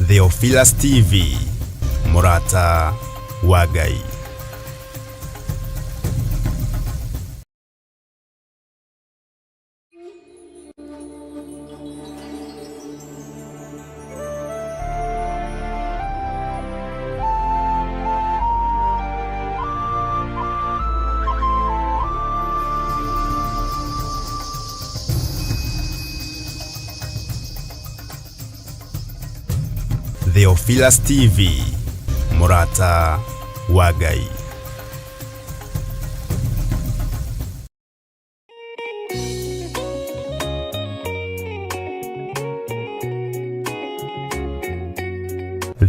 Theophilus TV, Murata wa Ngai. Theophilus TV, Murata wa Ngai.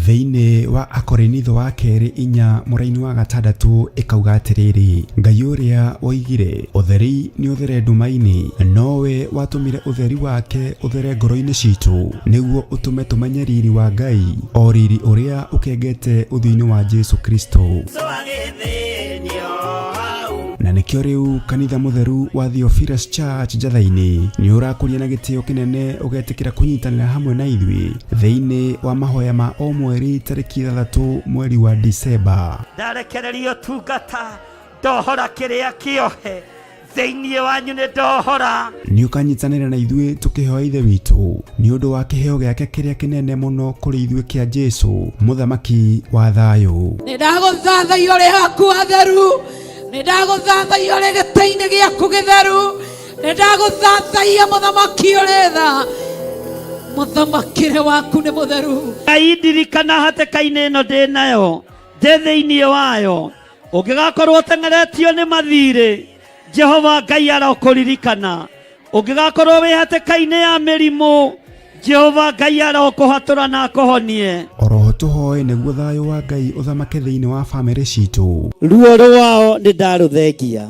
Thĩinĩ wa Akorinitho wa kerĩ 4 mũraini wa 6 ikauga atĩrĩrĩ, Ngai ũrĩa oigire ũtheri nĩ ũthere nduma-inĩ, nowe watũmire ũtheri wake ũthere ngoro-inĩ citũ, nĩguo ũtũme tũmenye riri wa Ngai, o riri ũrĩa ũkengete ũthiũ-inĩ wa Jesu Kristo. Na nĩkĩo rĩu kanitha mũtheru wa Theophilus Church Njatha-inĩ nĩ ũrakũria na gĩtĩo kĩnene ũgetĩkĩra kũnyitanĩra hamwe na ithuĩ thĩinĩ wa mahoya ma o mweri tarĩki 3 mweri wa Disemba. Ndarekererio tungata ndohora kĩrĩa kĩohe thĩinĩ wanyu nĩ ndohora. Nĩ ũkanyitanĩra na ithuĩ tũkĩhoya Ithe witũ nĩ ũndũ wa kĩheo gĩake kĩrĩa kĩnene mũno kũrĩ ithuĩ kĩa Jesu mũthamaki wa thayũ. Nĩ ndagũthathaiya ũrĩ haku atheru, nĩ ndagũthathaiya ũrĩ gĩtĩ-inĩ gĩaku gĩtheru, nĩ ndagũthathaiya mũthamaki ũrĩ tha, mũthamakĩre waku nĩ mũtheru. Ngai ndirikana hatĩka-inĩ ĩno ndĩ nayo, ndĩ thĩinĩ wayo, ũngĩgakorwo ũteng'eretio nĩ mathirĩ, Jehova Ngai arokũririkana. Ũngĩgakorwo wĩ hatĩka-inĩ ya mĩrimũ, Jehova Ngai arokũhatũra na akũhonie. Oroho tũhoe nĩguo thayũ wa Ngai ũthamake thĩinĩ wa bamĩrĩ citũ. Ruo rwao nĩ ndarũthengia,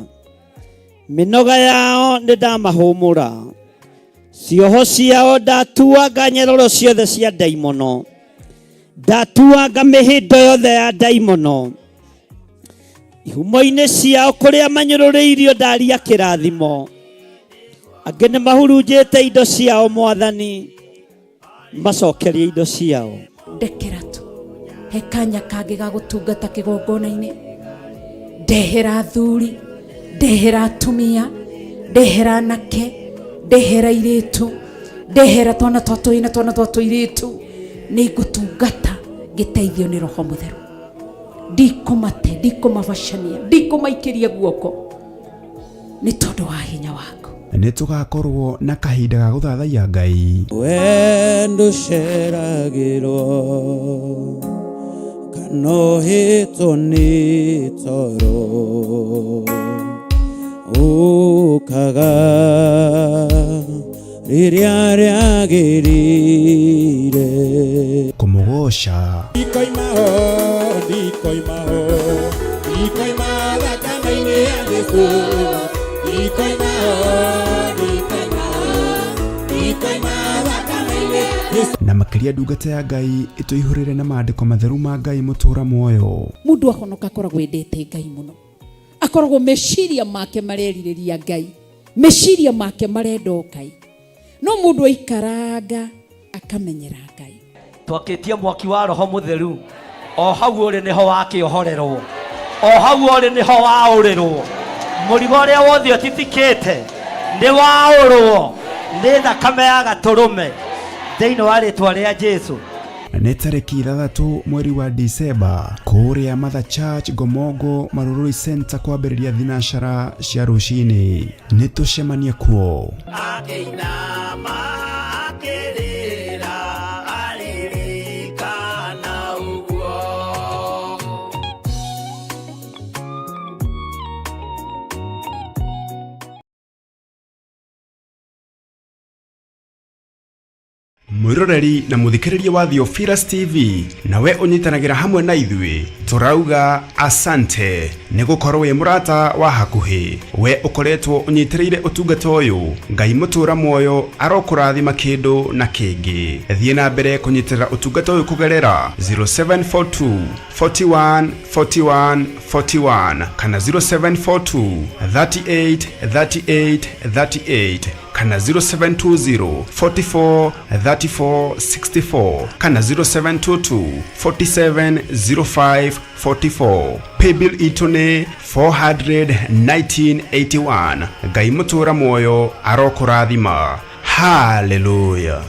mĩnoga yao nĩ ndamahũmũra, cioho ciao ndatuanga nyororo ciothe cia ndaimono, ndatuanga mĩhĩndo yothe ya ndaimono, ihumo-inĩ ciao kũrĩa manyũrũrĩirio ndaria kĩrathimo, angĩ nĩ mahurunjĩte indo ciao Mwathani, macokerie indo ciao. Ndekera tu he kanya kangĩ ga gũtungata kĩgongona-inĩ, ndehera athuri, ndehera atumia, ndehera anake, ndehera airĩtu, ndehera twana twa tũi twana twa tũirĩtu, nĩ ngũtungata ngĩteithio nĩ Roho Mũtheru. Ndikũmate, ndikũmabacania, ndikũmaikĩria guoko nĩ tondũ wa hinya waku. Nĩ tũgakorwo na kahinda ga gũthathaiya Ngai. Wendo ceragĩrwo kanohĩtwo nĩ toro, ũkaga rĩrĩa rĩagĩrĩire. Kũmũgoca ndikoima thakame-inĩ ya Jesũ, ndikoima thakame-inĩ ya Jesũ. Na makĩria ndungata ya Ngai ĩtũihũrĩre na maandĩko matheru ma Ngai mũtũra muoyo. Mũndũ ahonoka akoragwo endete Ngai mũno, akoragwo meciria make marerirĩria Ngai, meciria make marenda Ngai, no mũndũ aikaranga akamenyera Ngai. Twakĩtie mwaki wa Roho Mũtheru, o hau ũrĩ nĩho wakĩohorerwo, o hau ũrĩ nĩho waũrĩrwo, mũrigo ũrĩa wothe ũtitikĩte nĩ waũrwo nĩ thakame ya Gatũrũme thĩinĩ wa rĩtwa rĩa Jesu. Nĩ tarĩki 3 mweri wa Disemba kũrĩa Mother Church Gomongo Marurui Center kwambĩrĩria thinacara cia rũcinĩ. Nĩ tũcemanie kuo. mwiroreri na muthikiriria wa Theophilus TV nawe unyitanagira hamwe na ithui turauga asante ni gukorwo wi murata wa hakuhi we ukoretwo unyitireire utungata uyu ngai mutura moyo arokurathima kindu na kingi thie na mbere kunyitirira utungata uyu kugerera 0742 41 41 41 kana 0742 38 38 38 kana 0720 44 34 64 kana 0722 47 05 44 paybill itone 41981 ngai mutura moyo arokurathima hallelujah.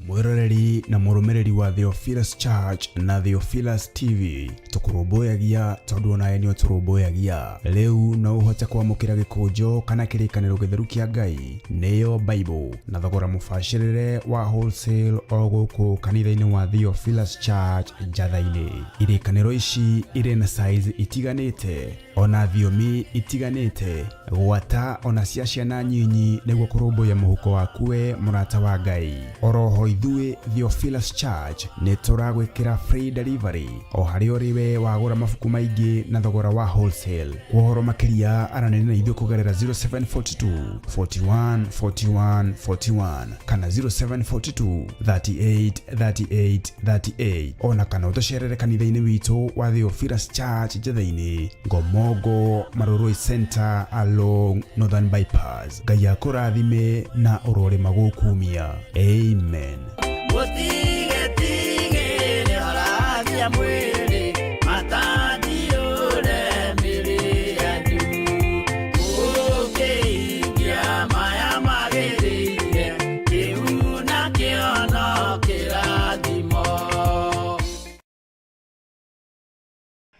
Mwiroreri na murumiriri wa Theophilus Church na Theophilus TV tukurumbuyagia tondu onaye ni turumbuyagia riu no uhote kwamukira gikunjo kana kirikaniro githeru kia Ngai niyo Bible na thogora mubashirire wa wholesale o guku kanitha-ini wa Theophilus Church Njatha-ini. Irikaniro ici iri na size itiganite ona thiomi itiganite gwata ona cia ciana nyinyi niguo kurumbuya muhuko waku we murata wa Ngai. Oroho ithui Theophilus Church ni turagwikira free delivery o hari uriwe wagura mabuku maingi na thogora wa wholesale. Kuhoro makiria aranene na ithui kugerera 0742 41 41 41 kana 0742 38 38 38 ona kana utocerere kanitha-ini witu wa Theophilus Church Njatha-ini Ngomongo Maroroi Center along Northern Bypass. Ngai akurathime na urore magukumia. Amen.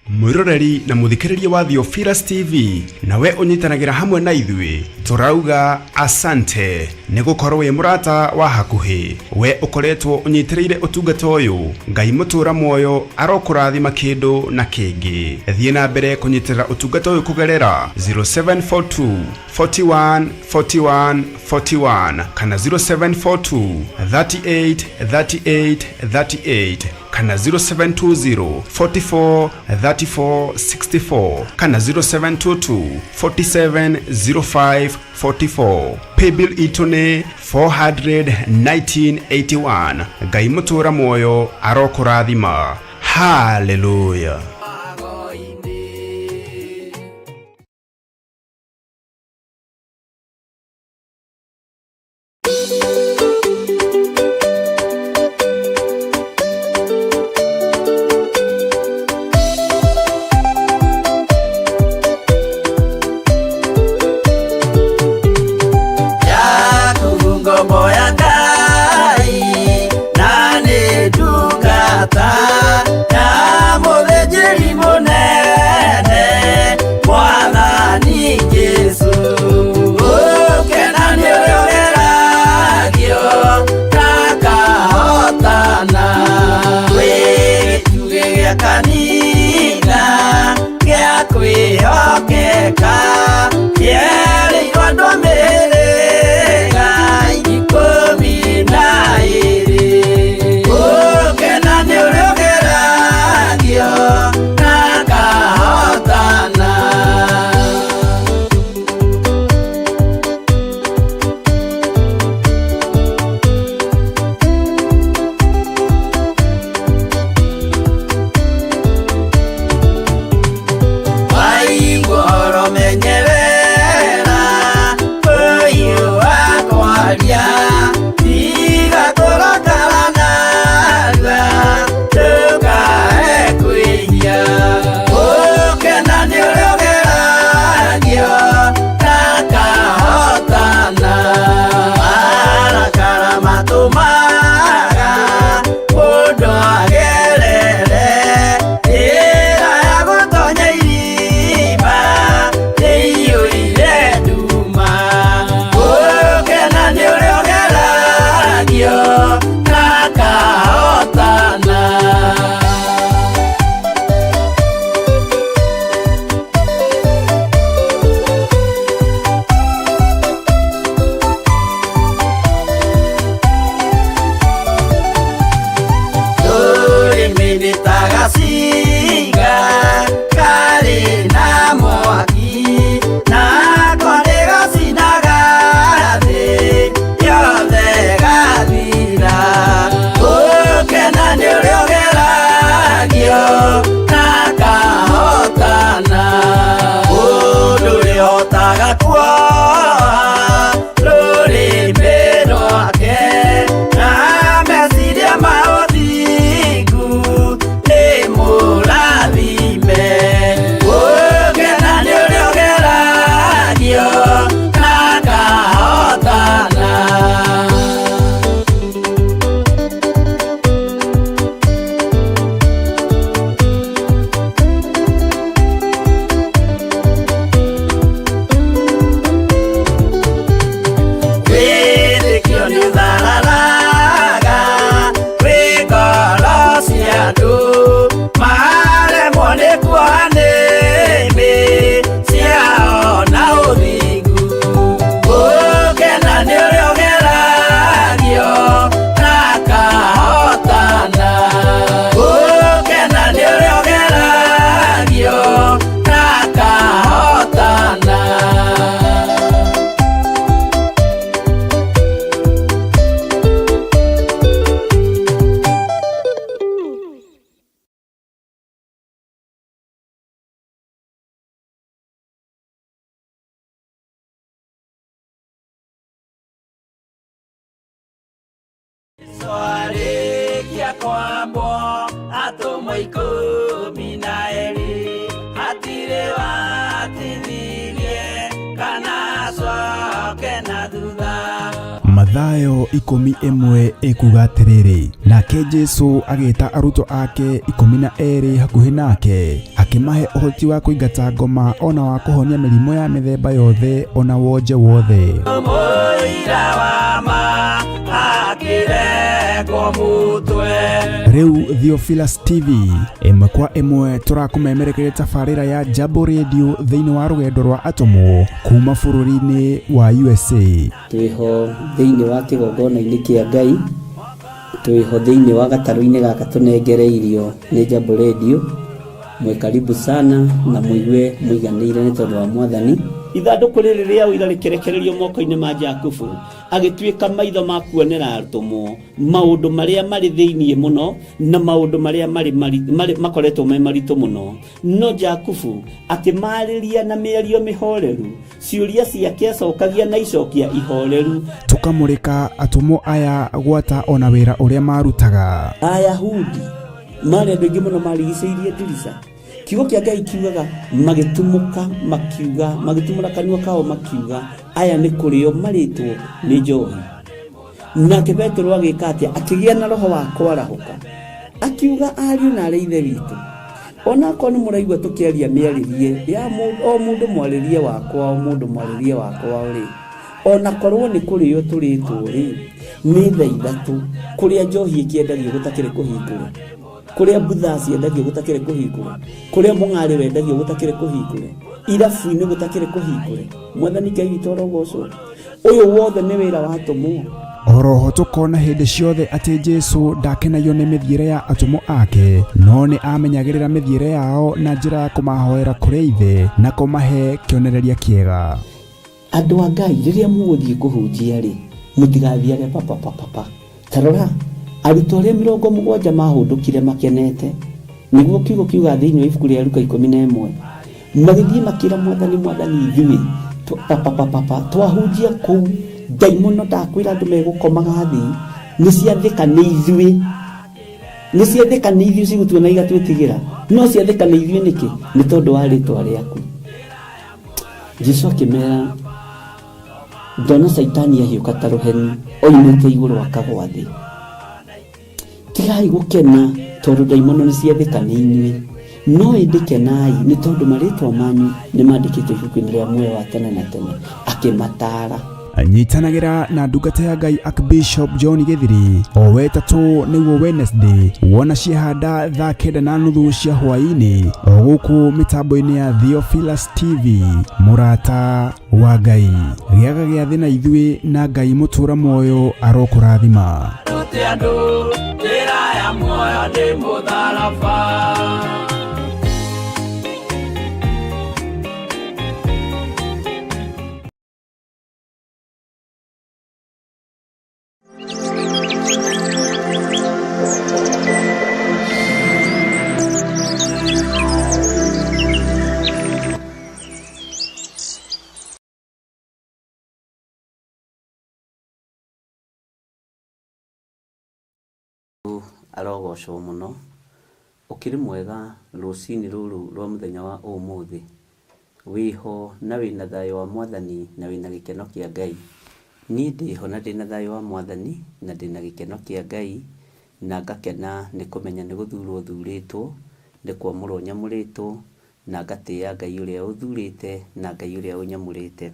Mwiroreri na muthikiriria wa Theophilus TV nawe unyitanagira hamwe na ithui turauga asante ni gukorwo wi murata wa hakuhi we ukoretwo unyitireire utungata uyu ngai mutura moyo arokurathima kindu na kingi thie na mbere kunyitirira utungata uyu kugerera 0742 41 41 41 kana 0742 38 38 38 kana 0720 44 34 64 kana 0722 47 05 44 paybill itone 41981 ngai mutura moyo arokurathima hallelujah. Ya muthĩnjĩri atumwa 12 hatirĩ watithirie kana acoke na thutha. Mathayo 11 ikuga atiriri, nake Jesu agĩta arutwo ake 12 hakuhĩ nake, akĩmahe ũhoti wa kũingata ngoma ona wa kũhonia mĩrimũ ya mĩthemba yothe ona wonje wothe. Mũira wa ma akĩrekwo mũtwe. Rĩu Theophilus TV ĩmwe kwa ĩmwe tũrakũmemerekeria tabarĩra ya Jambo Radio thĩinĩ wa rũgendo rwa atũmwo kuma bũrũri-inĩ wa USA. Twĩho thĩinĩ wa kĩgongona-inĩ kĩa Ngai, twĩho thĩinĩ wa gatarũ-inĩ gaka tũnengereirio nĩ Jambo Radio. Mwe karibu sana na mũigue mũiganĩire nĩ tondũ wa Mwathani. Ithandũkũ rĩrĩ rĩa ũira rĩkĩrekererio moko-inĩ ma Jakubu, agĩtuĩka maitho ma kuonera atũmwo maũndũ marĩa marĩ thĩinĩ mũno na maũndũ marĩa makoretwo me maritũ mũno. No Jakubu akĩmarĩria na mĩario mĩhoreru, ciũria ciake acokagia na icokia ihoreru. Tũkamũrĩka atũmwo aya gwata ona wĩra ũrĩa marutaga. Ayahudi marĩ andũ aingĩ mũno marigicĩirie ndirica. Kiugo kĩa Ngai kiugaga magĩtumũka makiuga, magĩtumũra kanua kao makiuga aya nĩ kũrĩo marĩtwo nĩ njohi. Nake Petero agĩka atĩa? Akĩgĩa na roho wa kwarahũka, akiuga ariũ na arĩ ithe witũ, ona korwo nĩ mũraigua tũkĩaria mĩarĩrie ya o mũndũ mwarĩrie wakwa, o mũndũ mwarĩrie wakwa rĩ, ona korwo nĩ kũrĩo tũrĩtwo rĩ, nĩ thaa ithatũ kũrĩa njohi ĩkĩendagio gũtakĩrĩ kũhingũre, kũrĩa butha ciendagio gũtakĩrĩ kũhingũre, kũrĩa mũng'arĩ wendagio gũtakĩrĩ kũhingũre, irabu-inĩ gũtakĩrĩ kũhingũre. Mwathani Ngai witũ arogocwo. Ũyũ wothe nĩ wĩra wa atũmwo. Oroho tũkona hĩndĩ ciothe atĩ Jesu ndakenagio nĩ mĩthiĩre ya atũmwo ake, no nĩ amenyagĩrĩra mĩthiĩre yao na njĩra ya kũmahoera kũrĩ ithe na kũmahe kĩonereria kĩega. Andũ a Ngai rĩrĩa mũgũthiĩ kũhunjia rĩ, mũtigathiage papa. Tarora arutwo arĩa 70 mahũndũkire makenete, nĩguo kiugo kiuga thĩinĩ wa ibuku rĩa Luka 11, magĩthiĩ makĩra Mwathani ithuĩ twahunjia kũu, ndaimono ndakwĩra andũ megũkomaga thĩ, nĩciathĩka nĩ ithuĩ cigũtuona igatwĩtigĩra, no ciathĩka nĩ ithuĩ nĩkĩ? Nĩ tondũ wa rĩtwa rĩaku. Jesu akĩmera, ndona Saitani ahiũka ta rũheni oimĩte igũrũ akagwa thĩ. Tigai gũkena tondũ ndaimono nĩ ciathĩka nĩ inyuĩ, no ĩndĩ kenai nĩ tondũ marĩtwa manyu nĩ mandĩkĩtwo ibuku-inĩ rĩa muoyo wa tene na tene. Akĩmataara. Nyitanagĩra na ndungata ya Ngai Archbishop John Githiri o wetatũ nĩguo Wednesday wona ciehanda thaa 9:30 cia hwaĩ-inĩ o gũkũ mĩtambo-inĩ ya Theophilus TV. Mũrata wa Ngai, gĩaga gĩa thĩ na ithuĩ na Ngai mũtũra muoyo arokũrathima. Andũ njĩra ya muoyo nĩ mũtharaba. Arogocwo mũno. Ũkĩrĩ mwega rũcinĩ rũrũ rwa mũthenya wa ũmũthĩ, wĩho na wĩna thayũ wa Mwathani na wĩna gĩkeno kĩa Ngai. Niĩ ndĩho na ndĩna thayũ wa Mwathani na ndĩna gĩkeno kĩa Ngai, na ngakena nĩ kũmenya nĩ gũthurwo thurĩtwo, nĩ kwamũrwo nyamũrĩtwo, na ngatĩĩa Ngai ũrĩa ũthurĩte na Ngai ũrĩa ũnyamũrĩte.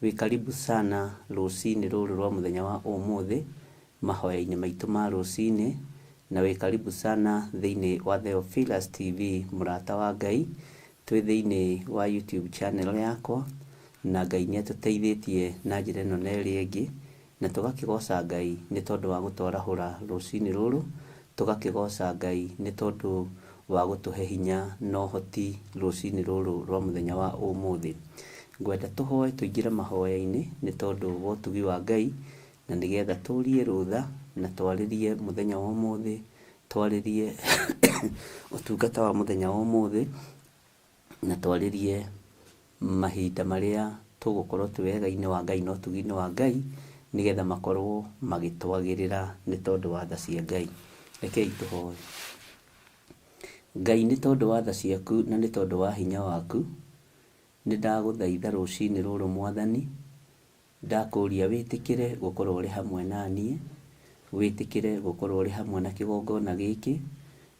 Wĩ karibu sana rũcinĩ rũrũ rwa mũthenya wa ũmũthĩ mahoya-inĩ maitũ ma rũcinĩ, na wĩ karibu sana thĩinĩ wa Theophilus TV, mũrata wa Ngai. Twĩ thĩinĩ wa YouTube channel yakwa, na Ngai nĩ atũteithĩtie na njĩra ĩno na ĩrĩa ĩngĩ, na tũgakĩgoca Ngai nĩ tondũ wa gũtwarahũra rũcinĩ rũrũ, tũgakĩgoca Ngai nĩ tondũ wa gũtũhe hinya na ũhoti rũcinĩ rũrũ rwa mũthenya wa ũmũthĩ. Ngwenda tũhoe tũingĩre mahoya-inĩ nĩ tondũ wa ũtugi wa Ngai, na nĩgetha tũrie rũtha na twarĩrie mũthenya wa ũmũthĩ, twarĩrie ũtungata wa mũthenya wa ũmũthĩ, na twarĩrie mahinda marĩa tũgũkorwo twega-inĩ wa Ngai na ũtugi-inĩ wa Ngai, nĩgetha makorwo magĩtwagĩrĩra nĩ tondũ wa tha cia Ngai. Rekei tũhoe. Ngai nĩ tondũ wa tha ciaku na nĩ tondũ wa hinya waku, nĩ ndagũthaitha rũcinĩ rũrũ Mwathani, ndakũria wĩtĩkĩre gũkorwo ũrĩ hamwe naniĩ, wĩtĩkĩre gũkorwo ũrĩ hamwe na kĩgongona gĩkĩ,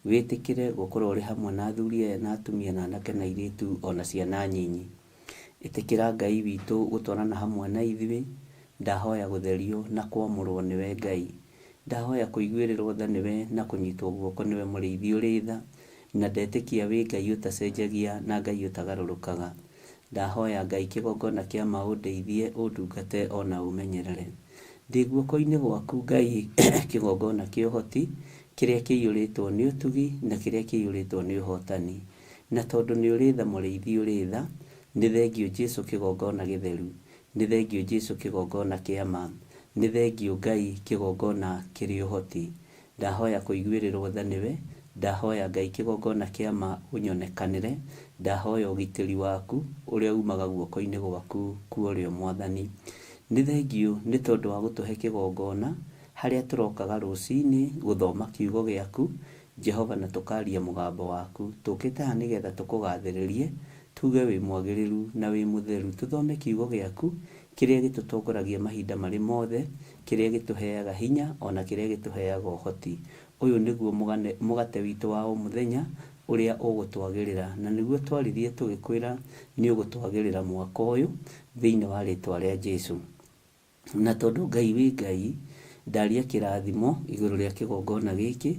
wĩtĩkĩre gũkorwo ũrĩ hamwe na athuri aya na atumia na anake na airĩtu ona ciana nyinyi. Ĩtĩkĩra Ngai witũ gũtwarana hamwe na ithuĩ, ndahoya gũtherio na kwamũrwo nĩwe Ngai, ndahoya kũiguĩrĩrwo tha nĩwe na kũnyitwo guoko nĩwe mũrĩithi ũrĩ tha, na ndetĩkia wĩ Ngai ũtacenjagia na Ngai ũtagarũrũkaga. Ndahoya Ngai kĩgongona kĩa ma ũndeithie, ũndungate ona ũmenyerere. Ndĩ guoko-inĩ gwaku Ngai kĩgongona kĩa ũhoti, kĩrĩa kĩiyũrĩtwo nĩ ũtugi na kĩrĩa kĩiyũrĩtwo nĩ ũhotani. Na tondũ nĩ ũrĩ tha mũrĩithi ũrĩ tha, nĩ thengio Jesũ kĩgongona gĩtheru, nĩ thengio Jesũ kĩgongona kĩa ma, nĩ thengio Ngai kĩgongona kĩrĩ ũhoti. Ndahoya kũiguĩrĩrwo tha nĩwe, ndahoya Ngai kĩgongona kĩa ma ũnyonekanĩre, ndahoya ũgitĩri waku ũrĩa umaga guoko-inĩ gwaku kuo ũrĩo Mwathani. Nĩ thengio nĩ tondũ wa gũtũhe kĩgongona harĩa tũrokaga rũcinĩ gũthoma kiugo gĩaku Jehova, na tũkaria mũgambo waku. Tũkĩte haha nĩgetha tũkũgathĩrĩrie, tuge wĩ mwagĩrĩru na wĩ mũtheru. Tũthome kiugo gĩaku kĩrĩa gĩtũtongoragia mahinda marĩ mothe, kĩrĩa gĩtũheaga hinya ona kĩrĩa gĩtũheaga ũhoti. Ũyũ nĩguo mũgate witũ wa o mũthenya ũrĩa ũgũtwagĩrĩra, na nĩguo twarithie tũgĩkwĩra nĩ ũgũtwagĩrĩra mwaka ũyũ thĩinĩ wa rĩtwa rĩa Jesũ. Na tondũ Ngai wĩ Ngai, ndaria kĩrathimo igũrũ rĩa kĩgongona gĩkĩ,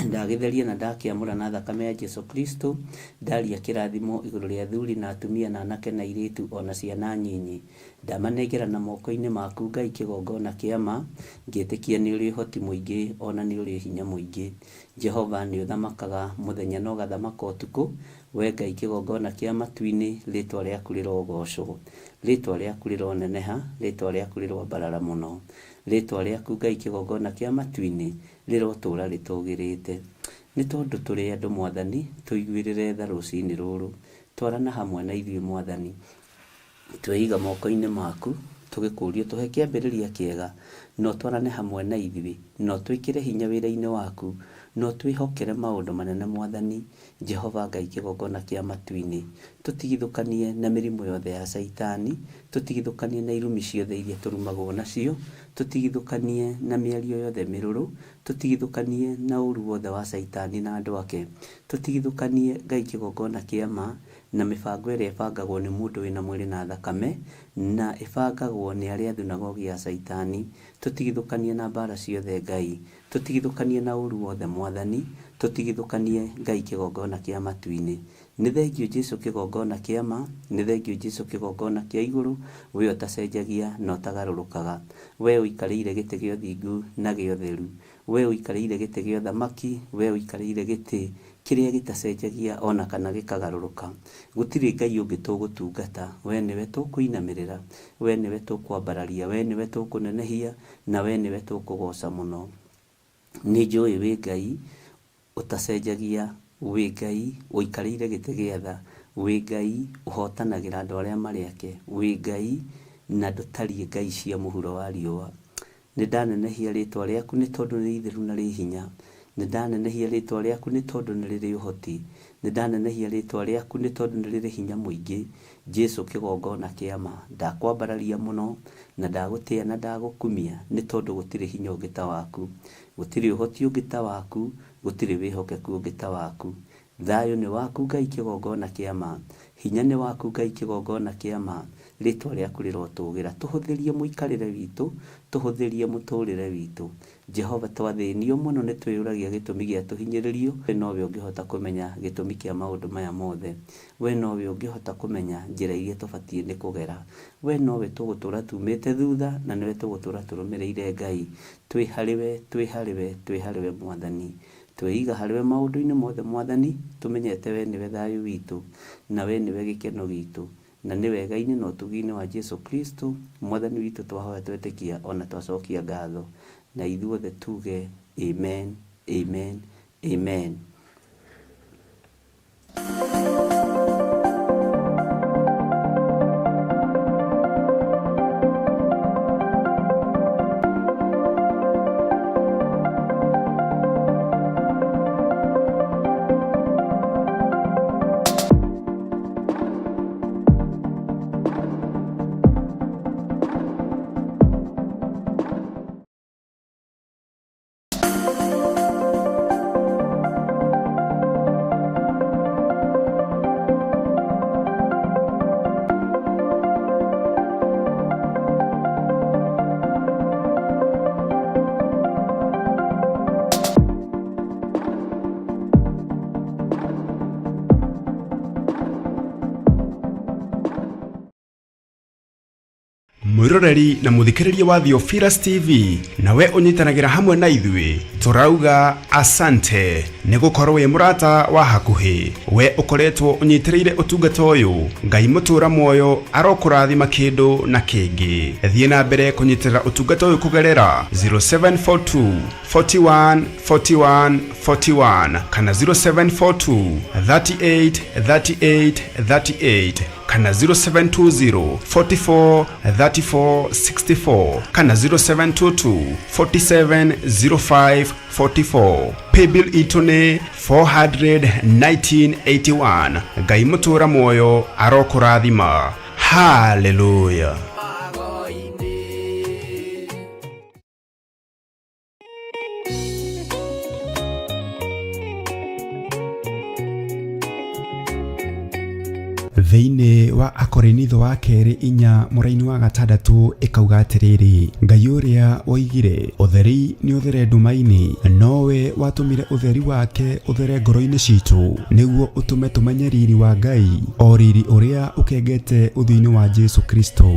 ndagĩtheria na ndakĩamũra na thakame ya Jesũ Kristo, ndaria kĩrathimo igũrũ rĩa athuri na atumia na anake na airĩtu ona ciana nyinyi. Ndamanengera na moko-inĩ maku Ngai kĩgongona kĩa ma, ngĩtĩkia nĩ ũrĩ ũhoti mũingĩ ona nĩ ũrĩ hinya mũingĩ. Jehova nĩ ũthamakaga mũthenya na ũgathamaka ũtukũ, we Ngai kĩgongona kĩa matu-inĩ, rĩtwa rĩaku rĩrogocwo, rĩtwa rĩaku rĩroneneha, rĩtwa rĩaku rĩrombarara mũno, rĩtwa rĩaku Ngai kĩgongona kĩa matu-inĩ rĩrotũũra rĩtũgĩrĩte. Nĩ tondũ tũrĩ andũ Mwathani, tũiguĩrĩre tha rũcinĩ rũrũ, twarana hamwe na ithuĩ Mwathani, tweiga moko-inĩ maku, tũgĩkũria tũhe kĩambĩrĩria kĩega, no twarane hamwe na ithuĩ, no twĩkĩre hinya wĩra-inĩ waku, no twĩhokere maũndũ manene Mwathani Jehova Ngai kĩgongona kĩa matu-inĩ. Tũtigithũkanie na mĩrimũ yothe ya Saitani, tũtigithũkanie na irumi ciothe iria tũrumagwo nacio, tũtigithũkanie na mĩario yothe mĩrũrũ, tũtigithũkanie na ũru wothe wa Saitani na andũ ake, tũtigithũkanie Ngai kĩgongona kĩa ma na mĩbango ĩrĩa ĩbangagwo nĩ mũndũ wĩna mwĩrĩ na thakame, na ĩbangagwo nĩ arĩa thunagogi ya Saitani. Tũtigithũkanie na mbara ciothe Ngai, tũtigithũkanie na ũru wothe Mwathani, tũtigithũkanie Ngai kĩgongona kĩa matu-inĩ. Nĩ thengio Jesũ kĩgongona kĩa ma, nĩ thengio Jesũ kĩgongona kĩa igũrũ, we ũtacenjagia na ũtagarũrũkaga, we ũikarĩire gĩtĩ gĩa ũthingu na gĩa ũtheru, we ũikarĩire gĩtĩ gĩa ũthamaki, we ũikarĩire gĩtĩ kĩrĩa gĩtacenjagia ona kana gĩkagarũrũka. Gũtirĩ Ngai ũngĩ tũgũtungata, we nĩwe tũkũinamĩrĩra, we nĩwe tũkwambararia, we nĩwe tũkũnenehia, na we nĩwe tũkũgoca mũno. Nĩ njũĩ wĩ Ngai ũtacenjagia, wĩ Ngai ũikarĩire gĩtĩ gĩa tha, wĩ Ngai ũhotanagĩra andũ arĩa marĩ ake, wĩ Ngai na ndũtariĩ Ngai cia mũhuro wa riũa. Nĩ ndanenehia rĩtwa rĩaku nĩ tondũ nĩ itheru na rĩ hinya, nĩ ndanenehia rĩtwa rĩaku nĩ tondũ nĩ rĩrĩ ũhoti, nĩ ndanenehia rĩtwa rĩaku nĩ tondũ nĩ rĩrĩ hinya mũingĩ. Jesũ kĩgongona kĩa ma, ndakwambararia mũno na ndagũtĩĩa na ndagũkumia, nĩ tondũ gũtirĩ hinya ũngĩ ta waku, gũtirĩ ũhoti ũngĩ ta waku, gũtirĩ wĩhokeku ũngĩ ta waku. Thayũ nĩ waku Ngai kĩgongona kĩa ma, hinya nĩ waku Ngai kĩgongona kĩa ma, rĩtwa rĩaku rĩrotũgĩra. Tũhũthĩrie mũikarĩre witũ, tũhũthĩrie mũtũrĩre witũ. Jehova, twathĩnio mũno nĩ twĩyũragia gĩtũmi gĩa tũhinyĩrĩrio, we nowe ũngĩhota kũmenya gĩtũmi kĩa maũndũ maya mothe, we nowe ũngĩhota kũmenya njĩra iria tũbatiĩ nĩ kũgera, we nowe tũgũtũra tumĩte thutha, na nĩwe tũgũtũra tũrũmĩrĩire Ngai. Twĩ harĩwe, twĩ harĩwe, twĩ harĩwe Mwathani, tweiga harĩwe maũndũ-inĩ mothe Mwathani, tũmenyete we nĩwe thayũ witũ, na we nĩwe gĩkeno gitũ, na nĩ wega-inĩ na ũtugi-inĩ wa Jesũ Kristo Mwathani witũ twahoya twetĩkia ona twacokia ngatho, na ithuothe tuge amen, amen, amen. mwiroreri na muthikiriria wa Theophilus TV nawe unyitanagira hamwe na ithui turauga asante ni gukorwo wi murata wa hakuhi we ukoretwo unyitiriire utungata uyu ngai mutura moyo arokurathima kindu na kingi thie na mbere kunyitirira utungata uyu kugerera 0742 41 41 41 kana 0742 38 38 38 kana 0720 44 34 64 kana 0722 47 05 44 paybill itune 41981 ngai mutura moyo arokurathima hallelujah. Theine wa Akorinitho wa keri inya muraini wa gatandatu ikauga atiriri ngai uria oigire utheri ni uthere ndumaini nowe watumire utheri wake uthere ngoro-ini citu niguo utume tumenye riri wa ngai o riri uria ukengete uthio-ini wa Jesu Kristo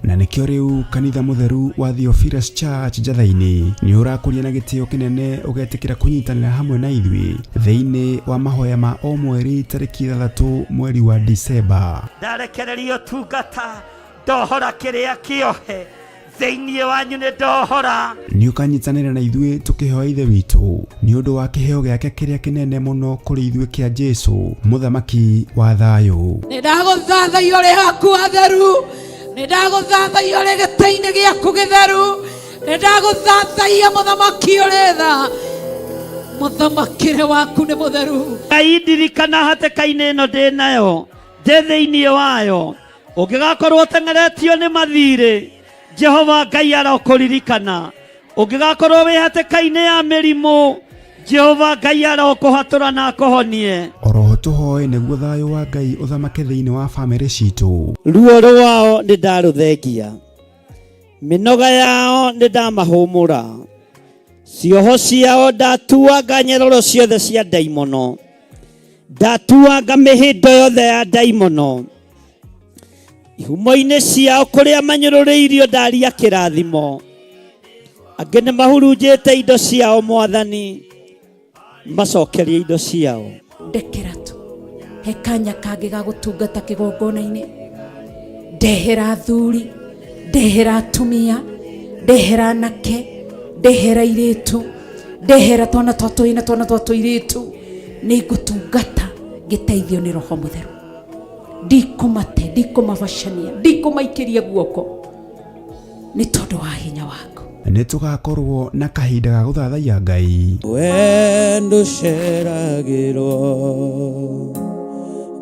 na nikio riu kanitha mutheru wa Theophilus Church Njathaini ni urakuria na gitio kinene ugetikira kunyitanira hamwe na ithui theine wa mahoya ma o mweri tariki 3 mweri wa Disemba. Ndarekererio tungata ndohora kiria kiohe theinie wanyu ni ndohora ni ukanyitanira na ithui tukihoya ithe witu ni undu wa kiheo giake kiria kinene muno kuri ithui kia Jesu muthamaki wa thayu. Ni ndaguthathaia uri haku atheru, ni ndaguthathaia uri gitaini giaku githeru, ni ndaguthathaia muthamaki uri tha muthamakire waku ni mutheru. Ngai hatĩka-inĩ ĩno ndĩ nayo ndĩ thĩinĩ wayo ũngĩgakorwo ũteng'eretio nĩ mathirĩ Jehova Ngai arokũririkana ũngĩgakorwo wĩ hatĩka-inĩ ya mĩrimũ Jehova Ngai arokũhatũra na akũhonie. Oroho tuhoe nĩguo thayũ wa Ngai ũthamake thĩinĩ wa bamĩrĩ citũ. Ruo rwao nĩ ndarũthengia, mĩnoga yao nĩ ndamahũmũra, cioho ciao ndatuanga nyororo ciothe cia ndaimono, ndatuanga mĩhĩndo yothe ya ndaimono, ihumo-inĩ ciao kũrĩa manyũrũrĩirio ndaria kĩrathimo, angĩ nĩ mahurunjĩte indo ciao Mwathani macokerie indo ciao. Ndekera tu he kanya kangĩ ga gũtungata kĩgongona-inĩ, ndehera athuri, ndehera atumia, ndehera anake, ndehera airĩtu, ndehera twana twa tũi na twana twa tũirĩtu, nĩ ngũtungata ngĩteithio nĩ Roho Mũtheru. Ndikũmate, ndikũmabacania, ndikũmaikĩria guoko nĩ tondũ wa hinya waku. Nĩ tugakorwo na kahinda ga gũthathaia Ngai. We ndũceragĩrwo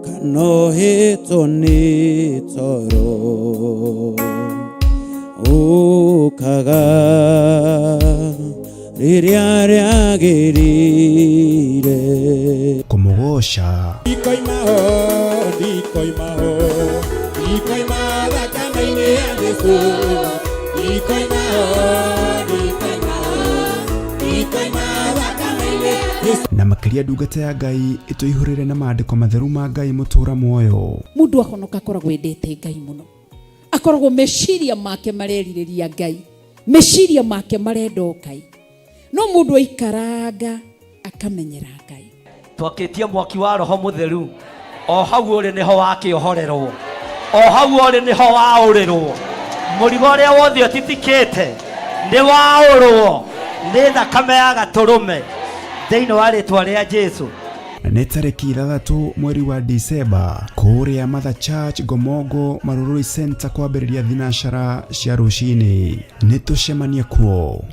kana ũhĩtwo nĩ toro ũkaga rĩrĩa rĩagĩrĩire kũmũgoca ndikoima thakame-inĩ ya Jesũ ndikoima thakame-inĩ na makĩria ndungata ya Ngai ĩtũihũrĩre na maandĩko matheru ma Ngai mũtũra muoyo. Mundu ahonoka akoragwo endete Ngai muno, akoragwo meciria make marerirĩria Ngai, meciria make marenda Ngai, no mundu aikaranga akamenyera Ngai. Twakitie mwaki wa Roho Mũtheru, o hau ũrĩ niho wakĩohorerwo, o hau ũrĩ niho waũrĩrwo, mũrigo ũrĩa wothe ũtitikĩte nĩ waũrwo nĩ thakame ya gatũrũme thĩinĩ wa rĩtwa rĩa Jesu. Nĩ tarĩki 3 mweri wa Disemba kũrĩa Mother Church Gomongo Marurui Center kwambĩrĩria thinacara cia rũcinĩ. Nĩ tũcemanie kuo.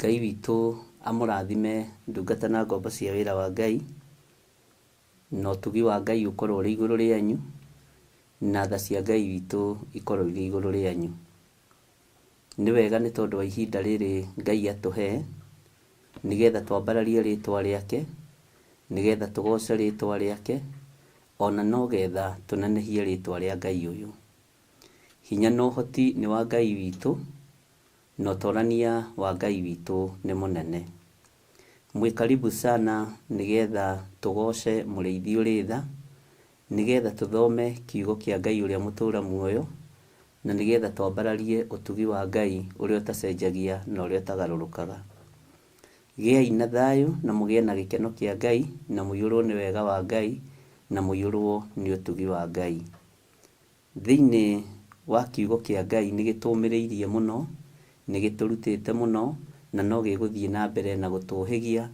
Ngai witũ amũrathime ndungata na ngombo cia wĩra wa Ngai, na ũtugi wa Ngai ũkorwo ũrĩ igũrũ rĩanyu, na tha cia Ngai witũ ikorwo irĩ igũrũ rĩanyu. Nĩ wega nĩ tondũ wa ihinda rĩrĩ Ngai atũhe, nĩgetha twambararie rĩtwa rĩake, nĩgetha tũgoce rĩtwa rĩake, ona no getha tũnenehie rĩtwa rĩa Ngai ũyũ. Hinya na ũhoti nĩ wa Ngai witũ, na ũtonania wa Ngai witũ nĩ mũnene. Mwĩ karibu sana nĩgetha tũgoce mũrĩithi ũrĩ tha, nĩgetha tũthome kiugo kĩa Ngai ũrĩa mũtũra muoyo, na nĩgetha twambararie ũtugi wa Ngai ũrĩa ũtacenjagia na ũrĩa ũtagarũrũkaga. Gĩai na thayũ na mũgĩe na gĩkeno kĩa Ngai, na mũiyũrwo nĩ wega wa Ngai, na mũiyũrwo nĩ ũtugi wa Ngai. Thĩinĩ wa kiugo kĩa Ngai nĩ gĩtũmĩrĩirie mũno, nĩ gĩtũrutĩte mũno, na no gĩgũthiĩ na mbere na gũtũhĩgia,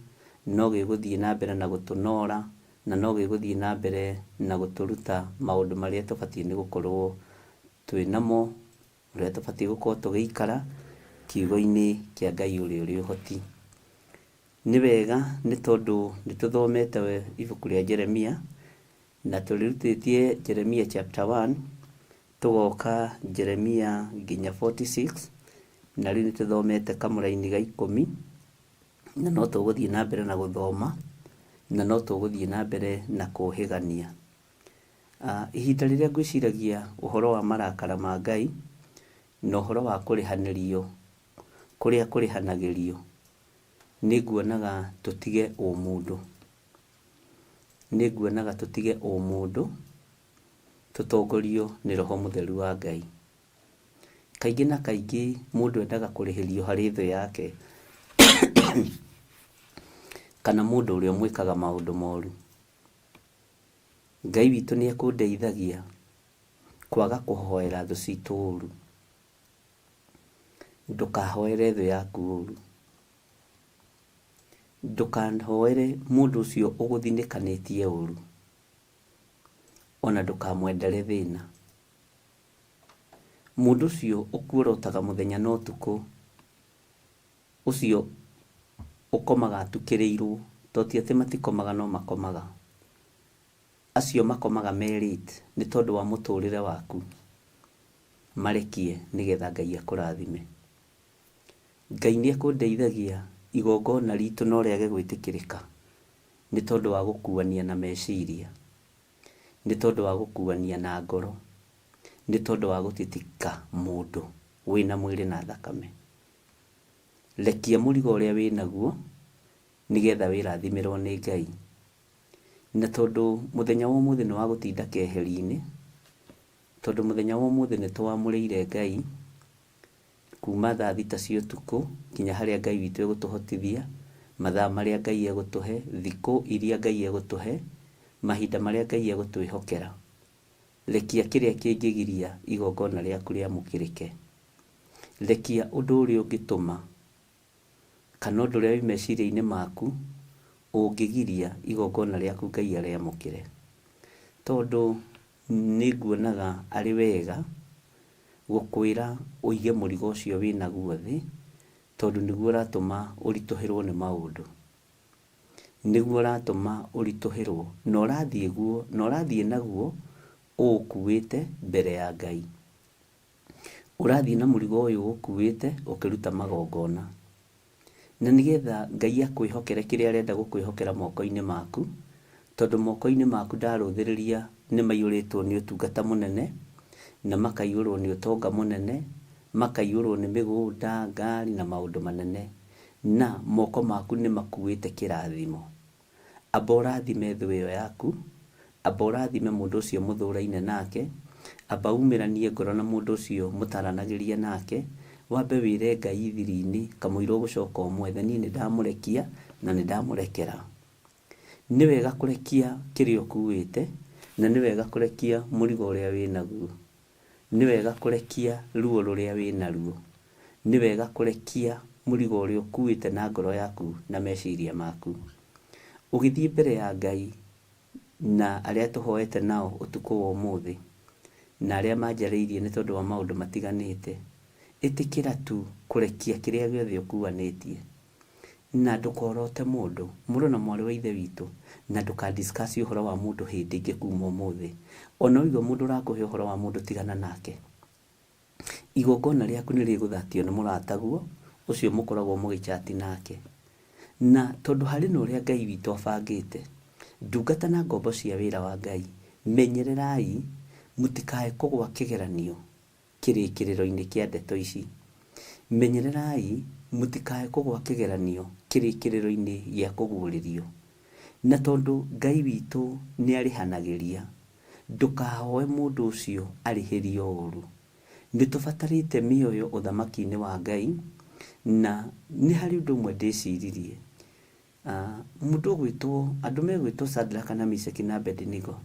no gĩgũthiĩ na mbere na gũtũnora, na no gĩgũthiĩ na mbere na gũtũruta maũndũ marĩa tũbatiĩ nĩ gũkorwo twĩnamo, ũrĩa tũbatiĩ gũkorwo tũgĩikara kiugo-inĩ kĩa Ngai ũrĩa ũrĩ ũhoti. Nĩ wega nĩ tondũ nĩ tũthomete ibuku rĩa Jeremia, na tũrĩrutĩtie Jeremia chapter 1, tũgoka Jeremia nginya 46, na rĩu nĩ tũthomete kamũra-inĩ ga 10, na no tũgũthiĩ na mbere na gũthoma, na no tũgũthiĩ na mbere na kũhĩgania. Ihinda rĩrĩa ngwĩciragia ũhoro wa marakara ma Ngai, na ũhoro wa kũrĩhanĩrio kũrĩa kũrĩhanagĩrio, nĩ nguonaga tũtige ũmũndũ. Nĩ nguonaga tũtige ũmũndũ, tũtongorio nĩ Roho Mũtheru wa Ngai. Kaingĩ na kaingĩ mũndũ endaga kũrĩhĩrio harĩ thũ yake kana mũndũ ũrĩa mwĩkaga maũndũ moru. Ngai witũ nĩ ekũndeithagia kwaga kũhoera thũ citũ ũru. Ndũkahoere thũ yaku ũru. Ndũkahoere mũndũ ũcio ũgũthinĩkanĩtie ũru, ona ndũkamwendere thĩna. Mũndũ ũcio ũkuorotaga mũthenya na ũtukũ, ũcio ũkomaga atukĩrĩirwo, toti atĩ matikomaga no makomaga. Acio makomaga merĩte nĩ tondũ wa mũtũrĩre waku. Marekie nĩgetha Ngai akũrathime. Ngai nĩ ekũndeithagia igongona ritũ no rĩage gwĩtĩkĩrĩka, nĩ tondũ wa gũkuania na meciria, nĩ tondũ wa gũkuania na ngoro, nĩ tondũ wa gũtitika mũndũ wĩna mwĩrĩ na thakame. Rekia mũrigo ũrĩa wĩnaguo, nĩgetha wĩrathimĩrwo nĩ Ngai. Na tondũ mũthenya wa ũmũthĩ nĩ wa gũtinda keheri-inĩ, tondũ mũthenya wa ũmũthĩ nĩ tũwamũrĩire Ngai, kuma thaa 6 cia ũtukũ nginya harĩa Ngai witũ egũtũhotithia, mathaa marĩa Ngai egũtũhe, thikũ iria Ngai egũtũhe, mahinda marĩa Ngai egũtwĩhokera. Rekia kĩrĩa kĩngĩgiria igongona rĩaku rĩamũkĩrĩke. Rekia ũndũ ũrĩa ũngĩtũma, kana ũndũ ũrĩa wĩ meciria-inĩ maku ũngĩgiria igongona rĩaku Ngai arĩamũkĩre. Tondũ nĩ nguonaga arĩ wega gũkwĩra ũige mũrigo ũcio wĩnaguo thĩ, tondũ nĩguo ũratũma ũritũhĩrwo nĩ maũndũ. Nĩguo ũratũma ũritũhĩrwo, na ũrathiĩ naguo ũkuĩte mbere ya Ngai. Ũrathiĩ na mũrigo ũyũ ũkuĩte ũkĩruta magongona. Na nĩgetha Ngai akwĩhokere kĩrĩa arenda gũkwĩhokera moko-inĩ maku, tondũ moko-inĩ maku ndarũthĩrĩria nĩ maiyũrĩtwo nĩ ũtungata mũnene, na makaiyũrwo nĩ ũtonga mũnene, makaiyũrwo nĩ mĩgũnda, ngari na maũndũ manene, na moko maku nĩ makuĩte kĩrathimo. Amba ũrathime thũ ĩyo yaku, amba ũrathime mũndũ ũcio mũthũraine nake, amba umĩranie ngoro na mũndũ ũcio mũtaranagĩria nake, wambe wĩre Ngai thiri-inĩ kamũira ũgũcoka ũmwethe, niĩ nĩ ndamũrekia na nĩ ndamũrekera. Nĩ wega kũrekia kĩrĩa ũkuĩte, na nĩ wega kũrekia mũrigo ũrĩa wĩnaguo. Nĩ wega kũrekia ruo rũrĩa wĩnaruo. Nĩ wega kũrekia mũrigo ũrĩa ũkuĩte na ngoro yaku na meciria maku. Ũgĩthiĩ mbere ya Ngai na arĩa tũhoete nao ũtukũ wa ũmũthĩ, na arĩa manjarĩirie nĩ tondũ wa maũndũ matiganĩte, ĩtĩkĩra tu kũrekia kĩrĩa gĩothe ũkuanĩtie. na ndukorote mundu na mwari wa ithe witu na nduka discuss uhoro wa mundu hindi ingi kuma umuthi. Ona uigo mundu rakuhe uhoro wa mundu tigana nake. Igongona riaku ni riguthatio ni murataguo ucio mukoragwo mugichati nake. Na tondu hari no ria Ngai witu abangite ndungata na ngombo cia wira wa Ngai, menyererai mutikae kugwa kigeranio kirikiriro-ini kia ndeto ici. Menyererai mutikae kugwa kigeranio kirikiriro-ini gia kuguririo. Na tondu Ngai witu ni arihanagiria, ndukahoe mundu ucio arihirio uru. Nitubatarite mioyo uthamaki-ini wa Ngai, na ni hari undu mwe ndiciririe. Mundu gwitwo andu megwitwo Shadraka na Meshaki na Abednego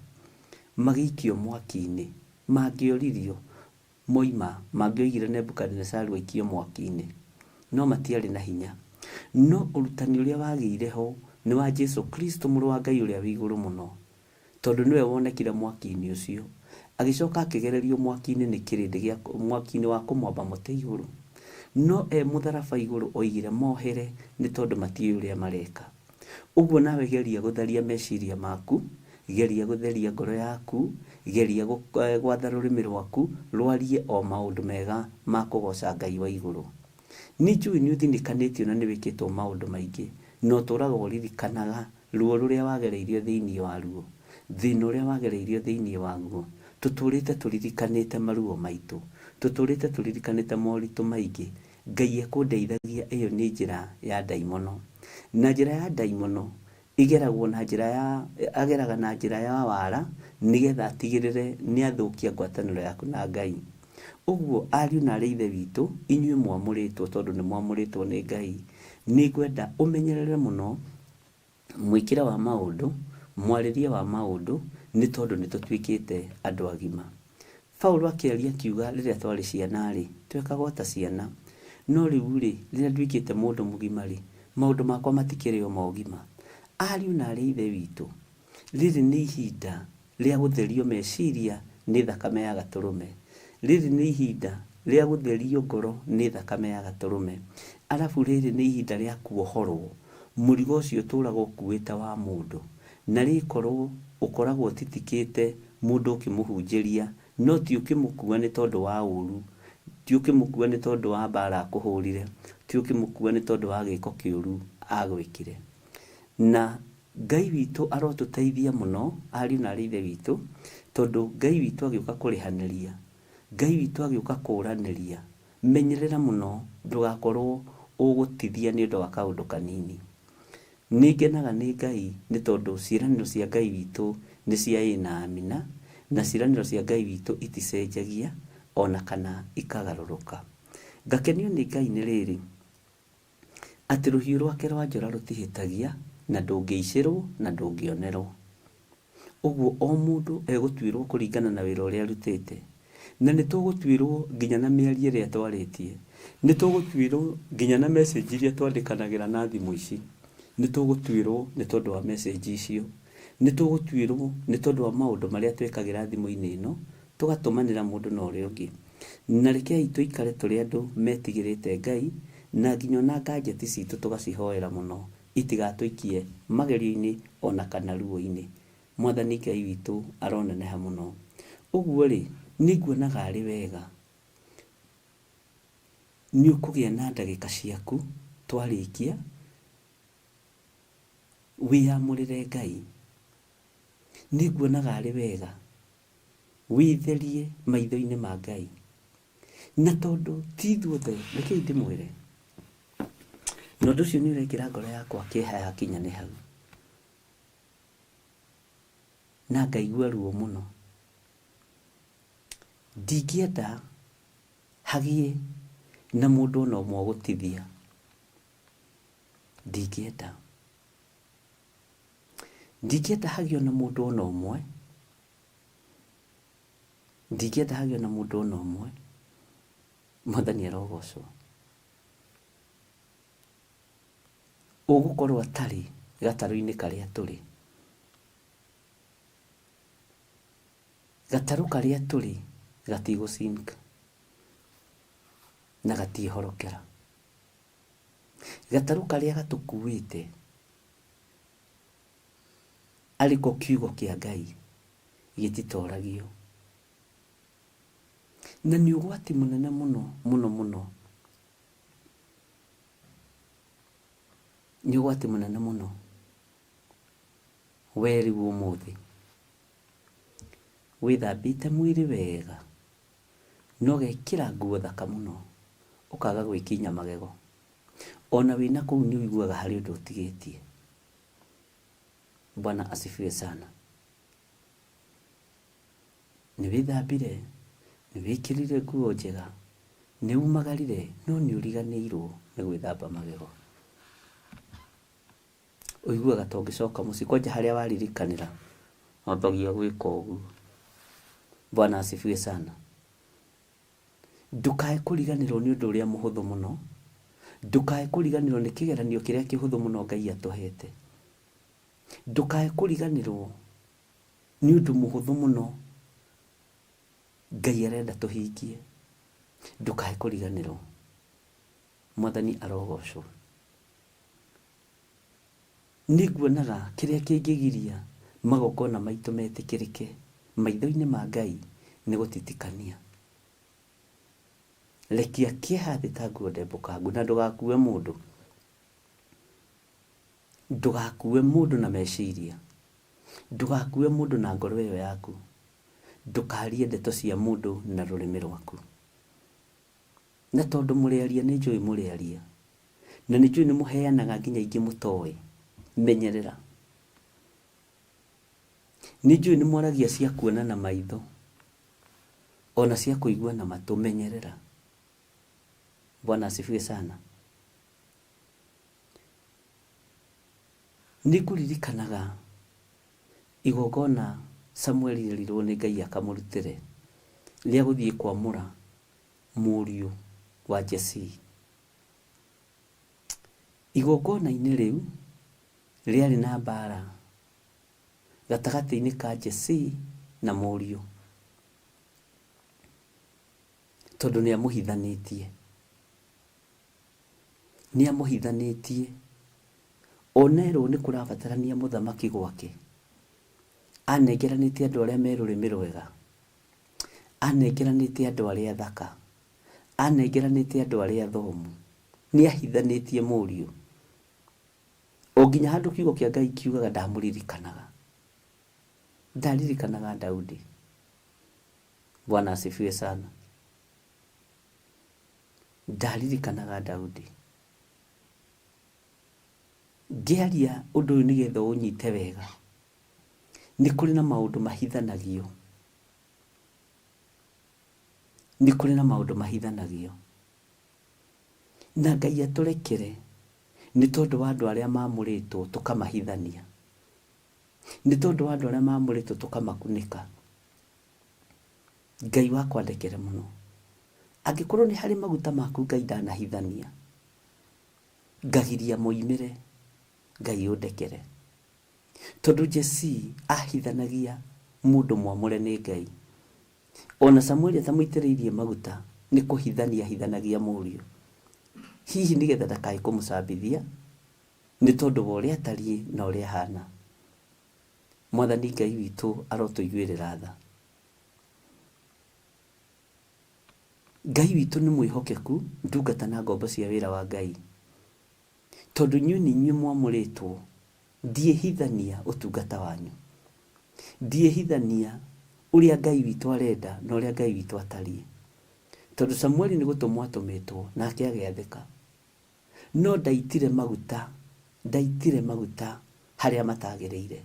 magikio mwaki-ini, mangioririo moima, mangioigire Nebukadnezar waikio mwaki-ini, no matiari na hinya. No urutani uria wagire ho ni wa Jesu Kristo muru wa Ngai uria wiguru muno, tondu niwe wonekire mwaki-ini ucio agicoka akigererio mwaki-ini ni kirindi gia mwaki-ini wa kumwamba muti iguru. No mutharaba iguru oigire mohere ni tondu matiĩ uria mareka. Uguo nawe geria gutharia meciria maku, geria gutheria ngoro yaku, geria gwatha rurimi rwaku rwarie o maundu mega ma kugoca Ngai wa iguru. Ni njui ni uthinikanitio na ni wikitwo maundu maingi, no turaga uririkanaga ruo ruria wagereirio thiini wa ruo, thina uria wagereirio thiini wa guo. Tuturite turirikanite maruo maitu, tuturite turirikanite moritu maingi. Ngai ekundeithagia iyo ni njira ya daimono. Na njira ya daimono igeragwo na njira ya ageraga na njira ya wara nigetha atigirire ni athukia ngwataniro yaku na Ngai. Uguo ariu na ari ithe witu, inyuĩ mwamuritwo tondu ni mwamuritwo ni Ngai, ni ngwenda umenyerere muno mwikira wa maundu, mwariria wa maundu, ni tondu ni tutwikite andu agima. Paulo akiaria kiuga riria twari ciana ri twekagwo ta ciana, no riu ri riria ndwikite mundu mugima ri maundu makwa matikiri o maugima. Ariu na ari ithe witu, riri ni ihinda ria gutherio meciria ni thakame ya gaturume. Riri ni ihinda ria gutherio ngoro ni thakame ya gaturume. Alafu riri ni ihinda ria kuohorwo murigo ucio turagwo ukuite wa mundu, na rikorwo ukoragwo titikite mundu ukimuhunjiria, no ti ukimukua ni tondu wa uru, ti ukimukua ni tondu wa mbara akuhurire, ti ukimukua ni tondu wa giko kiuru agwikire. Na Ngai witu arotuteithia muno ari na ari ithe witu, tondu Ngai witu agiuka kurihaniria, Ngai witu agiuka kuraniria. Menyerera muno ndugakorwo ugutithia ni undu wa kaundu kanini. Ningenaga ni Ngai ni tondu ciiraniro cia Ngai witu ni cia ina amina, na ciiraniro cia Ngai witu iticenjagia ona kana ikagaruruka. Ngakenio ni Ngai ni riri ati ruhiu rwake rwa njora rutihitagia, na ndungĩicirwo na ndungĩonerwo. Uguo o mundu egutwirwo kuringana na wira uria arutite, na nitugutwirwo nginya na miarie ria twaritie, nitugutwirwo nginya na message iria twandikanagira na thimu ici, nitugutwirwo ni tondu wa message icio, nitugutwirwo ni tondu wa maundu maria twekagira thimu-ini ino tugatumanira mundu na uria ungi. Na rekei tuikare turi andu metigirite Ngai, na nginya na gadgeti citu tugacihoera muno itigatuikie magerio-ini ona kana ruo-ini. Mwathani Ngai witu aroneneha muno. Uguo ri niguonaga ari wega ni ukugia na ndagika ciaku twarikia wiyamurire Ngai. Niguonaga ari wega witherie maitho-ini ma Ngai, na tondu ti ithuothe, rekei ndimwire na undu ucio ni urekira ngoro yakwa kieha yakinya ni hau, na ngaigua ruo muno. Ndingienda hagie na mundu ona umwe gutithia, ndingienda hagie na mundu ona umwe, ndingienda hagie na mundu ona umwe. Mwathani arogocwo. Ugukorwo atari gataru-ini karia turi, gataru karia turi gatigusink na gatihorokera. gataru karia gatukuite ariko kiugo kia Ngai gititoragio na ni ugwati munene muno ni ugwati munene muno weri umuthi withambite mwiri wega no gekira nguo thaka muno ukaga gwikinya magego ona wina kuu ni uiguaga hari undu utigitie. Bwana asifiwe sana. Ni withambire, ni wikirire nguo njega, ni umagarire, no ni uriganirwo ni gwithamba magego. Uiguaga to ngicoka muci kwanja haria waririkanira wambagia gwika uguo. Bwana asifiwe sana. Ndukae kuriganirwo ni undu uria muhuthu muno, ndukae kuriganirwo ni kigeranio kiria kihuthu muno Ngai atuhete, ndukae kuriganirwo ni undu muhuthu muno Ngai arenda tuhingie, ndukae kuriganirwo. Mwathani arogocwo. Niguonaga kiria kingigiria magokona maitu metikirike maitho-ini ma Ngai ni gutitikania. Lekia kieha thitanguo ndembukangu na ndugakue mundu. Ndugakue mundu na meciria. Ndugakue mundu na ngoro iyo yaku. Ndukarie ndeto cia mundu na rurimi rwaku. Na tondu muriaria ni njui muriaria. Na ni njui ni muheanaga nginya ingi mutoe. Menyerera. Ni njui ni mwaragia cia kuona na maitho. Ona cia kuigua na matu. Menyerera. Bwana asifiwe sana. Nikuririkanaga igogona Samuel irirwo ni Ngai akamurutire ria guthie kwamura muriu wa Jesse. Igogona-ini riu riari na mbara gatagati-ini ka Jesse na muriu, tondu ni amuhithanitie. Ni amuhithanitie. Onero ni kurabatarania muthamaki gwake. Anengeranite andu aria merurimi rwega. Anengeranite andu aria thaka. Anengeranite andu aria thomu. Ni ahithanitie muriu. Oginya handu kiugo kia Ngai kiugaga ndamuririkanaga. Ndaririkanaga Daudi. Bwana asifiwe sana. Ndaririkanaga Daudi. Ngiaria undu uyu nigetha unyite wega. Ni kuri na maundu mahithanagio. Ni kuri na maundu mahithanagio. Na Ngai aturekere ni tondu wa andu aria mamuritwo tukamahithania. Ni tondu wa andu aria mamuritwo tukamakunika. Ngai wakwa ndekere muno. Angikorwo ni hari maguta maku Ngai ndanahithania, ngagiria muimire, Ngai undekere. Tondu Jesse ahithanagia mundu mwamure ni Ngai. Ona Samuel atamuitiriirie maguta ni kuhithania hithanagia muriu. Hihi nigetha ndakai kumucambithia ni tondu wa uria atari na uria hana. Mwathani Ngai witu arotuiguirira tha. Ngai witu ni mwihokeku ndungata na ngombo cia wira wa Ngai. Tondu nyuni nywe mwamuritwo ndiehithania utungata wanyu. Ndiehithania uria Ngai witu arenda na uria Ngai witu atari. Tondu Samuel ni gutumwo atumitwo nake agiathika. No ndaitire maguta haria matagereire.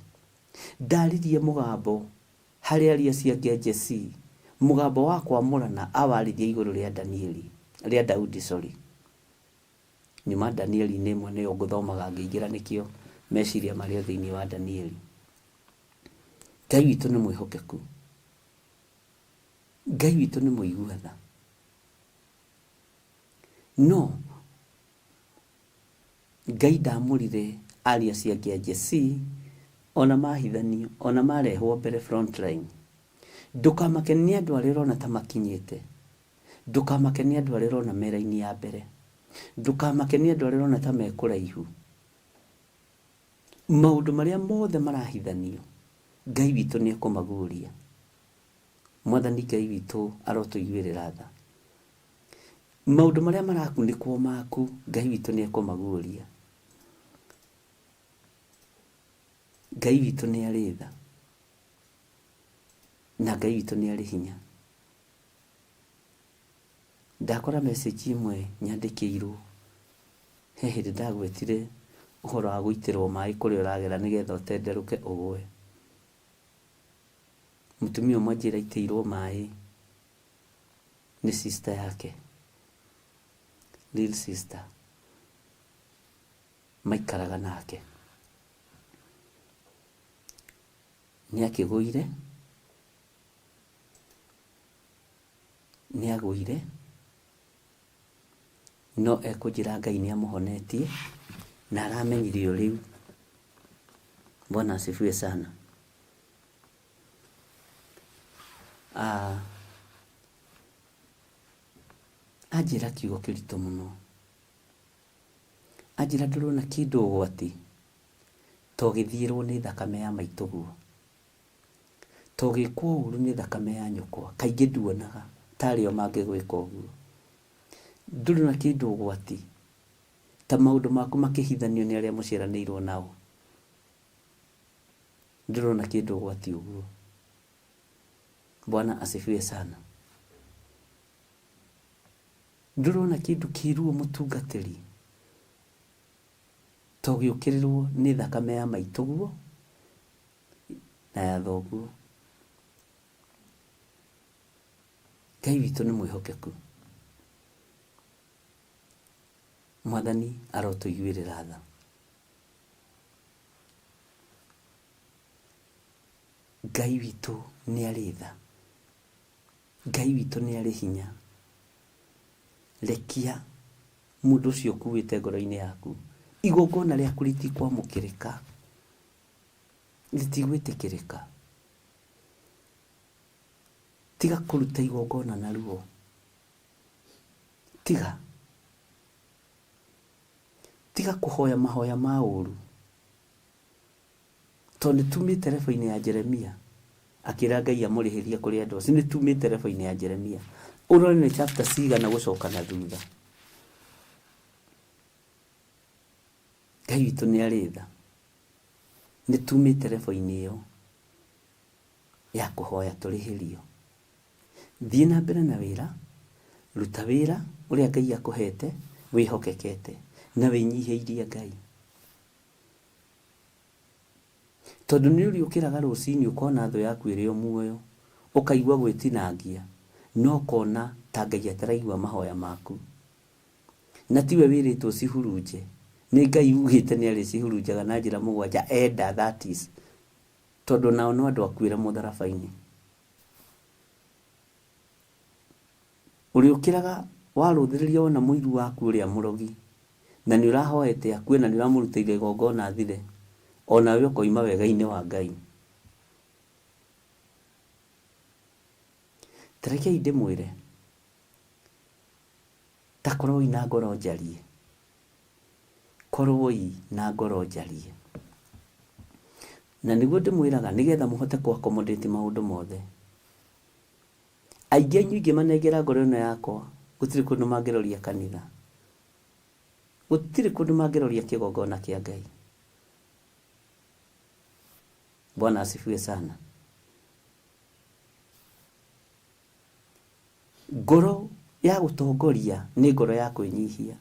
Ndaririe mugambo haria aria ciake Jesse. Mugambo wa kwamurana awaririe iguru ria Daudi Nyuma Danieli ni mwene nguthomaga ngiingira nikio meciria maria thiini wa Danieli. Ngai witu ni mwihokeku. Ngai witu ni muiguatha. No Ngai ndamurire aria ciake Jesse ona mahithanio ona marehwo mbere front line. Ndukamakenia andu aria urona ta makinyite. Ndukamakenia andu aria urona mera-ini ya mbere. Ndukamakenie andũ arĩa ũrona ta me kũraihu. Maũndũ marĩa mothe marahithanio, Ngai witũ nĩ ekũmaguũria. Mwathani Ngai witũ arotũiguĩrĩra tha. Maũndũ marĩa marakunĩkwo maku, Ngai witũ nĩ ekũmaguũria. Ngai witũ nĩ arĩ tha, na Ngai witũ nĩ arĩ hinya. Ndakora message imwe nyandĩkĩirwo he hĩndĩ ndagwetire ũhoro wa gũitĩrwo maĩ kũrĩa ũragera nĩgetha ũtenderũke ũgwe. Mũtumia ũmwe anjĩra aitĩirwo maĩ nĩ sister yake, little sister, maikaraga nake. Nĩ akĩgũire, nĩ agũire, no ekũnjĩra Ngai nĩ amũhonetie na aramenyire o rĩu. Bwana asifiwe sana. Anjĩra kiugo kĩritũ mũno. Anjĩra ndũrona kĩndũ ũgwati to gĩthiĩrwo nĩ thakame ya maitũguo, to gĩkwo ũru nĩ thakame ya nyũkwa. Kaingĩ nduonaga tarĩ o mangĩgwĩka ũguo. Ndũrona kĩndũ ũgwati ta maũndũ maku makĩhithanio nĩ arĩa mũciaranĩirwo nao. Ndũrona kĩndũ ũgwati ũguo. Bwana asifiwe sana. Ndũrona kĩndũ kĩruo mũtungatĩri to gĩũkĩrĩrwo nĩ thakame ya maitũguo na ya thoguo. Ngai witũ nĩ mwĩhokeku. Mwathani arotũiguĩrĩra tha. Ngai witũ nĩ arĩ tha. Ngai witũ nĩ arĩ hinya. Rekia mũndũ ũcio ũkuĩte ngoro-inĩ yaku igongona rĩaku rĩtikwamũkĩrĩka, rĩtigwĩtĩkĩrĩka. Tiga kũruta igongona naruo. Tiga kũhoya mahoya ma ũru. Tondũ nĩtumĩte rebo-inĩ ya Jeremia akĩra Ngai amũrĩhĩria kũrĩ andũ acio. Nĩtumĩte rebo-inĩ ya Jeremia. Ũrore nĩ chapter cigana gũcoka na thutha. Ngai witũ nĩ arĩ tha. Nĩtumĩte rebo-inĩ ĩyo ya kũhoya tũrĩhĩrio. Thiĩ na mbere na wĩra, ruta wĩra ũrĩa Ngai akũhete, wĩhokekete na wĩnyihĩirie Ngai. Tondũ nĩ ũrĩũkĩraga rũcinĩ ũkona thũ yaku ĩrĩ o muoyo, ũkaigua gwĩtinangia, no ũkona ta Ngai ataraigua mahoya maku. Na tiwe wĩrĩtwo cihurunje, nĩ Ngai ugĩte nĩ arĩcihurunjaga na njĩra mũgwanja, enda, that is. Tondũ nao no andũ akuĩra mũtharaba-inĩ. Ũrĩũkĩraga warũthĩrĩria wona mũiru waku ũrĩa mũrogi, na nĩ ũrahoete akue na nĩ ũramũrutĩire igongona thire, ona we ũkoima wega-inĩ wa Ngai. Tarekei ndĩmwĩre, ta korwoi na ngoro njarie, korwoi na ngoro njarie. Na nĩguo ndĩmwĩraga nĩgetha mũhote kũ-accommodate maũndũ mothe. Aingĩ anyu ingĩ manengera ngoro ĩno yakwa, gũtirĩ kũndũ mangĩroria kanitha, gũtirĩ kũndũ mangĩroria kĩgongona kĩa Ngai. Bwana asifiwe sana. Ngoro ya gũtongoria nĩ ngoro ya kwĩnyihia,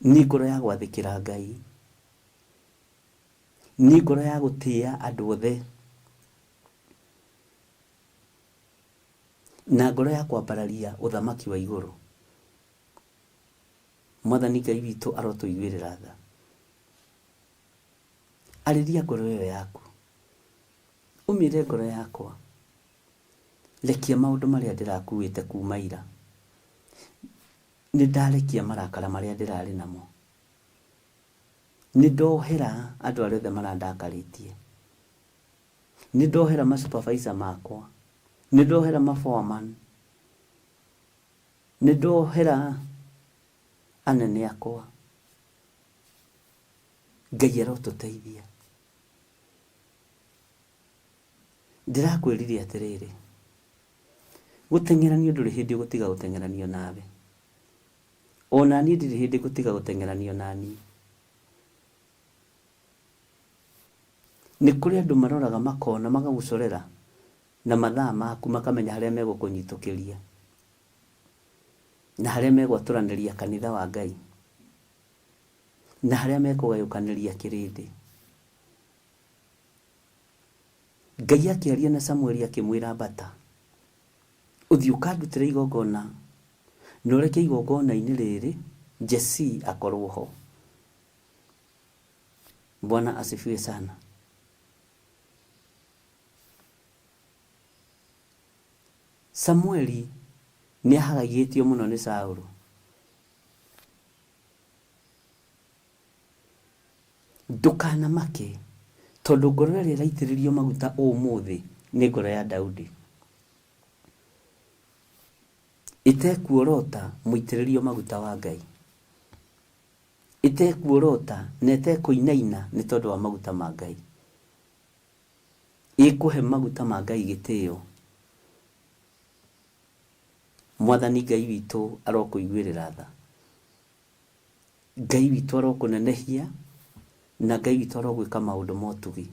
nĩ ngoro ya gwathĩkĩra Ngai, nĩ ngoro ya gũtĩĩa andũ othe, na ngoro ya kwambararia ũthamaki wa igũrũ. Mwathani Ngai witũ arotũiguĩrĩra tha. Arĩria ngoro ĩyo yaku, ũmĩre ngoro yakwa, rekia maũndũ marĩa ndĩrakuĩte kuma ira. Nĩndarekia marakara marĩa ndĩrarĩ namo. Nĩndohera andũ arĩa othe marandakarĩtie. Nĩndohera masupervisor makwa. Nĩndohera maforeman. nĩndohera anene akwa, Ngai arotũteithia. Ndĩrakwĩrire atĩrĩrĩ, gũteng'eranio ndũrĩ hĩndĩ gũtiga gũteng'eranio nawe, ona niĩ ndirĩ hĩndĩ gũtiga gũteng'eranio naniĩ. Nĩ kũrĩ andũ maroraga makona magagũcorera na mathaa maku makamenya harĩa megũkũnyitũkĩria na harĩa megwatũranĩria kanitha wa Ngai na harĩa mekũgayũkanĩria kĩrĩndĩ. Ngai akĩaria na Samueli akĩmwĩra mbata, ũthiĩ ũkandutĩra igongona na ũreke igongona-inĩ rĩrĩ Jesii akorwo ho. Bwana asifiwe sana. Samueli nĩ ahagagĩtio mũno nĩ Saũlũ. Ndũkanamake, tondũ ngoro ĩrĩa ĩraitĩrĩrio maguta ũmũthĩ nĩ ngoro ya Daudi. Ĩtekuorota mũitĩrĩrio maguta wa Ngai, ĩtekuorota na ĩtekũinaina nĩ tondũ wa maguta ma Ngai, ĩkũhe maguta ma Ngai gĩtĩo. Mwathani Ngai witũ arokũiguĩrĩra tha, Ngai witũ arokũnenehia, na Ngai witũ arogwĩka maũndũ ma ũtugi.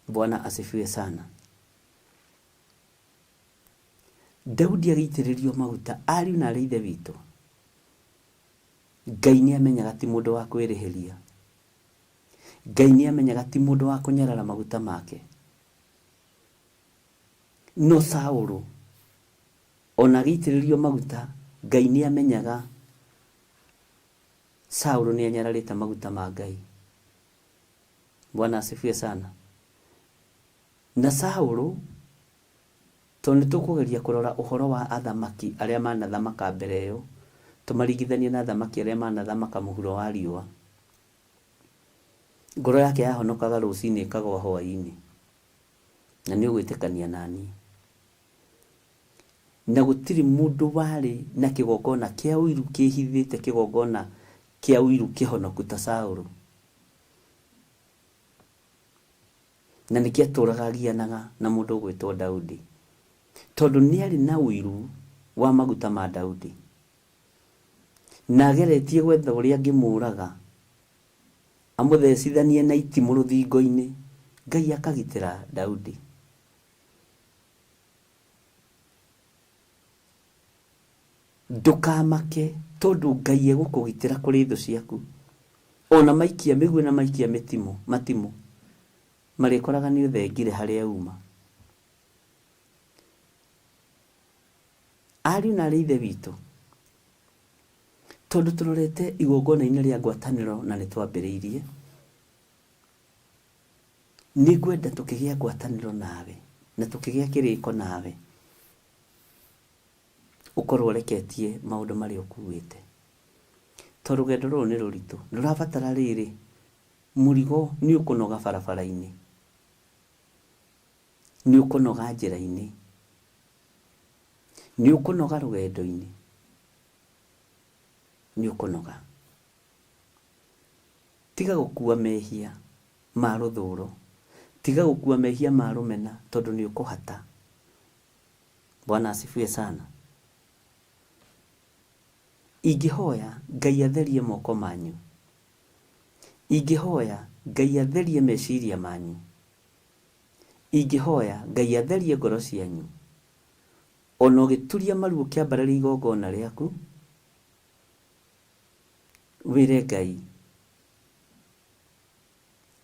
Bwana asifiwe sana. Daudi agĩitĩrĩrio maguta, ariũ na arĩ ithe witũ, Ngai nĩ amenyaga ti mũndũ wa kwĩrĩhĩria, Ngai nĩ amenyaga ti mũndũ wa kũnyarara maguta make. No Saũlũ ona agĩitĩrĩrio maguta, Ngai nĩ amenyaga Saũlũ nĩ anyararĩte maguta ma Ngai. Bwana asifiwe sana. Na Saũlũ, tondũ nĩtũkũgeria kũrora ũhoro wa athamaki arĩa manathamaka mbere ĩyo, tũmaringithanie na athamaki arĩa manathamaka mũhuro wa riũa. Ngoro yake yahonokaga rũcinĩ ĩkagwa hwaĩ-inĩ, na nĩ ũgwĩtĩkania naniĩ. Na gũtirĩ mũndũ warĩ na kĩgongona kĩa ũiru kĩhithĩte, kĩgongona kĩa ũiru kĩhonoku ta Saũlũ. Na nĩkĩo atũraga agianaga na mũndũ ũgwĩtwo Daudi, tondũ nĩ arĩ na ũiru wa maguta ma Daudi, na ageretie gwetha ũrĩa angĩmũraga, amũthecithanie na itimũ rũthingo-inĩ, Ngai akagitĩra Daudi. Ndũkamake, tondũ Ngai egũkũgitĩra kũrĩ thũ ciaku. Ona maikia mĩguĩ na maikia matimũ, marĩkoraga nĩ ũthengire harĩa uma. Ariũ na arĩ ithe witũ, tondũ tũrorete igongona-inĩ rĩa ngwatanĩro na nĩtwambĩrĩirie, nĩngwenda tũkĩgĩa ngwatanĩro nawe na tũkĩgĩa kĩrĩko nawe, ũkorwo ũreketie maũndũ marĩa ũkuĩte, tondũ rũgendo rũrũ nĩ rũritũ. Rũrabatara rĩrĩ, mũrigo nĩ ũkũnoga barabara-inĩ, nĩ ũkũnoga njĩra-inĩ, nĩ ũkũnoga rũgendo-inĩ, nĩ ũkũnoga. Tiga gũkua mehia ma rũthũũro, tiga gũkua mehia ma rũmena, tondũ nĩ ũkũhata. Bwana asifiwe sana. Ingĩhoya Ngai atherie moko manyu, ingĩhoya Ngai atherie meciria manyu, ingĩhoya Ngai atherie ngoro cianyu, ona ũgĩturia maru ũkĩambarĩria igongona rĩaku, wĩre Ngai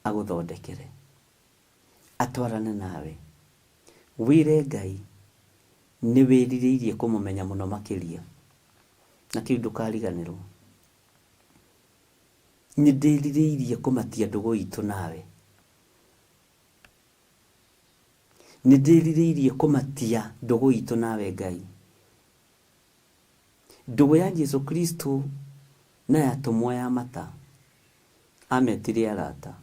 agũthondekere, atwarane nawe, wĩre Ngai nĩ wĩrirĩirie kũmũmenya mũno makĩria, na kĩu ndũkariganĩrwo. Nĩ ndĩrirĩirie kũmatia ndũgũ itũ nawe, nĩ ndĩrirĩirie kũmatia ndũgũ itũ nawe Ngai. Ndũgũ ya Jesu Kristo na yatũmwo ya mata ametire arata.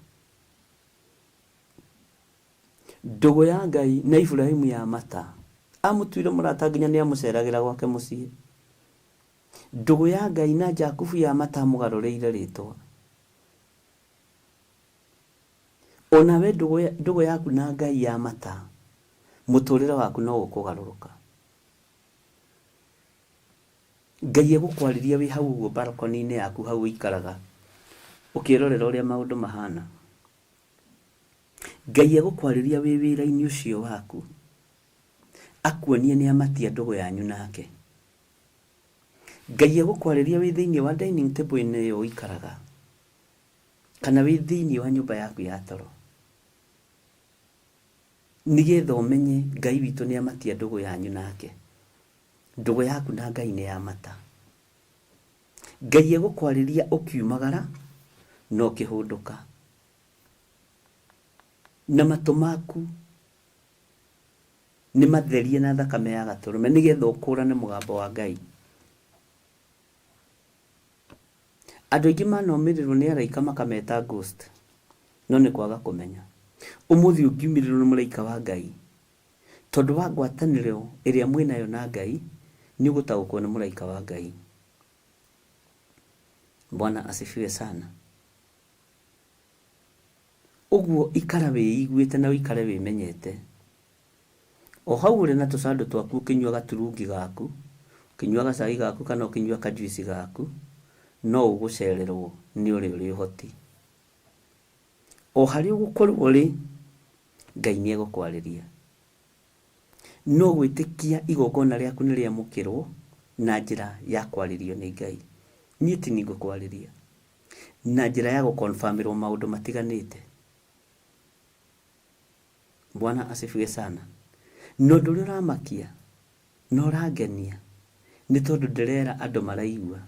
Ndũgũ ya Ngai na Ibrahimu ya mata amutuire murata nginya ni amuceragira gwake mucii. Ndugu ya Ngai na Jakubu ya mata mugarureire ritwa. Onawe ndugu yaku na Ngai ya mata muturire waku no gukugaruruka. Ngai egukwariria wi hau uguo balcony-ini yaku hau ikaraga ukirorera uria maundu mahana. Ngai egukwariria wi wira-ini ucio waku akuonie ni amatia ndugu yanyu nake. Ngai egukwariria wi thiini wa dining table-ini yo ikaraga kana wi thiini wa nyumba yaku ya toro, nigetha umenye Ngai witu ni amatia ndugu yanyu nake. Ndugu yaku na Ngai ni ya mata. Ngai egukwariria ukiumagara no kihunduka na matu maku ni matherie na thakame ya gaturume nigetha ukurane mugambo wa Ngai. Andu aingi manomirirwo ni araika makameta ghost, no ni kwaga kumenya. Umuthi ungiumirirwo ni muraika wa Ngai tondu wa ngwataniro iria mwinayo na Ngai ni ugutaukwo ni muraika wa Ngai. Bwana asifiwe sana. Uguo ikara wiiguite na ikare wimenyete. O hau uri na tusandu twaku ukinyua gaturungi gaku, ukinyua gacai gaku kana ukinyua kajuici gaku, no ugucererwo ni uri uhoti. O hari ugukorwo uri Ngai ni egukwariria. No gwitikia igongona riaku ni riamukirwo na njira ya kwaririo ni Ngai. Ni ti ni gukwariria na njira ya gukonfamirwo maundu matiganite. Bwana asifiwe sana. No nduri ramakia no ragenia ni tondu ndirera andu maraigua.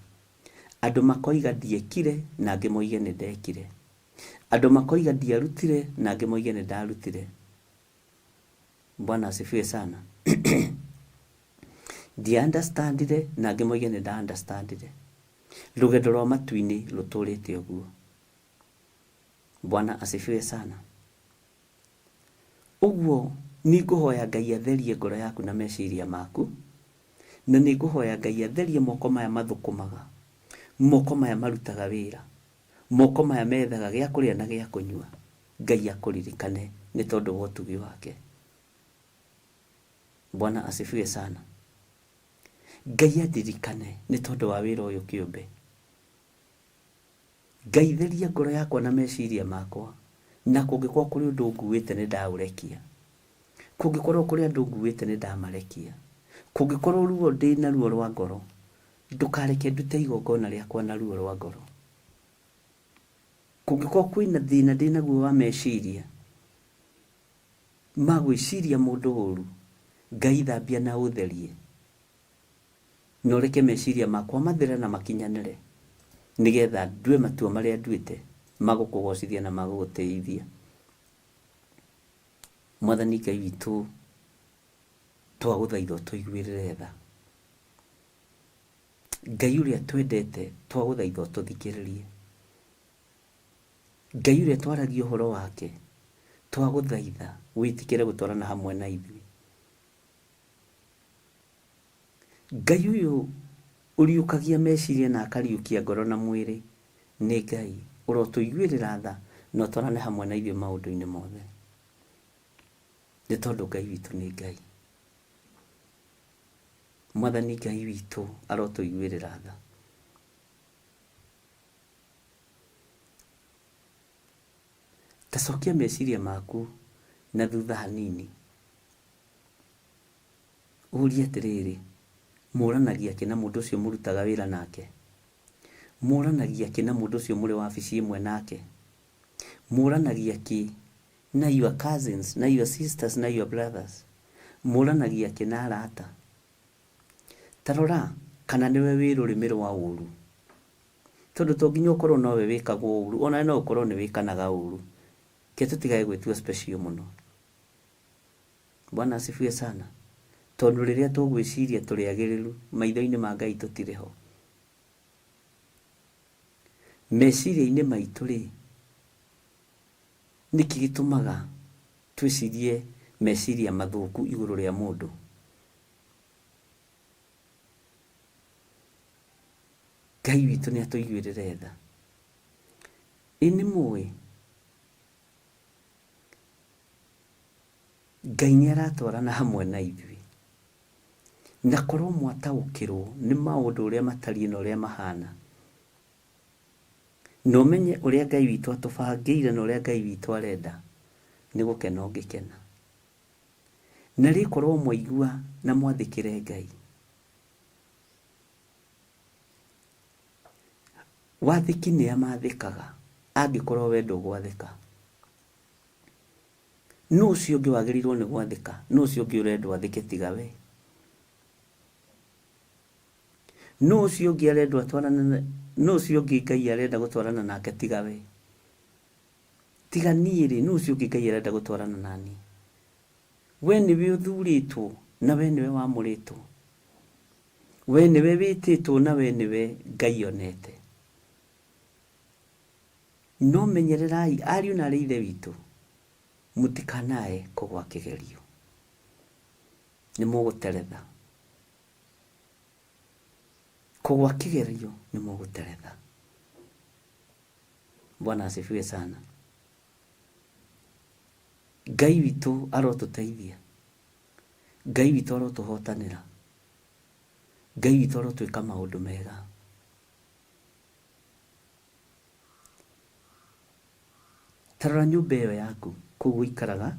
Andu makoiga ndiekire na angi moige ni ndekire. Andu makoiga ndiarutire na angi moige ni ndarutire. Bwana asifiwe sana. Ndi understandire na angi moige ni nda understandire. Rugendo rwa matu-ini ruturite uguo. Bwana asifiwe sana. Uguo ni nguhoya Ngai atherie ngoro yaku na meciria maku, na ni nguhoya Ngai atherie moko maya mathukumaga, moko maya marutaga wira, moko maya methaga gia kuria na gia kunyua. Ngai akuririkane ni tondu wa utugi wake. Bwana asifiwe sana. Ngai adirikane ni tondu wa wira uyu kiumbe. Ngai theria ngoro yakwa na meciria makwa, na kungikorwo kuri undu nguite ni ndaurekia, kungikorwo kuri andu nguite ni ndamarekia, kungikorwo ruo ndi na ruo rwa ngoro, ndukareke ndute igongona riakwa na ruo rwa ngoro. Kungikorwo kwina thina ndi naguo wa meciria magwiciria mundu uru, Ngai thambia na utherie, no reke meciria makwa mathire na makinyanire, nigetha ndue matua maria nduite magukugocithia na maguguteithia. Mwathani Ngai witu twaguthaitha tuiguirire tha. Ngai uria twendete twaguthaitha tuthikiririe. Ngai uria twaragia uhoro wake twaguthaitha witikire gutwarana hamwe na ithuĩ. Ngai uyu uriukagia meciria na akariukia ngoro na mwiri ni Ngai urotuiguirira tha no twarane hamwe na ithuĩ maundu-ini mothe. Ni tondu Ngai witu ni Ngai. Mwathani Ngai witu arotuiguirira tha. Tacokia meciria maku na thutha hanini, urie atiriri, muranagia kina mundu ucio murutaga wira nake, muranagia kina mundu ucio muri wabici imwe nake, muranagia ki na your cousins, na your sisters, na your brothers, muranagia kina arata. Tarora kana niwe wirurimi rwa uru, tondu to nginya ukorwo nowe wikagwo uru, ona no ukorwo ni wikanaga uru, ke tutigae gwitua special muno. Bwana asifiwe sana. Tondu riria tugwiciria turi agiriru maitho-ini ma Ngai tutiriho. Meciria-ini maitu ri niki gitumaga twicirie meciria mathuku iguru ria mundu Ngai witũ nĩ atũiguĩrĩre tha. Nĩ mũĩ Ngai nĩ aratwarana hamwe na ithuĩ, na korwo mwataũkĩrwo nĩ maũndũ ũrĩa matariĩ na ũrĩa mahana, na ũmenye ũrĩa Ngai witũ atũbangĩire na ũrĩa Ngai witũ arenda, nĩ gũkena ũngĩkena. Na rĩu korwo mwaigua na mwathĩkĩre Ngai, wathĩki nĩ amathĩkaga angĩkorwo we ndũgwathĩka. No ũcio ũngĩ wagĩrĩirwo nĩ gwathĩka, no ũcio ũngĩ ũrendwo athĩke tiga we. No ũcio ũngĩ arendwo atwarana, no ũcio ũngĩ Ngai arenda gũtwarana nake tiga we. Tiga niĩ rĩ, no ũcio ũngĩ Ngai arenda gũtwarana nani. We nĩwe ũthurĩtwo na we nĩwe wamũrĩtwo. We nĩwe wĩtĩtwo na we nĩwe Ngai onete. No menyererai ariũ na arĩ ithe witũ, mũtikanae kũgwa kĩgerio, nĩ mũgũteretha. Kũgwa kĩgerio nĩ mũgũteretha. Bwana asifiwe sana. Ngai witũ arotũteithia, Ngai witũ arotũhotanĩra, Ngai witũ arotwĩka maũndũ mega. Tarora nyũmba ĩyo yaku kũu ũikaraga,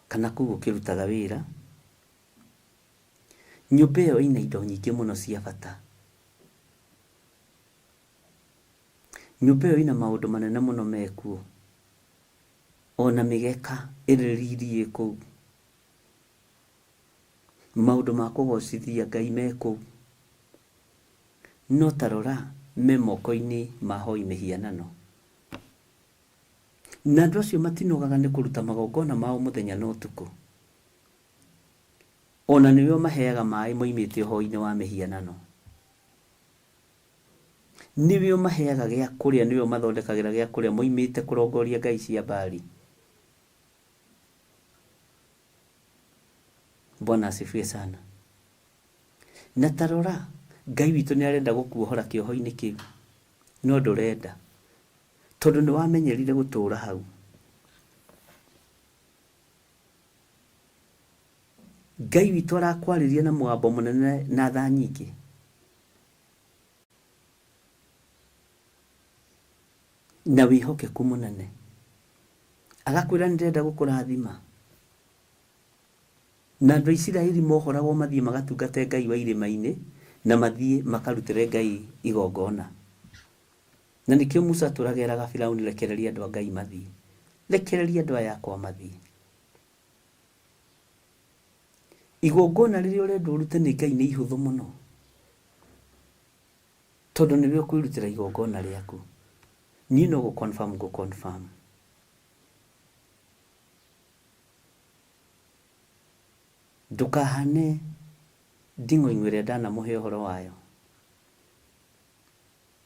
kana kũu ũkĩrutaga wĩra. Nyũmba ĩyo ĩna indo nyingĩ mũno cia bata. Nyũmba ĩyo ĩna maũndũ manene mũno mekuo, ona mĩgeka ĩrĩrĩirie kũu, maũndũ ma kũgocithia Ngai mekũu. No tarora me moko-inĩ ma hoi mĩhianano, na andũ acio matinogaga nĩ kũruta magongona mao mũthenya na ũtukũ. Ona nĩwe maheaga maĩ moimĩte ũhoro-inĩ wa mĩhianano, nĩwe maheaga gĩa kũrĩa, nĩwe mathondekagĩra gĩa kũrĩa moimĩte kũrongoria ngai cia Baali. Bwana asifiwe sana. Na tarora Ngai witũ nĩ arenda gũkuohora kĩoho-inĩ kĩu, no ndũrenda, tondũ nĩ wamenyerire gũtũũra hau. Ngai witũ arakwarĩria na mũgambo mũnene na tha nyingĩ. Na wĩhokeku mũnene, agakwĩra nĩndĩrenda gũkũrathima. Na andũ a Isiraeli mohoragwo mathiĩ magatungate Ngai wa irĩma-inĩ, na mathiĩ makarutĩre Ngai igongona. Na nĩkĩo Musa tũrageraga Firaũni, rekereria andũ a Ngai mathiĩ, rekereria andũ aya akwa mathiĩ. Igongona rĩrĩa ũrenda ũrute nĩ Ngai nĩ ihũthũ mũno, tondũ nĩwe ũkwĩrutĩra igongona rĩaku. Niĩ no gũconfirm. Ndũkahane nding'oing'o ĩrĩa ndanamũhe ũhoro wayo.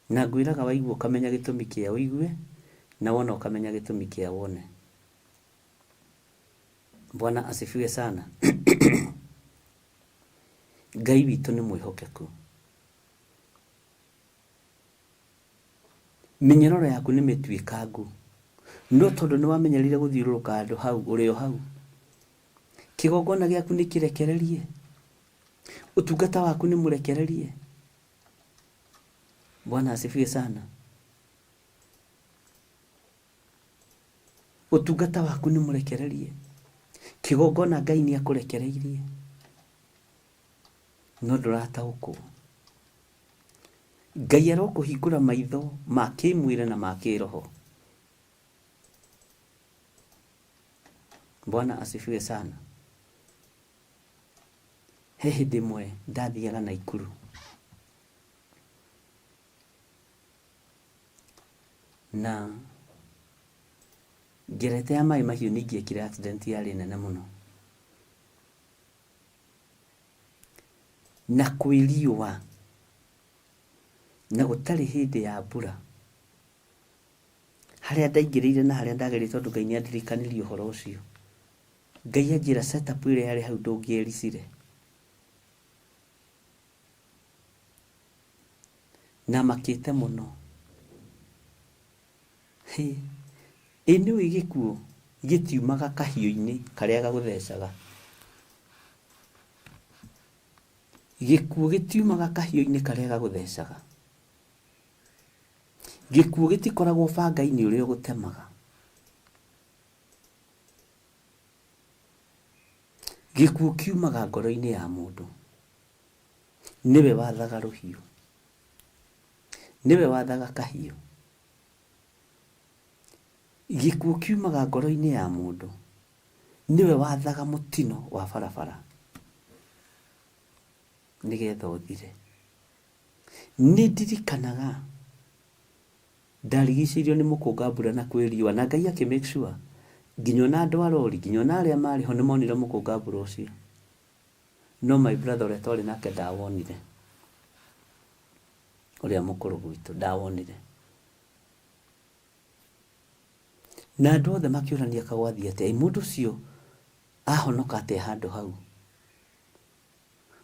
Na ngwĩraga waigua ũkamenya gĩtũmi kĩa ũigue, na wona ũkamenya gĩtũmi kĩa wone. Bwana asifiwe sana. Ngai witũ nĩ mwĩhokeku. Mĩnyororo yaku nĩ mĩtuĩkangu, no tondũ nĩ wamenyerire gũthiũrũrũka handũ hau ũrĩ o hau. Kĩgongona gĩaku nĩ kĩrekererie, ũtungata waku nĩ mũrekererie. Bwana asifiwe sana. Ũtungata waku nĩ mũrekererie, kĩgongona Ngai nĩ akũrekereirie, no ndũrataũkwo. Ngai arokũhingũra maitho ma kĩmwĩrĩ na ma kĩroho. Bwana asifiwe sana. He hĩndĩ ĩmwe ndathiaga Naikuru, na ngerete ya maĩ mahiũ nĩingĩekire accident yarĩ nene mũno, na kwĩriũa, na gũtarĩ hĩndĩ ya mbura. Harĩa ndaingĩrĩire na harĩa ndagerire, tondũ Ngai nĩandirikanirie ũhoro ũcio. Ngai anjĩra setup ĩrĩa yarĩ hau ndũngĩericire. na makite muno. Ĩno igĩkuo gĩtiumaga kahiũ-inĩ karĩa gaguthecaga. Gĩkuo gĩtiumaga kahiũ-inĩ karĩa gaguthecaga. Gĩkuo gĩtikoragwo banga-inĩ ũrĩa ũgũtemaga. Gĩkuo kiumaga ngoro-inĩ ya mũndũ. Nĩwe wathaga rũhiũ. Nĩwe wathaga kahiũ. Gĩkuo kiumaga ngoro-inĩ ya mũndũ. Nĩwe wathaga mũtino wa barabara. Nĩgetha ũthire. Nĩndirikanaga ndarigicĩirio nĩ mũkũngambura na kwĩriua, na Ngai akĩ make sure nginya ona andũ a rori, nginya ona arĩa marĩ ho nĩmonire mũkũngambura ũcio. No my brother ũrĩa twarĩ nake ndawonire. Ũrĩa mũkũrũ gwitũ ndawonire. Na andũ othe makĩũrania kagwathiĩ atĩ mũndũ ũcio ahonoka atĩa handũ hau.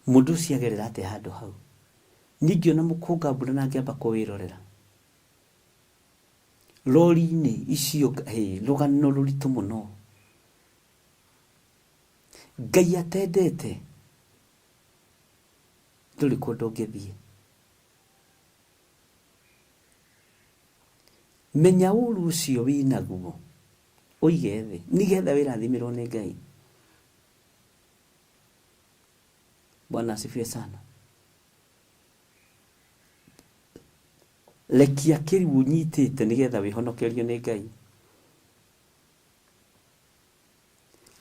Mũndũ ũcio agerera atĩa handũ hau. Ningĩ ona mũkũngambura na ngĩamba kũwĩrorera. Rori-inĩ icio rũgano rũritũ mũno. Ngai atendete. Ndũrĩ kũndũ ũngĩthiĩ. Menya ũru ũcio wĩnaguo ũige thĩ nĩgetha wĩrathimirwo nĩ Ngai. Bwana asifiwe sana. Lekia kĩrĩu ũnyitĩte nĩgetha wĩhonokerio nĩ Ngai.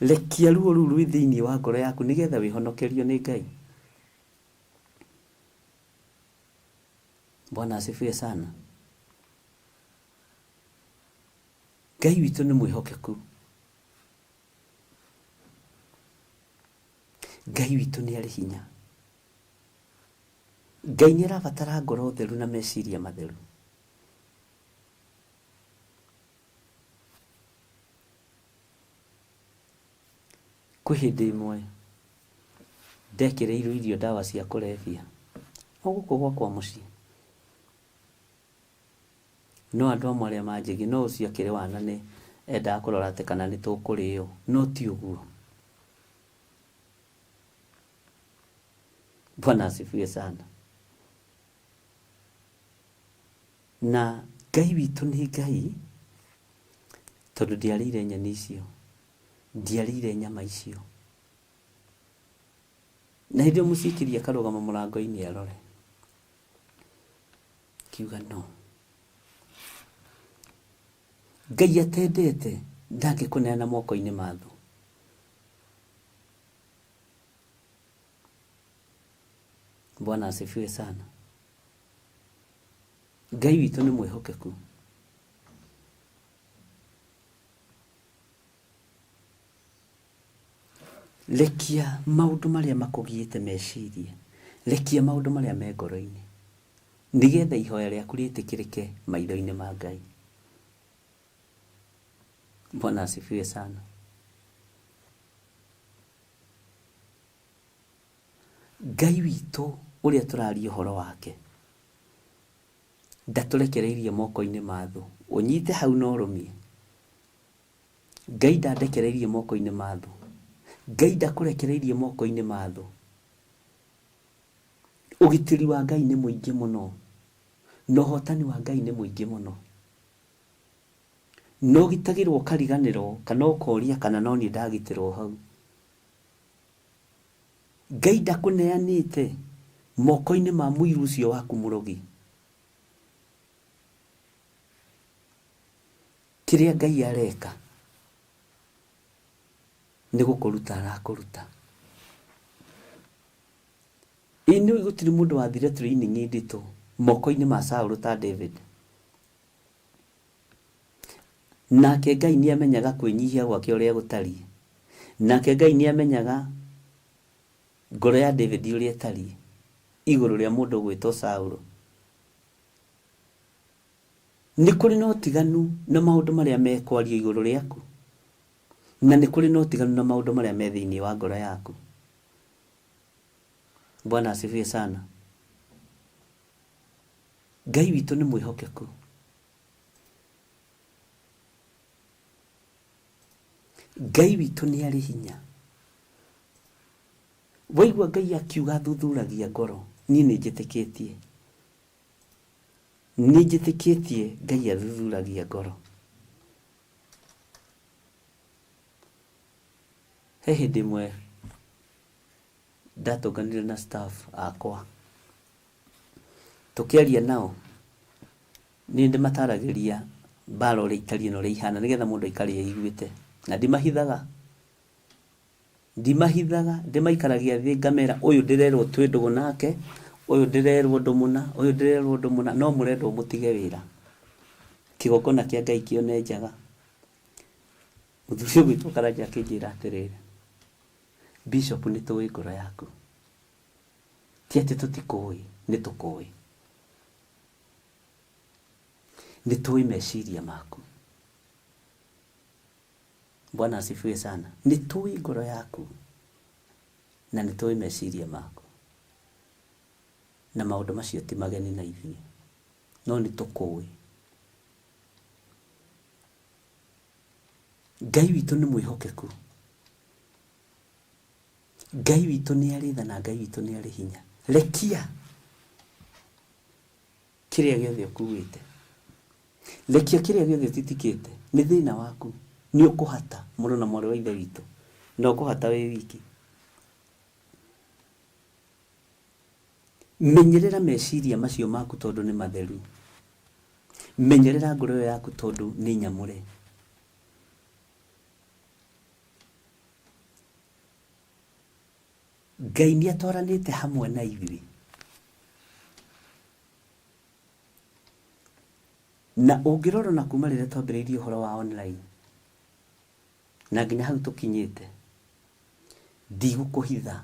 Lekia ruo rũu rwĩ thĩinĩ wa ngoro yaku nĩgetha wĩhonokerio nĩ Ngai. Bwana asifiwe sana. Ngai witũ nĩ mwĩhokeku. Ngai witũ nĩ arĩ hinya. Ngai nĩ arabatara ngoro theru na meciria matheru. Kwĩ hĩndĩ ĩmwe ndekĩrĩirwo irio ndawa cia kũrebia o gũkũ gwakwa mũciĩ. No andũ amwe arĩa manjĩgi no ũcio akĩrĩ wana nĩ endaga kũrora atĩ kana nĩ tũkũrĩo, no ti ũguo. Bwana asifiwe sana. Na Ngai witũ nĩ Ngai tondũ ndiarĩire nyeni icio, ndiarĩire nyama icio. Na hĩndĩ ĩyo mũcikiri akarũgama mũrango-inĩ arore. Kiuga no. Ngai atendete ndangĩkũneana moko-inĩ ma thũ. Bwana asifiwe sana. Ngai witũ nĩ mwĩhokeku. Lekia maũndũ marĩa makũgiĩte meciria. Lekia maũndũ marĩa me ngoro-inĩ. Nĩgetha ihoya rĩaku rĩtĩkĩrĩke maitho-inĩ ma Ngai. Bwana asifiwe sana. Ngai witũ ũrĩa tũraria ũhoro wake ndatũrekereirie moko-inĩ ma thũ. Ũnyite hau na ũrũmie. Ngai ndandekereirie moko-inĩ ma thũ. Ngai ndakũrekereirie moko-inĩ ma thũ. Ũgitĩri wa Ngai nĩ mũingĩ mũno. Na ũhotani wa Ngai nĩ mũingĩ mũno. No gitagĩrwo kariganĩrwo kana ũkoria kana no niĩ ndagitĩrwo hau. Ngai ndakũneanĩte moko-inĩ ma mũiru ũcio waku mũrogi. Kĩrĩa Ngai areka nĩ gũkũruta arakũruta. Ĩno gũtirĩ mũndũ wathire training nditũ moko-inĩ ma Saũlũ ta David. Nake Ngai nĩ amenyaga kwĩnyihia gwake ũrĩa gũtariĩ. Nake Ngai nĩ amenyaga ngoro ya David ũrĩa ĩtariĩ igũrũ rĩa mũndũ gwĩtwo Saũlũ. Nĩ kũrĩ na ũtiganu na maũndũ marĩa mekwario igũrũ rĩaku. Na nĩ kũrĩ na ũtiganu na maũndũ marĩa me thĩinĩ wa ngoro yaku. Bwana asifiwe sana. Ngai witũ nĩ mwĩhokeku. Ngai witũ nĩ arĩ hinya. Waigua Ngai akiuga thuthuragia ngoro, niĩ nĩ njĩtĩkĩtie. Nĩ njĩtĩkĩtie Ngai athuthuragia ngoro. He hĩndĩ ĩmwe ndatũnganire na staff akwa, tũkĩaria nao, nĩ ndĩmataragĩria mbara ũrĩa itariĩ na ũrĩa ihana, nĩgetha mũndũ aikare aiguĩte, na ndĩmaikaragia thĩ ngamera, ũyũ ndĩrerwo twĩ ndũgũ nake, ũyũ ndĩrerwo ndũmũna, ũyũ ndĩrerwo ndũmũna, no mũrendwo mũtige wĩra, kĩgongona kĩa Ngai kĩone njaga. Mũthuri ũyũ witũ Karanja akĩnjĩra atĩrĩrĩ, Bishop, nĩ tũĩ ngoro yaku, ti atĩ tũtikũĩ, nĩ tũkũĩ, nĩ tũĩ meciria maku. Bwana asifiwe sana. Nĩ tũĩ ngoro yaku na nĩ tũĩ meciria maku, na maũndũ macio ti mageni na ithuĩ, no nĩ tũkũĩ. Ngai witũ nĩ mwĩhokeku. Ngai witũ nĩ arĩ tha na Ngai witũ nĩ arĩ hinya. Rekia kĩrĩa gĩothe ũkuĩte, rekia kĩrĩa gĩothe ũtitikĩte. Nĩ thĩna waku, nĩ ũkũhata mũrũ na mwarĩ wa ithe witũ, na ũkũhata wĩ wiki. Menyerera meciria macio maku tondũ nĩ matheru. Menyerera ngoro yaku tondũ nĩ nyamũre. Ngai nĩ atwaranĩte hamwe na ithuĩ, na ũngĩrora na kuma rĩrĩa twambĩrĩirie ũhoro wa online na nginya hau tũkinyĩte, ndigũkũhitha,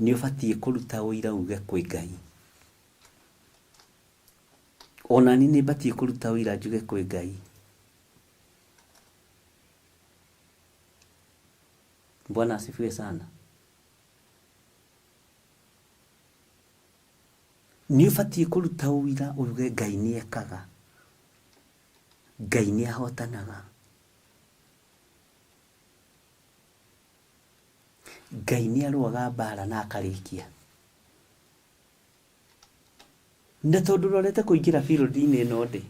nĩ ũbatiĩ kũruta ũira uge kwĩ Ngai. Ona niĩ nĩ batiĩ kũruta ũira njuge kwĩ Ngai. Bwana asifiwe sana. Nĩ ũbatiĩ kũruta ũira uge Ngai nĩ ekaga, Ngai nĩ ahotanaga, Ngai nĩ arũaga mbara na akarĩkia. Na tondũ rorete kũingĩra field-inĩ ĩno ndĩ,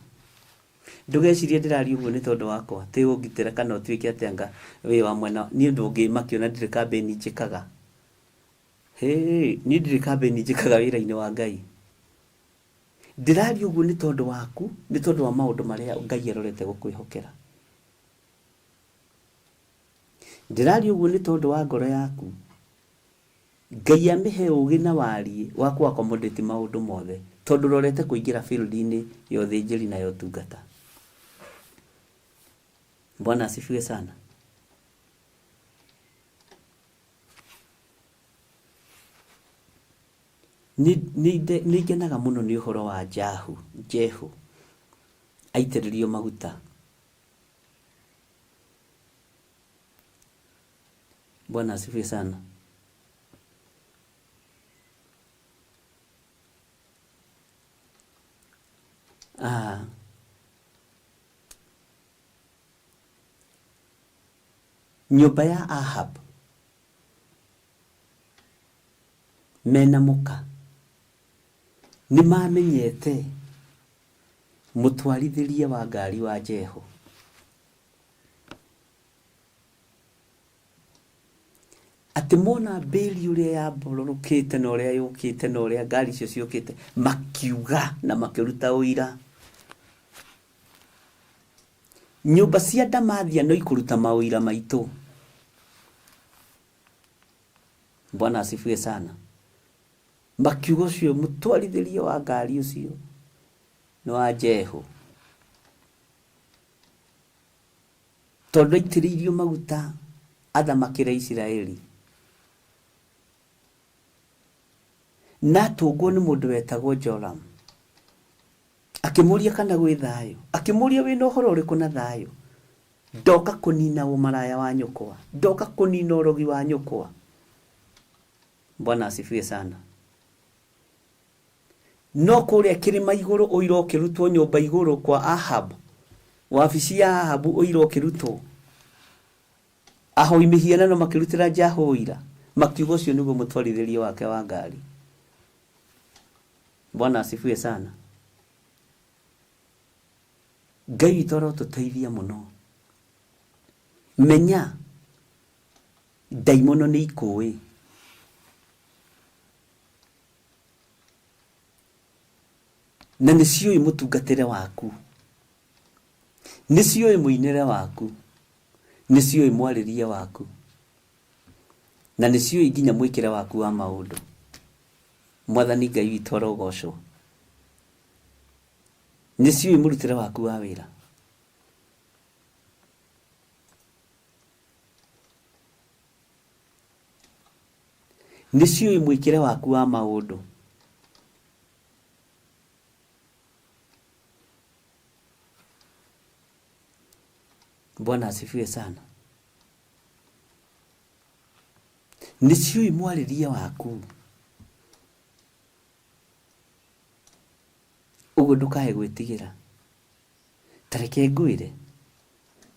ndũgecirie ndĩraria ũguo nĩ tondũ wakwa, tĩ ũngitĩra kana ũtuĩke atĩanga wĩ wa mwena, niĩ ndũngĩmakio na ndirĩ kambĩni njĩkaga. Niĩ ndirĩ kambĩni njĩkaga wĩra-inĩ wa Ngai. Ndĩraria ũguo nĩ tondũ waku, nĩ tondũ wa maũndũ marĩa Ngai arorete gũkwĩhokera. Ndĩraria ũguo nĩ tondũ wa ngoro yaku. Ngai amĩhe ũũgĩ na wariĩ wa kũ accommodate maũndũ mothe, tondũ rorete kũingĩra field-inĩ ya ũthĩnjĩri na ya ũtungata. Bwana asifiwe sana. Nĩ ngenaga mũno nĩ ũhoro wa Jehu aitĩrĩrio maguta. Bwana asifiwe sana. Nyũmba ya Ahab mena mũka nĩ mamenyete mũtwarithĩria wa ngari wa Jehu. Atĩ mona mbĩri ũrĩa yambororokĩte na ũrĩa yũkĩte na ũrĩa ngari icio ciũkĩte, makiuga na makĩruta ũira. Nyũmba cia Damathia no ikũruta maũira maitũ. Bwana asifiwe sana. Makiuga ũcio mũtwarithĩria wa ngari ũcio nĩ wa Jehu, tondũ aitĩrĩirio maguta athamakĩra Isiraeli. Na tũngwo nĩ mũndũ wetagwo Joram, akĩmũria kana gwĩ thayũ, akĩmũria wĩna ũhoro ũrĩkũ na thayũ. Ndoka kũnina ũmaraya wa nyũkwa, ndoka kũnina ũrogi wa nyũkwa. Bwana asifiwe sana. no kuria kirima iguru uiro kirutwo nyumba iguru kwa Ahab wabici ya Ahab uiro kirutwo aho imihiana no makirutira Jehoira makiugo cio niguo mutwarithirie wake wa ngari. Bwana asifiwe sana. Ngai toro tuteithia muno. Menya daimono ni ikui na nĩciũĩ mũtungatĩre waku, nĩciũĩ mũinĩre waku, nĩciũĩ mwarĩrie waku, na nĩciũĩ nginya mwĩkĩre waku wa maũndũ. Mwathani Ngai witũ arogocwo. Nĩciũĩ mũrutĩre waku wa wĩra. Nĩciũĩ mwĩkĩre waku wa maũndũ. Bwana asifiwe sana. Nĩciũĩ mwarĩrie waku. Ũguo ndũkae gwĩtigĩra. Tareke ngwĩre.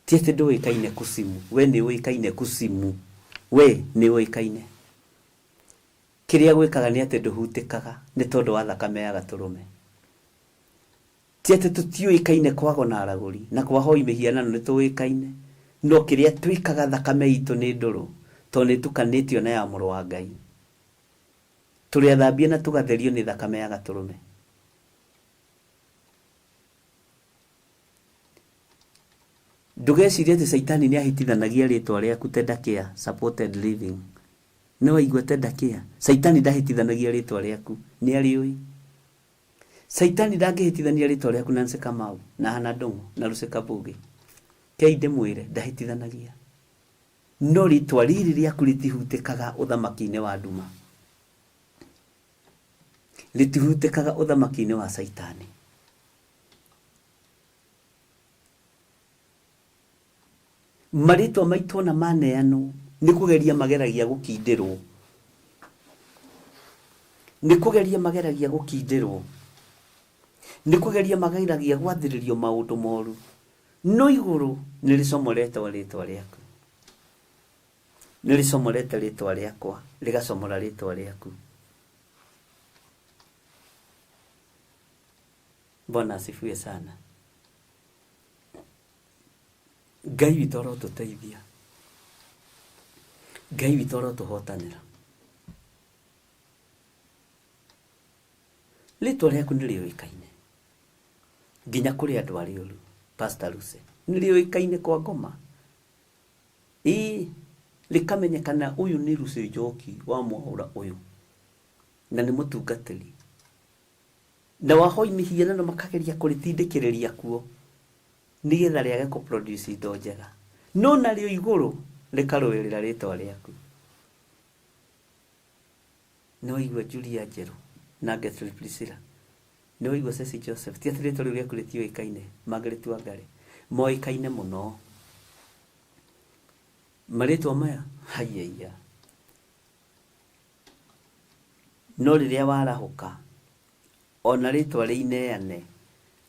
Ti atĩ ndũĩkaine kusimu. We nĩ ũĩkaine kusimu. We nĩ ũĩkaine. Kĩrĩa gwĩkaga nĩ atĩ ndũhutĩkaga nĩ tondũ wa thakame ya Gatũrũme. Ti atĩ tũtiũĩkaine kwago na aragũri na kwahoi mĩhianano nĩ tũĩkaine. No kĩrĩa twĩkaga thakame itũ nĩ ndũrũ tondũ nĩ tukanĩtio na ya mũrũ wa Ngai. Tũrĩ athambie na tũgatherio nĩ thakame ya Gatũrũme. Ndũgecirie atĩ Saitani nĩ ahĩtithanagia rĩtwa rĩaku tender care supported living. No waigua tender care. Saitani ndahĩtithanagia rĩtwa rĩaku. Nĩ ariũĩ. Saitani ndangĩhĩtithania rĩtwa rĩaku Nancy Kamau na Hana Ndung'u na Lucy Kabuge. Kei ndĩmwĩre ndahĩtithanagia. No rĩtwa rĩrĩ rĩaku rĩtihutĩkaga ũthamaki-inĩ wa nduma. Rĩtihutĩkaga ũthamaki-inĩ wa Saitani. Marĩtwa maitũ na maneanwo nĩ kũgeria mageragia gũkindĩrwo. Nĩ kũgeria mageragia gũkindĩrwo. Nĩ kũgeria mageragia gwathĩrĩrio maũndũ moru. No igũrũ nĩ rĩcomorete rĩtwa rĩaku. Nĩ rĩcomorete rĩtwa rĩakwa, rĩgacomora rĩtwa rĩaku. Bwana asifiwe sana. Ngai witũ arotũteithia. Ngai witũ arotũhotanĩra. Rĩtwa rĩaku nĩ rĩũĩkaine. Nginya kũrĩ andũ arĩa ũru. Pastor Lucy. Nĩ rĩũĩkaine kwa ngoma. Rĩkamenyekana ũyũ nĩ Lucy Njoki wa Mwaũra ũyũ. Na nĩ mũtungatĩri. Na wahoi mĩhianano makageria kũrĩtindĩkĩrĩria kuo. Nĩgetha rĩage kũ-produce indo njega. No narĩo igũrũ rĩkarũĩrĩra rĩtwa rĩaku. Nĩ waigua Julia Njerũ na Gertrude Priscilla. Nĩ waigua Ceci Joseph. Ti atĩ rĩtwa rĩu rĩaku rĩtiũĩkaine. Margaret Wangari. Moĩkaine mũno. Marĩtwa maya hayaiya. No rĩrĩa warahũka ona rĩtwa rĩineane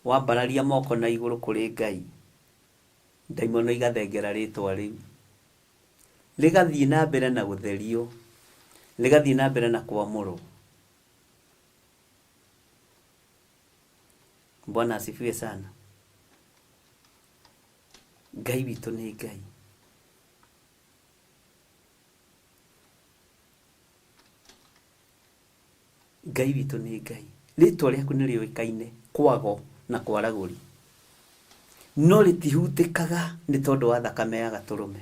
wambararia moko na igũrũ kũrĩ Ngai, ndaimono igathengera rĩtwa rĩu, rĩgathiĩ na mbere na gũtherio, rĩgathiĩ na mbere na kwamũrwo. Bwana asifiwe sana. Ngai witũ nĩ Ngai. Ngai witũ nĩ Ngai. Rĩtwa rĩaku nĩ rĩũĩkaine kwago na kwaragũri. No rĩtihutĩkaga nĩ tondũ wa thakame ya Gatũrũme.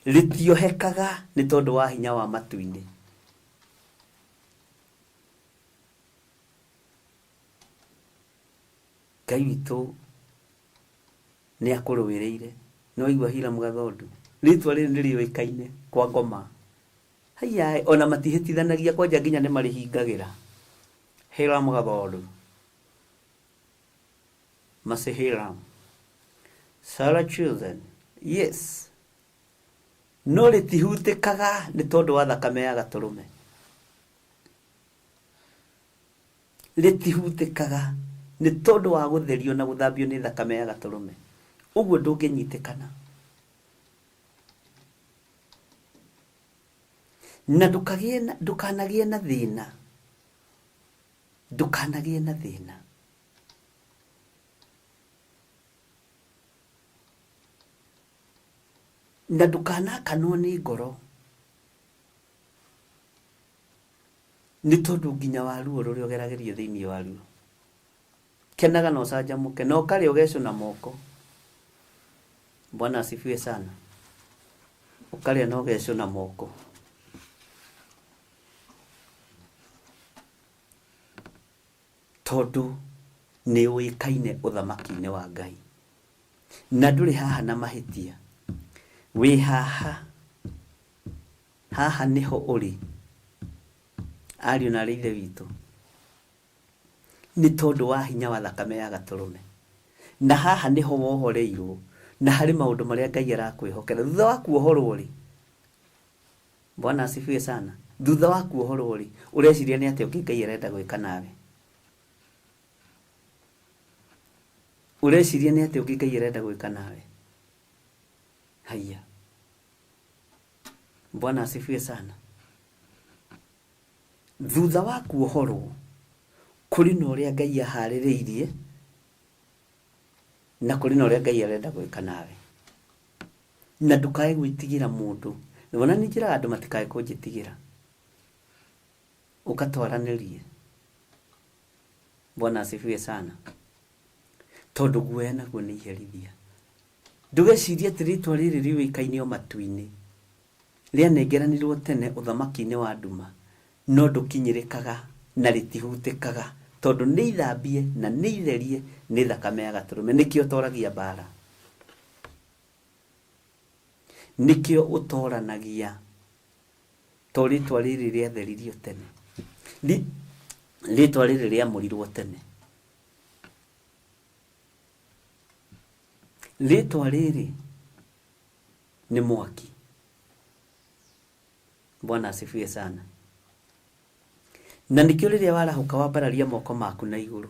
Rĩtiohekaga nĩ tondũ wa hinya wa matu-inĩ. Ngai witũ nĩ akũrũĩrĩire. No igua Hiramu Gathondu. Rĩtwa rĩrĩ nĩ rĩũĩkaine kwa ngoma. Haya, ona matihĩtithanagia kwanja nginya nĩ marĩhingagĩra. Hiramu Gathondu. Mercy Hiramu. Sarah Children. Yes. No rĩtihutĩkaga nĩ tondũ wa thakame ya Gatũrũme. ritihutikaga ni tondu wa gutherio na guthambio ni thakame ya gaturume. Uguo ndunginyitikana. Na ndukanagie na thina. Ndukanagie na thina. Na ndukanakanwo ni ngoro. Ni tondu nginya wa ruo ruria ugeragerio thiini wa ruo. Kenaga no canjamuke no kari ugeco na moko. Bwana asifiwe sana. Ukari no ugeco na moko. Tondu ni uikaine uthamaki-ini wa Ngai. Na nduri haha na mahitia. Wi haha. Haha niho uri. Ariũ na ithe witũ. Ni tondu wa hinya wa thakame ya gaturume. Na haha niho wohoreirwo. Na hari maundu maria Ngai arakwihokera. Thutha wa kuohorwo ri. Bwana asifiwe sana. Thutha wa kuohorwo ri. Ureciria ni ati Ngai arenda gwika nawe. Ureciria ni ati Ngai arenda gwika nawe. Haya. Bwana asifiwe sana. Thutha wa kuohorwo kuri no ria Ngai ahaririirie na kuri no ria Ngai arenda gwika nawe. Na ndukae gwitigira mundu. Nibona ni njira andu matikae kunjitigira. Ukatwaranirie. Bwana asifiwe sana. Tondu guoya naguo ni iherithia. Ndugecirie ritwa riri riuikaine o matu-ini. Ria nengeranirwo tene uthamaki-ini wa nduma. No ndukinyirikaga na ritihutikaga tondu ni ithambie na ni itherie ni thakame ya gaturume. Nikio toragia bara. Nikio utoranagia to ritwa riri riatheririo tene. Ritwa riri riamurirwo tene. Ritwa riri ni mwaki. Bwana asifiwe sana. Na nikio riria warahuka wambararia moko maku na iguru.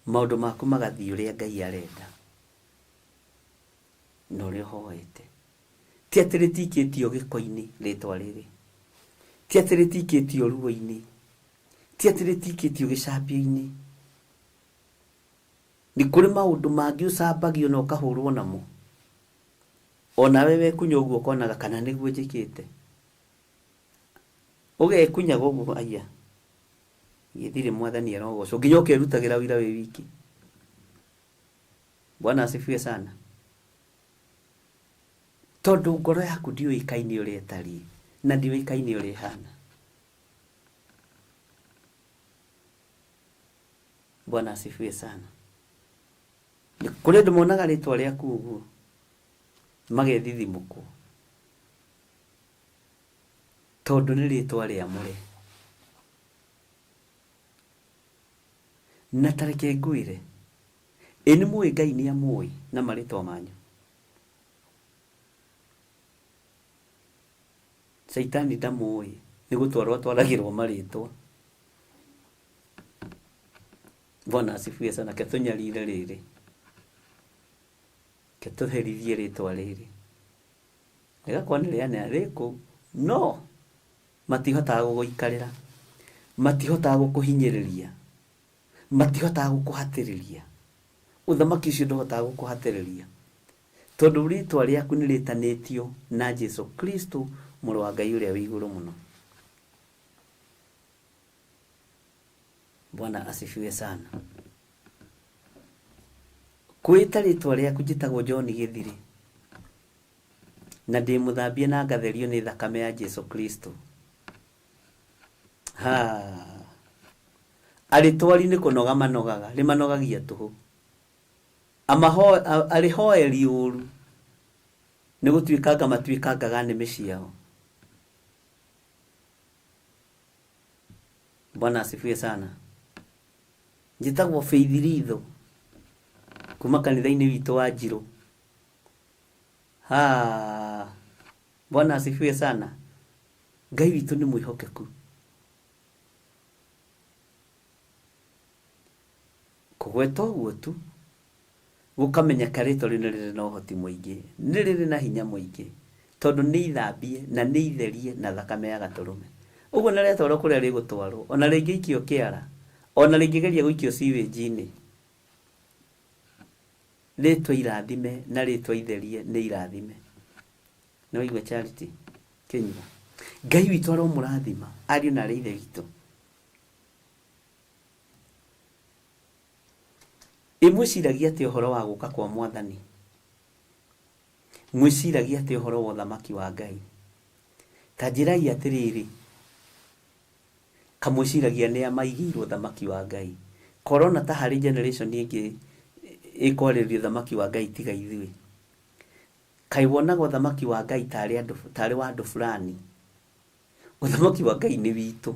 Maundu maku magathii uria Ngai arenda. No rio hoete. Ti ati ritikitio giko-ini ritwa riri. Ti ati ritikitio ruo-ini. Ti ati ritikitio gicambio-ini. Ni kuri maundu mangi ucambagio na ukahurwo namo. Ona wewe kunyoguo konaga kana niguo njikite. Ugekunya gogo aya. Githire mwathani arogoco nginya ukerutagira wira we wiki. Bwana asifiwe sana. Tondu ngoro yaku ndiuikaine uri etari na ndiuikaine uri hana. Bwana asifiwe sana. Kuri ndumonaga ritwa riaku uguo magethithimuko. Tondu ni ritwa riamure. Na tareke nguire. Eni muĩ Ngai ni amuĩ na maritwa manyu. Saitani ndamuĩ ni gutwarwo twaragirwo maritwa. Bwana asifiwe sana. Ketunyarire riri. Ketuherithie ritwa riri. Nigakwaniriane ariku no matihotaga guikarira. Matihotaga gukuhinyiriria. Matihotaga gukuhatiriria. Uthamaki ucio ndohotaga gukuhatiriria. Tondu ritwa riaku ni ritanitio na Jesu Kristo muru wa Ngai uria wi iguru muno. Bwana asifiwe sana. Kwita ritwa riaku njitagwo John Githiri. Na ndi muthambie na ngatherio ni thakame ya Jesu Kristo. Aritwari ni kunoga manogaga, rimanogagia tuhu. Arihoeri uru ni gutwikanga matwikangaga nimi ciao. Bwana asifiwe sana. Njitagwo Faithilitho kuma kanitha-ini witu wa Njiro. Bwana asifiwe sana. Ngai witu ni mwihokeku. gweta ũguo tu gũkamenya karĩtwa rĩu nĩ na ũhoti mũingĩ, nĩ rĩrĩ na hinya mũingĩ, tondũ nĩ ithambie na nĩ itherie na thakame ya gatũrũme. Ũguo na rĩatwarwo kũrĩa rĩgũtwarwo, ona rĩngĩ ikio kĩara, ona rĩngĩgeria gũikio sewage-inĩ, rĩtwa irathime na rĩtwa itherie nĩ irathime. Nĩ waigua Charity Kĩnyua? Ngai witũ aromũrathima, ariũ na arĩ ithe witũ. Mwĩciragia atĩ ũhoro wa gũka kwa Mwathani? Mwĩciragia atĩ ũhoro wa ũthamaki wa Ngai? Ta njĩrai atĩrĩrĩ, kamwĩciragia nĩ amaigĩirwo ũthamaki wa Ngai. Korona ta harĩ generation ĩngĩ ĩkwarĩrĩria ũthamaki wa Ngai tiga ithuĩ. Kaĩ wonaga ũthamaki wa Ngai tarĩ wa andũ fulani? Ũthamaki wa Ngai nĩ witũ.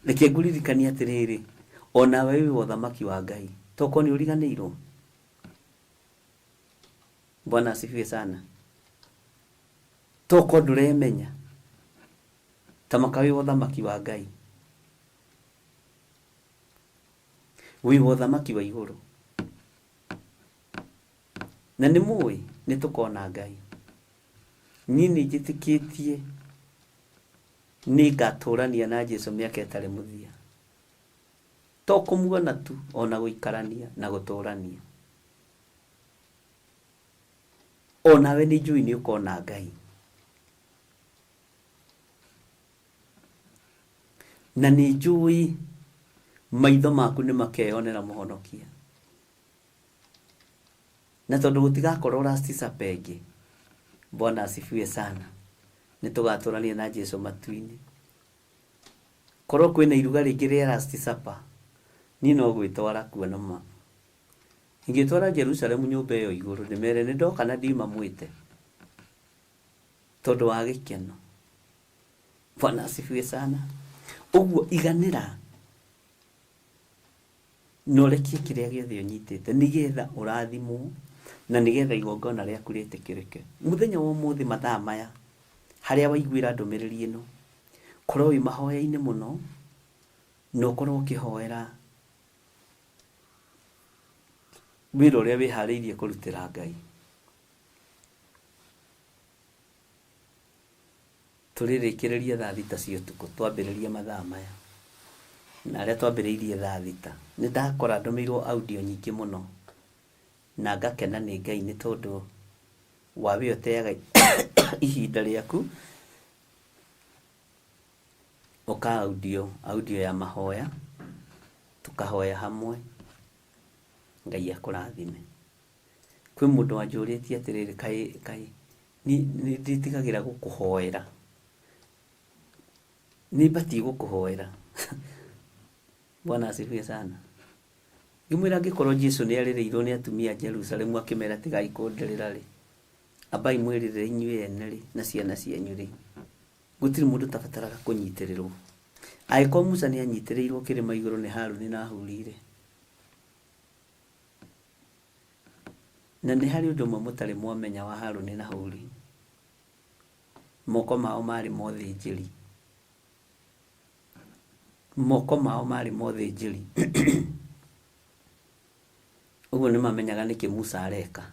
Reke ngũririkanie atĩrĩrĩ, ona wewe ũthamaki wa Ngai, toko nĩ ũriganĩirwo. Bwana asifiwe sana. Toko ndũremenya tamaka wĩ ũthamaki wa Ngai, wĩ ũthamaki wa igũrũ. Na nĩ mũĩ nĩ tũkona Ngai. Niĩ nĩ njĩtĩkĩtie nĩ ngatũrania na Jesũ mĩaka ĩtarĩ mũthia, to kũmuona tu, ona gũikarania na gũtũrania. Onawe nĩ njũĩ nĩ ũkona Ngai, na nĩ njũĩ maitho maku nĩ makeyonera mũhonokia. Na tondũ gũtigakorwo last supper ĩngĩ, Bwana asifiwe sana, nĩ tũgatũrania na Jesũ matu-inĩ. Korwo kwĩna iruga rĩngĩ rĩa last supper, niĩ no gwĩtwara kuo na ma. Ingĩtwara Jerusalemu nyũmba ĩyo igũrũ, ndĩmere nĩ ndoka na ndiuma mwĩte tondũ wa gĩkeno. Bwana asifiwe sana. Ũguo iganĩra no rekie kĩrĩa gĩothe ũnyitĩte nĩgetha ũrathimwo na nĩgetha igongona rĩaku rĩtĩkĩrĩke. Mũthenya wa ũmũthĩ mathaa maya harĩa waiguĩra ndũmĩrĩri ĩno, korwo wĩ mahoya-inĩ mũno na ũkorwo ũkĩhoera wĩra ũrĩa wĩharĩirie kũrutĩra Ngai. Tũrĩrĩkĩrĩria thaa thita cia ũtukũ, twambĩrĩria mathaa maya. Na arĩa twambĩrĩirie thaa thita, nĩ ndakora ndũmĩirwo audio nyingĩ mũno, na ngakena nĩ Ngai nĩ tondũ wa we ũteaga ihinda rĩaku ũka audio ya mahoya, tukahoya hamwe, Ngai akũrathime. Kwĩ mũndũ wanjũrĩtie atĩrĩrĩ, kaĩ nĩ ndĩtigagĩra gũkũhoera, nĩ batiĩ gũkũhoera. Bwana asifiwe sana. Ngĩmwĩra angĩkorwo Jesũ nĩ arĩrĩirwo nĩ atumia Jerusalemu akĩmera tigai kũnderera rĩ, ambai mwĩrĩre inyuĩ ene rĩ na ciana cianyu rĩ, gũtirĩ mũndũ tabataraga kũnyitĩrĩrwo. Angĩkorwo Musa nĩ anyitĩrĩirwo kĩrĩma igũrũ nĩ Harũni na Huri rĩ, na nĩ harĩ ũndũ ũmwe mũtarĩ mwamenya wa Harũni na Huri, moko mao marĩ mothĩnjĩri. Moko mao marĩ mothĩnjĩri. Ũguo nĩ mamenyaga nĩkĩ Musa areka.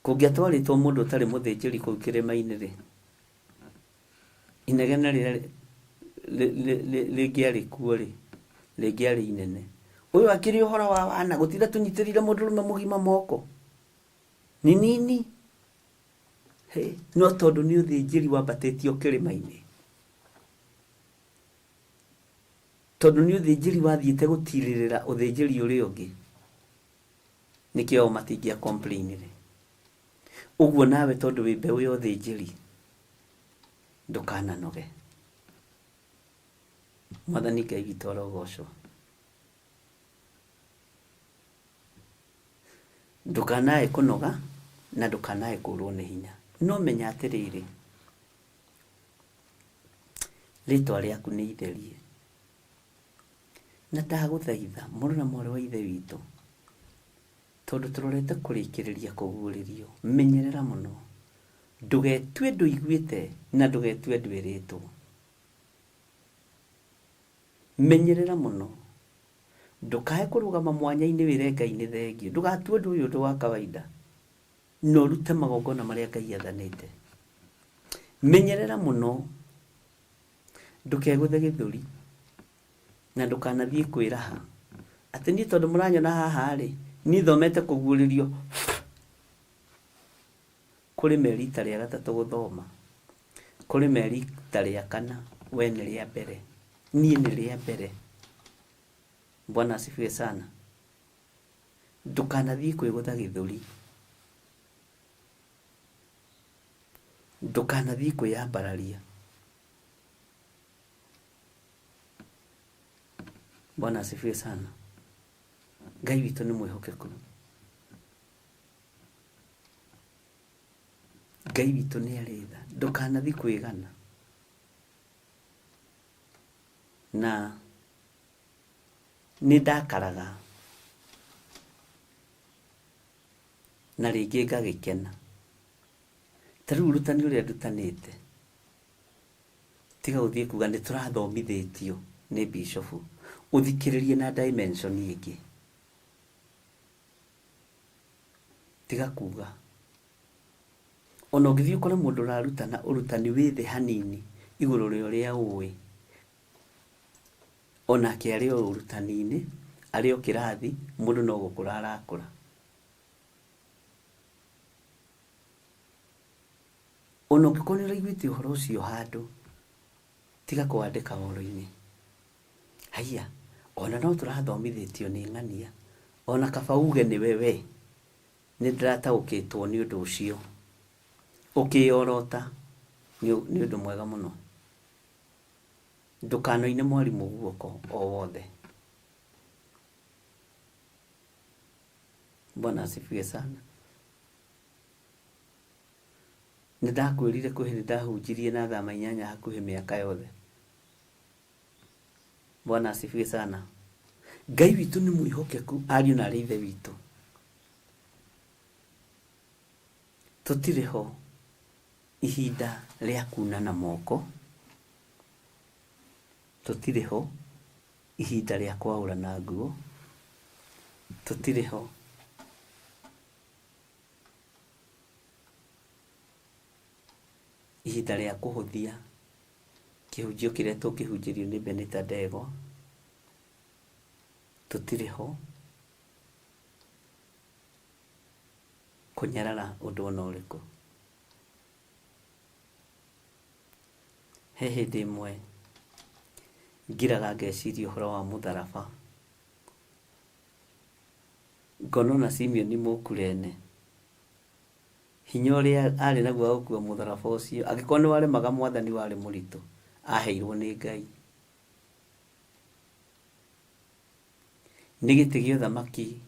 Kũngĩatwarĩtwo mũndũ ũtarĩ mũthĩnjĩri kũu kĩrĩma-inĩ rĩ, inegene rĩrĩa rĩngĩarĩ kuo rĩ, rĩngĩarĩ inene. Ũyũ akĩrĩ ũhoro wa wana gũtira tũnyitĩrĩire mũndũrũme mũgima moko nĩ nini. No tondũ nĩ ũthĩnjĩri wambatĩtio kĩrĩma-inĩ, tondũ nĩ ũthĩnjĩri wathiĩte gũtirĩrĩra ũthĩnjĩri ũrĩa ũngĩ, nĩkĩo matingĩa complain rĩ. Ũguo nawe tondũ wĩ mbeũ ya ũthĩnjĩri ndũkananoge. Mwathani Ngai witũ arogocwo. Ndũkanae kũnoga na ndũkanae kũrwo nĩ hinya. No menya atĩrĩrĩ, rĩtwa rĩaku nĩ itherie. Na ndagũthaitha mũrũ na mwarĩ wa ithe witũ, tondũ tũrorete kũrĩkĩrĩria kũguũrĩrio, menyerera mũno, ndũgetue ndũiguĩte na ndũgetue ndwĩrĩtwo. menyerera muno ndukae kurugama mwanya-inĩ wĩre Ngai nĩ thengio, ndugatue ũndũ ũyũ ũndũ wa kawaida, no rute magongona marĩa Ngai athanĩte. Menyerera muno ndukegũthe gĩthũri na ndukanathiĩ kwĩraha atĩ niĩ tondũ mũranyona haha rĩ, niĩ thomete kũguũrĩrio. Kũrĩ meri rita rĩa gatatũ gũthoma, kũrĩ meri rita rĩa kana, we nĩ rĩa mbere, niĩ nĩ rĩa mbere. Bwana asifiwe sana. Ndukanathiĩ kwĩgũtha gĩthũri, ndukanathiĩ kwĩyambararia. Bwana asifiwe sana. Ngai witũ nĩ mwĩhokeku, Ngai witũ nĩ arĩ tha, ndukanathiĩ kwĩgana. Na nĩ ndakaraga na rĩngĩ ngagĩkena. Ta rĩu ũrutani ũrĩa ndutanĩte, tiga gũthiĩ kuga nĩ tũrathomithĩtio nĩ bishofu, ũthikĩrĩrie na dimension ĩngĩ. Tiga kuga ona ũngĩthiĩ ũkore mũndũ ũrarutana ũrutani wĩ thĩ hanini igũrũ rĩa ũrĩa ũĩ, onake arĩ o ũrutani-inĩ, arĩ o kĩrathi, mũndũ no gũkũra arakũra. Ona ũngĩkorwo nĩ ũraiguĩte ũhoro ũcio handũ, tiga kũwandĩka ũhoro-inĩ. Haiya, ona no tũrathomithĩtio nĩ ng'ania, ona kaba uge nĩ wewe, nĩ ndĩrataũkĩtwo nĩ ũndũ ũcio, ũkĩorota nĩ ũndũ mwega mũno. Ndukanoine mwarimũ guoko o wothe. Bwana asifiwe sana. Nĩndakwĩrire kwĩ hĩndĩ ndahunjirie na thama 8 hakuhĩ mĩaka yothe. Bwana asifiwe sana. Ngai witũ nĩ mwĩhokeku, ariũ na arĩ ithe witũ. Tũtirĩ ho ihinda rĩa kunana moko, tũtirĩ ho ihinda rĩa kwaũrana nguo, tũtirĩ ho ihinda rĩa kũhũthia kĩhunjio kĩrĩa tũkĩhunjĩrio nĩ Benita Ndegwa, tũtirĩ ho kũnyarara ũndũ ona ũrĩkũ. He hĩndĩ ĩmwe ngiraga ngeciria ũhoro wa mũtharaba, ngonona Simeon Mũkurene hinya ũrĩa arĩ naguo gũkua mũtharaba ũcio, angĩkorwo nĩ waremaga Mwathani warĩ mũritũ, aheirwo nĩ Ngai. Nĩ gĩtĩ gĩa ũthamaki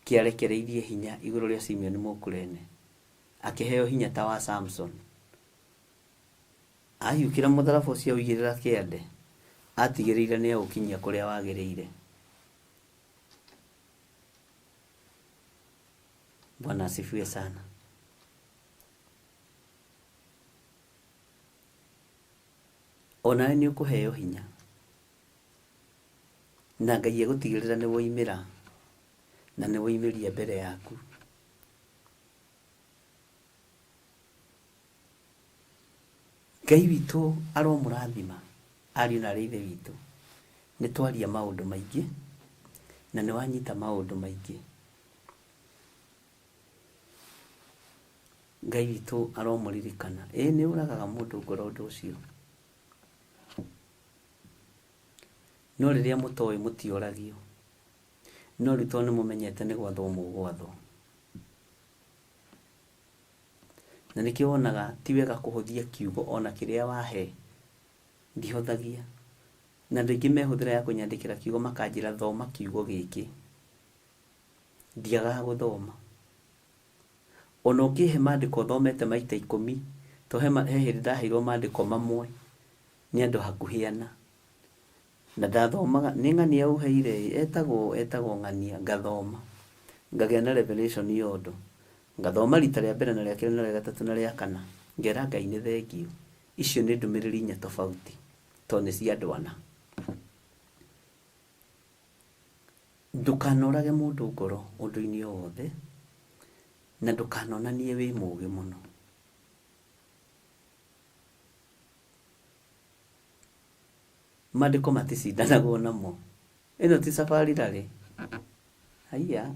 kĩarekereirie hinya igũrũ rĩa Simeon Mũkurene, akĩheo hinya ta wa Samson. Ahiũkĩra mũtharaba ũcio aũigĩrĩra kĩande, atigĩrĩire nĩ agũkinyia kũrĩa wagĩrĩire. Bwana asifiwe sana. Onawe nĩ ũkũheo hinya, na Ngai egũtigĩrĩra nĩ woimĩra na nĩ woimĩria mbere yaku. Ngai witũ aromũrathima, ariũ na arĩ ithe witũ. Nĩ twaria maũndũ maingĩ na nĩ wanyita maũndũ maingĩ. Ngai witũ aromũririkana, nĩ ũragaga mũndũ ngoro ũndũ ũcio, no rĩrĩa mũtoĩ mũtioragio, no rĩu tondũ nĩ mũmenyete nĩ gwathwo mũgwathwo. Na nĩkĩo wonaga ti wega kũhũthia kiugo, ona kĩrĩa wahe ndihothagia. Na andũ aingĩ mehũthĩra ya kũnyandĩkĩra kiugo makanjĩra thoma kiugo gĩkĩ, ndiagaga gũthoma. Ona ũngĩhe maandĩko thomete maita 10, to he hĩndĩ ndaheirwo maandĩko mamwe nĩ andũ hakuhĩ ana, na ndathomaga nĩ ng'ania ũheire, etagwo ng'ania, ngathoma ngagĩa na revelation yothe, ngathoma rita rĩa mbere na rĩa kerĩ na rĩa gatatũ na rĩa kana, ngera Ngai nĩ thengio. Icio nĩ ndũmĩrĩri 4 tofauti, to nĩ cia andũ ana. ndukanorage mundu ngoro undu-ini wothe na ndukanonanie wi mugi muno. Mandiko maticindanago namo. Ino ti safari rari. Haiya.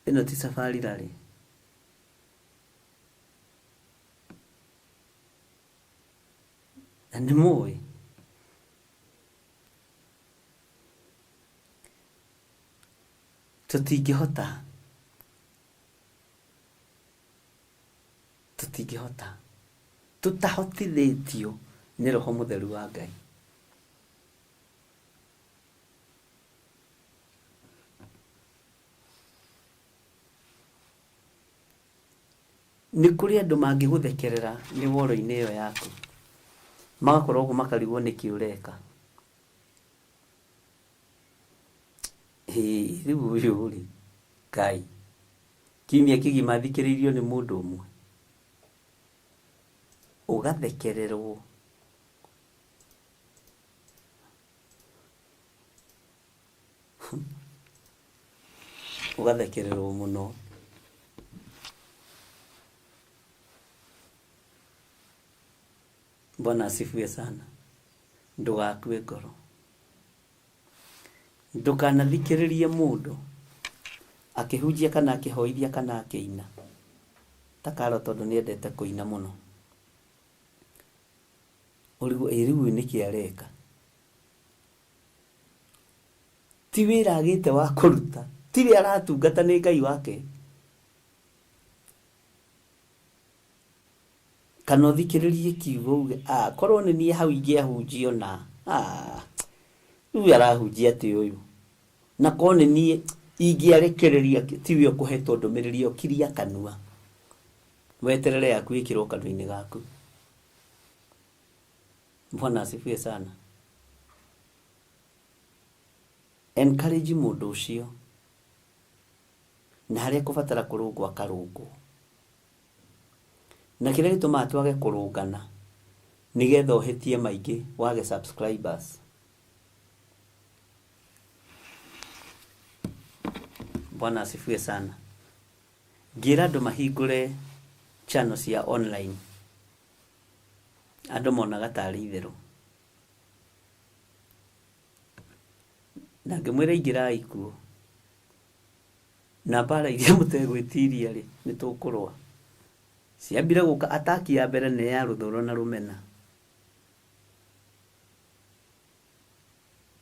Ino ti safari rari. Na nĩ mũĩ tũtingĩhota tũtahotithĩtio nĩ Roho Mũtheru wa Ngai. Nĩ kũrĩ andũ mangĩgũthekerera nĩ woro-inĩ ĩyo yaku, magakorwo ũguo makarigwo nĩkĩ ũreka. Rĩu ũyũ rĩ, Ngai kiumia kĩgima thikĩrĩirio nĩ mũndũ ũmwe, ũgathekererwo. Ũgathekererwo mũno. Bwana asifiwe sana. Ndugakue ngoro. Ndukanathikĩrĩrie mũndũ akĩhunjia kana akĩhoithia kana akĩina. Ta Karo tondũ nĩendete kũina mũno. Rĩu nĩkĩ areka? Ti wĩra agĩte wa kũruta, ti we aratungata nĩ Ngai wake. Kana thikĩrĩrie kiugo uge korwo nĩ niĩ hau ingĩahunjio na rĩu arahunjia atĩ ũyũ, na korwo nĩ niĩ ingĩarekereria, ti we ũkũhetwo ndũmĩrĩri ũkiria kanua, weterere yaku ĩkĩrwo kanua-inĩ gaku. Bwana asifiwe sana. Encourage mũndũ ũcio, na harĩa kũbatara kũrũngwo akarũngwo. Na kĩrĩa gĩtũmaga twage kũrũngana nĩgetha ũhĩtie maingĩ wage subscribers. Bwana asifiwe sana. Ngĩra andũ mahingũre channel cia online, andũ monaga tarĩ itherũ. Na ngĩmwĩra ingĩrai kuo, na mbara iria mũtegwĩtiria rĩ, nĩ tũkũrũa. Ciambire gũka ataki ya mbere nĩ ya rũthũro na rũmena,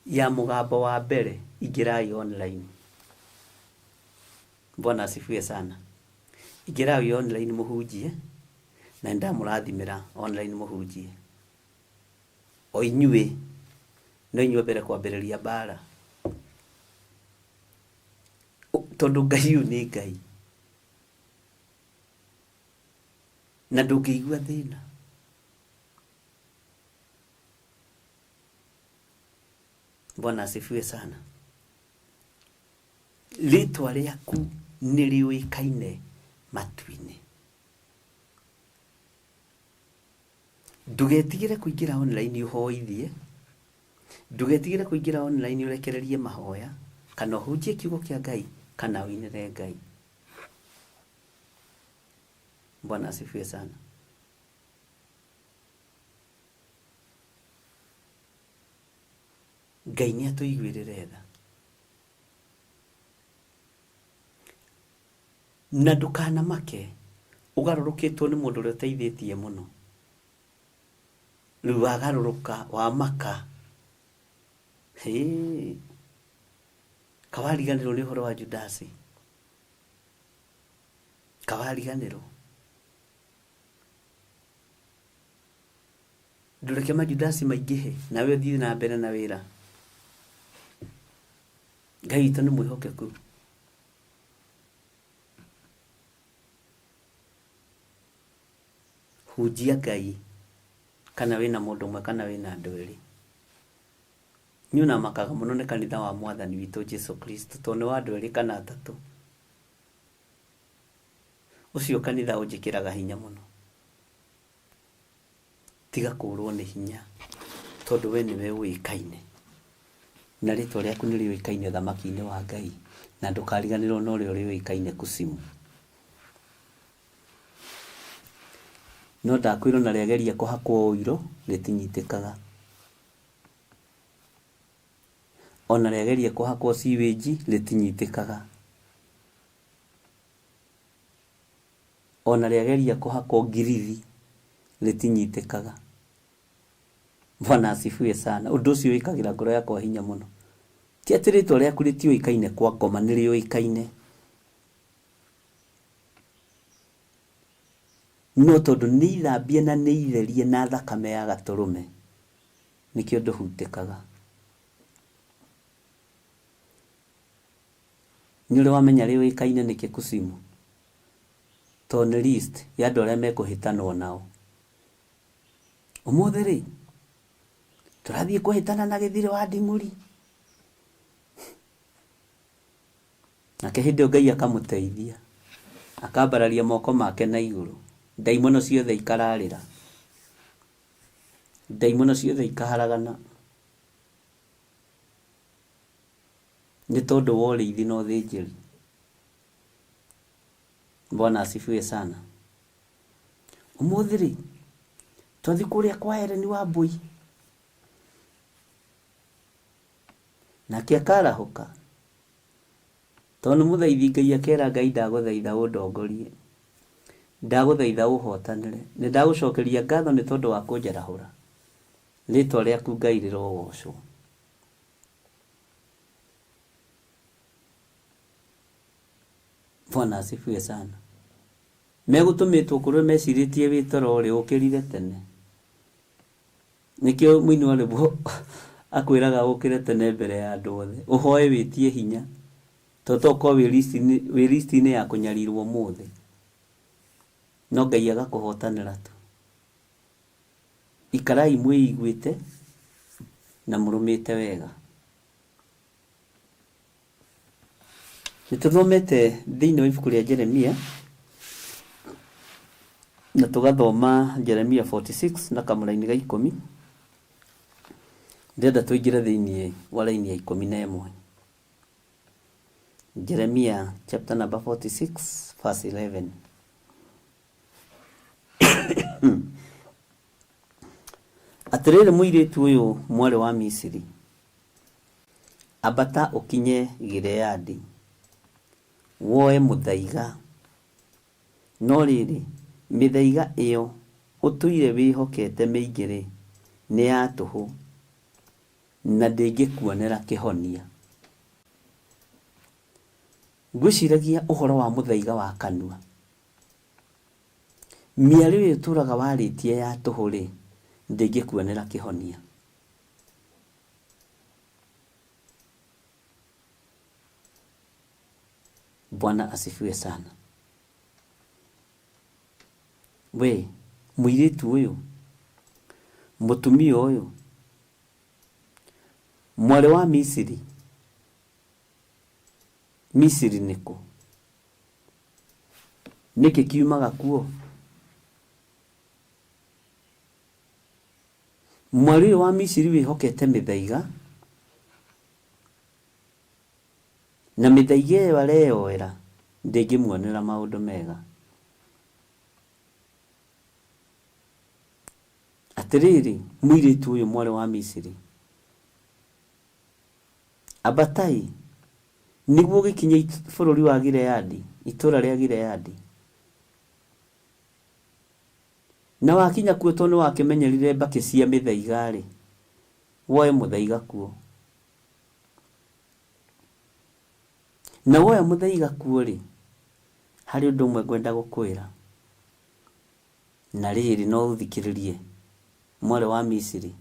ya mũgambo wa mbere, ingĩrai online. Bwana asifiwe sana. Ingĩrai online mũhunjie, na ndamũrathimĩra online mũhunjie. O inyuĩ no inyuĩ mbere kwambĩrĩria mbara, tondũ Ngai ũyũ nĩ Ngai na ndũngĩigua thĩna. Bwana asifiwe sana. Rĩtwa rĩaku nĩ rĩũĩkaine matu-inĩ. Ndugetigĩre kũingĩra online ũhoithie, ndugetigĩre kũingĩra online ũrekererie mahoya, kana ũhunjie kiugo kĩa Ngai, kana ũinĩre Ngai. Bwana asifiwe sana. Ngai nĩ atũiguĩrĩre tha. Na ndũkanamake ũgarũrũkĩtwo nĩ mũndũ ũrĩa ũteithĩtie mũno. Rĩu wagarũrũka wamaka, kawariganĩrwo nĩ ũhoro wa Judasi. Kawariganĩrwo. Ndũreke majudasi maingĩhe nawe ũthiĩ na mbere na wĩra. Ngai witũ nĩ mwĩhokeku. Hunjia Ngai, kana wĩna mũndũ ũmwe kana wĩna andũ erĩ. Niĩ ona makaga mũno nĩ kanitha wa Mwathani witũ Jesu Kristo, tondũ nĩ wa andũ erĩ kana atatũ. Ũcio kanitha ũnjĩkĩraga hinya mũno. Tiga kũrwo nĩ hinya, tondũ we nĩwe ũĩkaine. na rĩtwa rĩaku nĩ rĩũĩkaine thamaki-inĩ wa Ngai, na ndũkariganĩrwo na ũrĩa rĩũĩkaine kusimu. No ndakwĩrwo na rĩageria kũhakwo ũiro rĩtinyitĩkaga, ona rĩageria kũhakwo sewage rĩtinyitĩkaga, ona rĩageria kũhakwo ngirithi rĩtinyitĩkaga. Bwana asifiwe sana. Ũndũ ũcio wĩkagĩra ngoro yakwa hinya mũno. Ti atĩ rĩtwa rĩaku rĩtiũĩkaine kwa ngoma, nĩ rĩũĩkaine, no tondũ nĩ ithambie na nĩ itherie na thakame ya gatũrũme nĩkĩo ndũhutĩkaga. Nĩ ũrĩ wamenya rĩũĩkaine nĩkĩ kusimu? To nĩ list ya andũ arĩa mekũhĩtanwo nao. Ũmũthĩ rĩ, tũrathiĩ kũhĩtana na Gĩthirĩ wa Nding'uri. Nake hĩndĩ ĩyo Ngai akamũteithia, akambararia moko make na igũrũ, ndaimono ciothe ikararĩra, ndaimono ciothe ikaharagana, nĩ tondũ wa ũrĩithi na ũthĩnjĩri. Bwana asifiwe sana. Ũmũthĩ rĩ, twathi kũrĩa kwa Hereni wa Mbui, nake akarahũka, tondũ mũthaithi Ngai akera Ngai ndagũthaitha ũndongorie, ndagũthaitha ũhotanĩre, nĩ ndagũcokeria ngatho nĩ tondũ wa kũnjarahũra, rĩtwa rĩaku Ngai rĩrogocwo. Bwana asifiwe sana. Megũtũmĩtwo kũrĩ mecirĩtie wĩ toro ũrĩ ũkĩrire tene. Nĩkĩo mũini wa rwĩmbo akwĩraga ũkĩre tene mbere ya andũ othe, ũhoe wĩtie hinya, tondũ ko wĩ list-inĩ ya kũnyarirwo mũthĩ, no Ngai agakũhotanĩra tu. Ikarai mwĩiguĩte na mũrũmĩte wega. Nĩtũthomete thĩinĩ wa ibuku rĩa Jeremia, na tũgathoma Jeremia 46 na kamũra-inĩ ga 10. Ndĩrenda tũingĩre thĩinĩ wa raini ya 11. Jeremia chapter number 46 verse 11. Atĩrĩrĩ mũirĩtu ũyũ mwarĩ wa Misiri, ambata ũkinye Gileadi, woe mũthaiga. No rĩrĩ, mĩthaiga ĩyo ũtũire wĩhokete mĩingĩ-rĩ, nĩ ya tũhũ na ndĩngĩkuonera kĩhonia. Ngwĩciragia ũhoro wa mũthaiga wa kanua. Mĩario ĩyo ũtũraga warĩtie ya tũhũ-rĩ, ndĩngĩkuonera kĩhonia. Bwana asifiwe sana. We, mũirĩtu ũyũ, mũtumia ũyũ, mwarĩ wa Misiri. Misiri nĩkũ? Nĩkĩ kiumaga kuo? Mwarĩ ũyũ wa Misiri wĩhokete mĩthaiga, na mĩthaiga ĩyo areyoera ndĩngĩmuonera maũndũ mega. Atĩrĩrĩ, mũirĩtu ũyũ mwarĩ wa Misiri, ambatai nĩguo gĩkinye bũrũri wa Gileadi, itũra rĩa Gileadi. Na wakinya kuo tondũ nĩwakĩmenyerire mbakĩ cia mĩthaiga-rĩ, woe mũthaiga kuo. Na woya mũthaiga kuo-rĩ, harĩ ũndũ ũmwe ngwenda gũkwĩra. Na rĩrĩ no ũthikĩrĩrie, mwarĩ wa Misiri,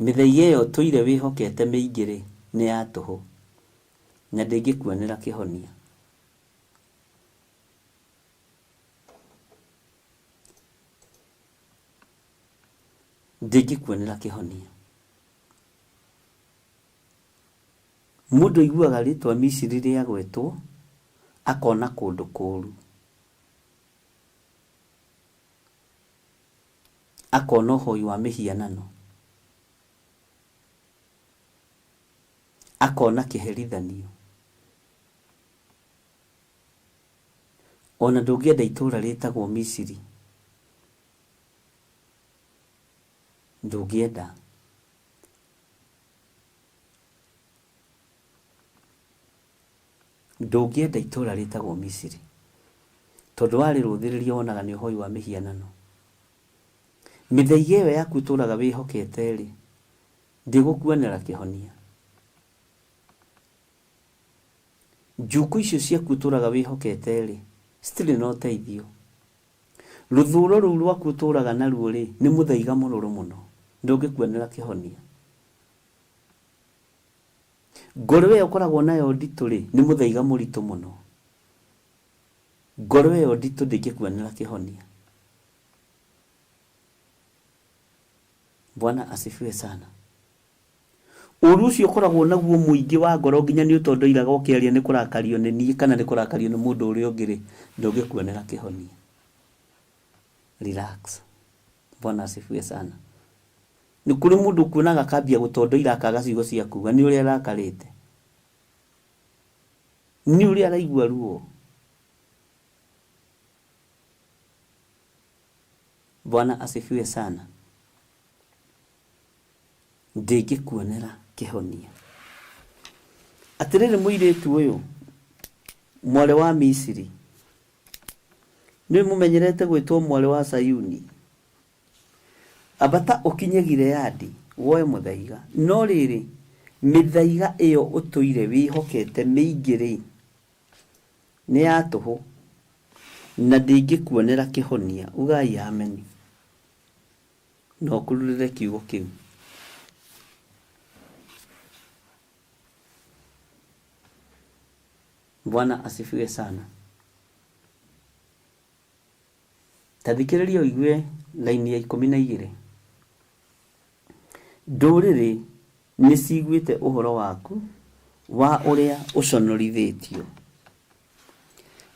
mĩthaiga ĩyo tũire wĩhokete mĩingĩ-rĩ, nĩ ya tũhũ na ndĩngĩkuonera kĩhonia. Ndĩngĩkuonera kĩhonia. Mũndũ aiguaga rĩtwa Misiri rĩagwetwo, akona kũndũ kũũru, akona ũhoi wa mĩhianano. akona kiherithanio. Ona ndũngĩenda itũra rĩtagwo Misiri, ndũngĩenda. Ndũngĩenda itũra rĩtagwo Misiri, tondũ warĩ rũthĩrĩria wonaga nĩ ũhoi wa mĩhianano. Mĩthaiga ĩyo yaku ũtũraga wĩhokete rĩ, ndĩgũkuanĩra kĩhonia. Njuku icio ciaku ũtũraga wĩhokete rĩ, citirĩ na ũteithio. Rũthũro rũu rwaku ũtũraga naruo rĩ, nĩ mũthaiga mũrũrũ mũno, ndũngĩkuanĩra kĩhonia. Ngoro ĩyo ũkoragwo nayo nditũ rĩ, nĩ mũthaiga mũritũ mũno. Ngoro ĩyo nditũ ndĩngĩkuanĩra kĩhonia. Bwana asifiwe sana. Ũru ũcio ũkoragwo naguo mũingĩ wa ngoro nginya nĩ ũtondoiraga ũkĩaria nĩ kũrakario nĩ niĩ kana nĩ kũrakario nĩ mũndũ ũrĩa ũngĩ rĩ, ndũngĩkuanĩra kĩhonia. Relax. Bwana asifiwe sana. Nĩ kũrĩ mũndũ kuonaga kambia gũtondoira akaga ciugo cia kuga nĩ ũrĩa arakarĩte. Nĩ ũrĩa araigua ruo. Bwana asifiwe sana. Ndĩngĩkuonera kĩhonia. Atĩrĩrĩ mũirĩtu ũyũ, mwarĩ wa Misiri, nĩ mũmenyerete gwĩtwo mwarĩ wa Sayuni. Abata ũkinye Gileadi woe mũthaiga. No rĩrĩ, mĩthaiga ĩyo ũtũire wĩhokete mĩingĩ rĩ, nĩ ya tũhũ na ndĩngĩkuonera kĩhonia. Ugai ameni. No kururire kiugo kĩu. Bwana asifiwe sana. Tathikĩrĩria ũigue laini ya 12. Ndũrĩrĩ nĩ ciguĩte ũhoro waku wa ũrĩa ũconorithĩtio,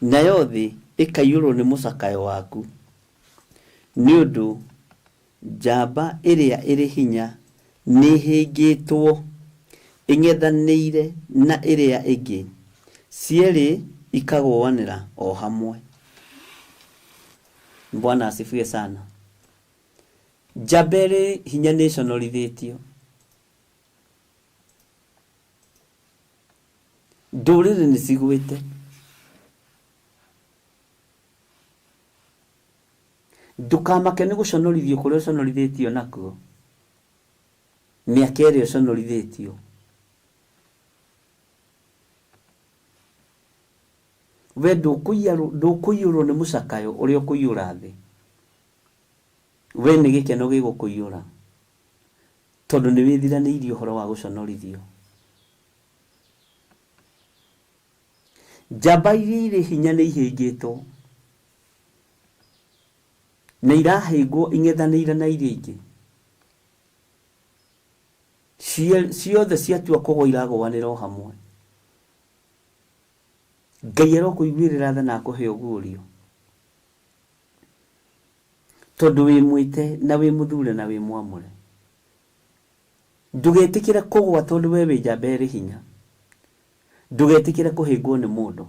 nayo thĩ ĩkaiyũrwo nĩ mũcakayo waku, nĩ ũndũ njamba ĩrĩa ĩrĩ hinya nĩ hĩngĩtwo ĩng'ethanĩire na ĩrĩa ĩngĩ, cierĩ ikagũanĩra o hamwe. Bwana asifiwe sana. Njamba ĩrĩ hinya nĩ conorithĩtio. Ndũrĩrĩ nĩ cigwĩte. Ndũkamake nĩ gũconorithio kũrĩa ũconorithĩtio nakuo. Mĩaka ĩrĩa ũconorithĩtio. We ndũkũiyũrwo nĩ mũcakayo ũrĩa ũkũiyũra thĩ. We nĩ gĩkeno gĩgũkũiyũra, tondũ nĩ wĩthiranĩirie ũhoro wa gũconorithio. Njamba iria irĩ hinya nĩ ihĩngĩtwo na irahĩngwo ing'ethanĩire na iria ingĩ. Ciothe ciatua kũgwa iragũanĩra o hamwe. Ngai arokũiguĩrĩra tha na akũhe ũguũrio, tondũ wĩ mwĩte na wĩ mũthure na wĩ mwamũre. Ndũgetĩkĩre kũgwa tondũ we wĩ njamba ĩrĩ hinya. Ndũgetĩkĩre kũhĩngwo nĩ mũndũ.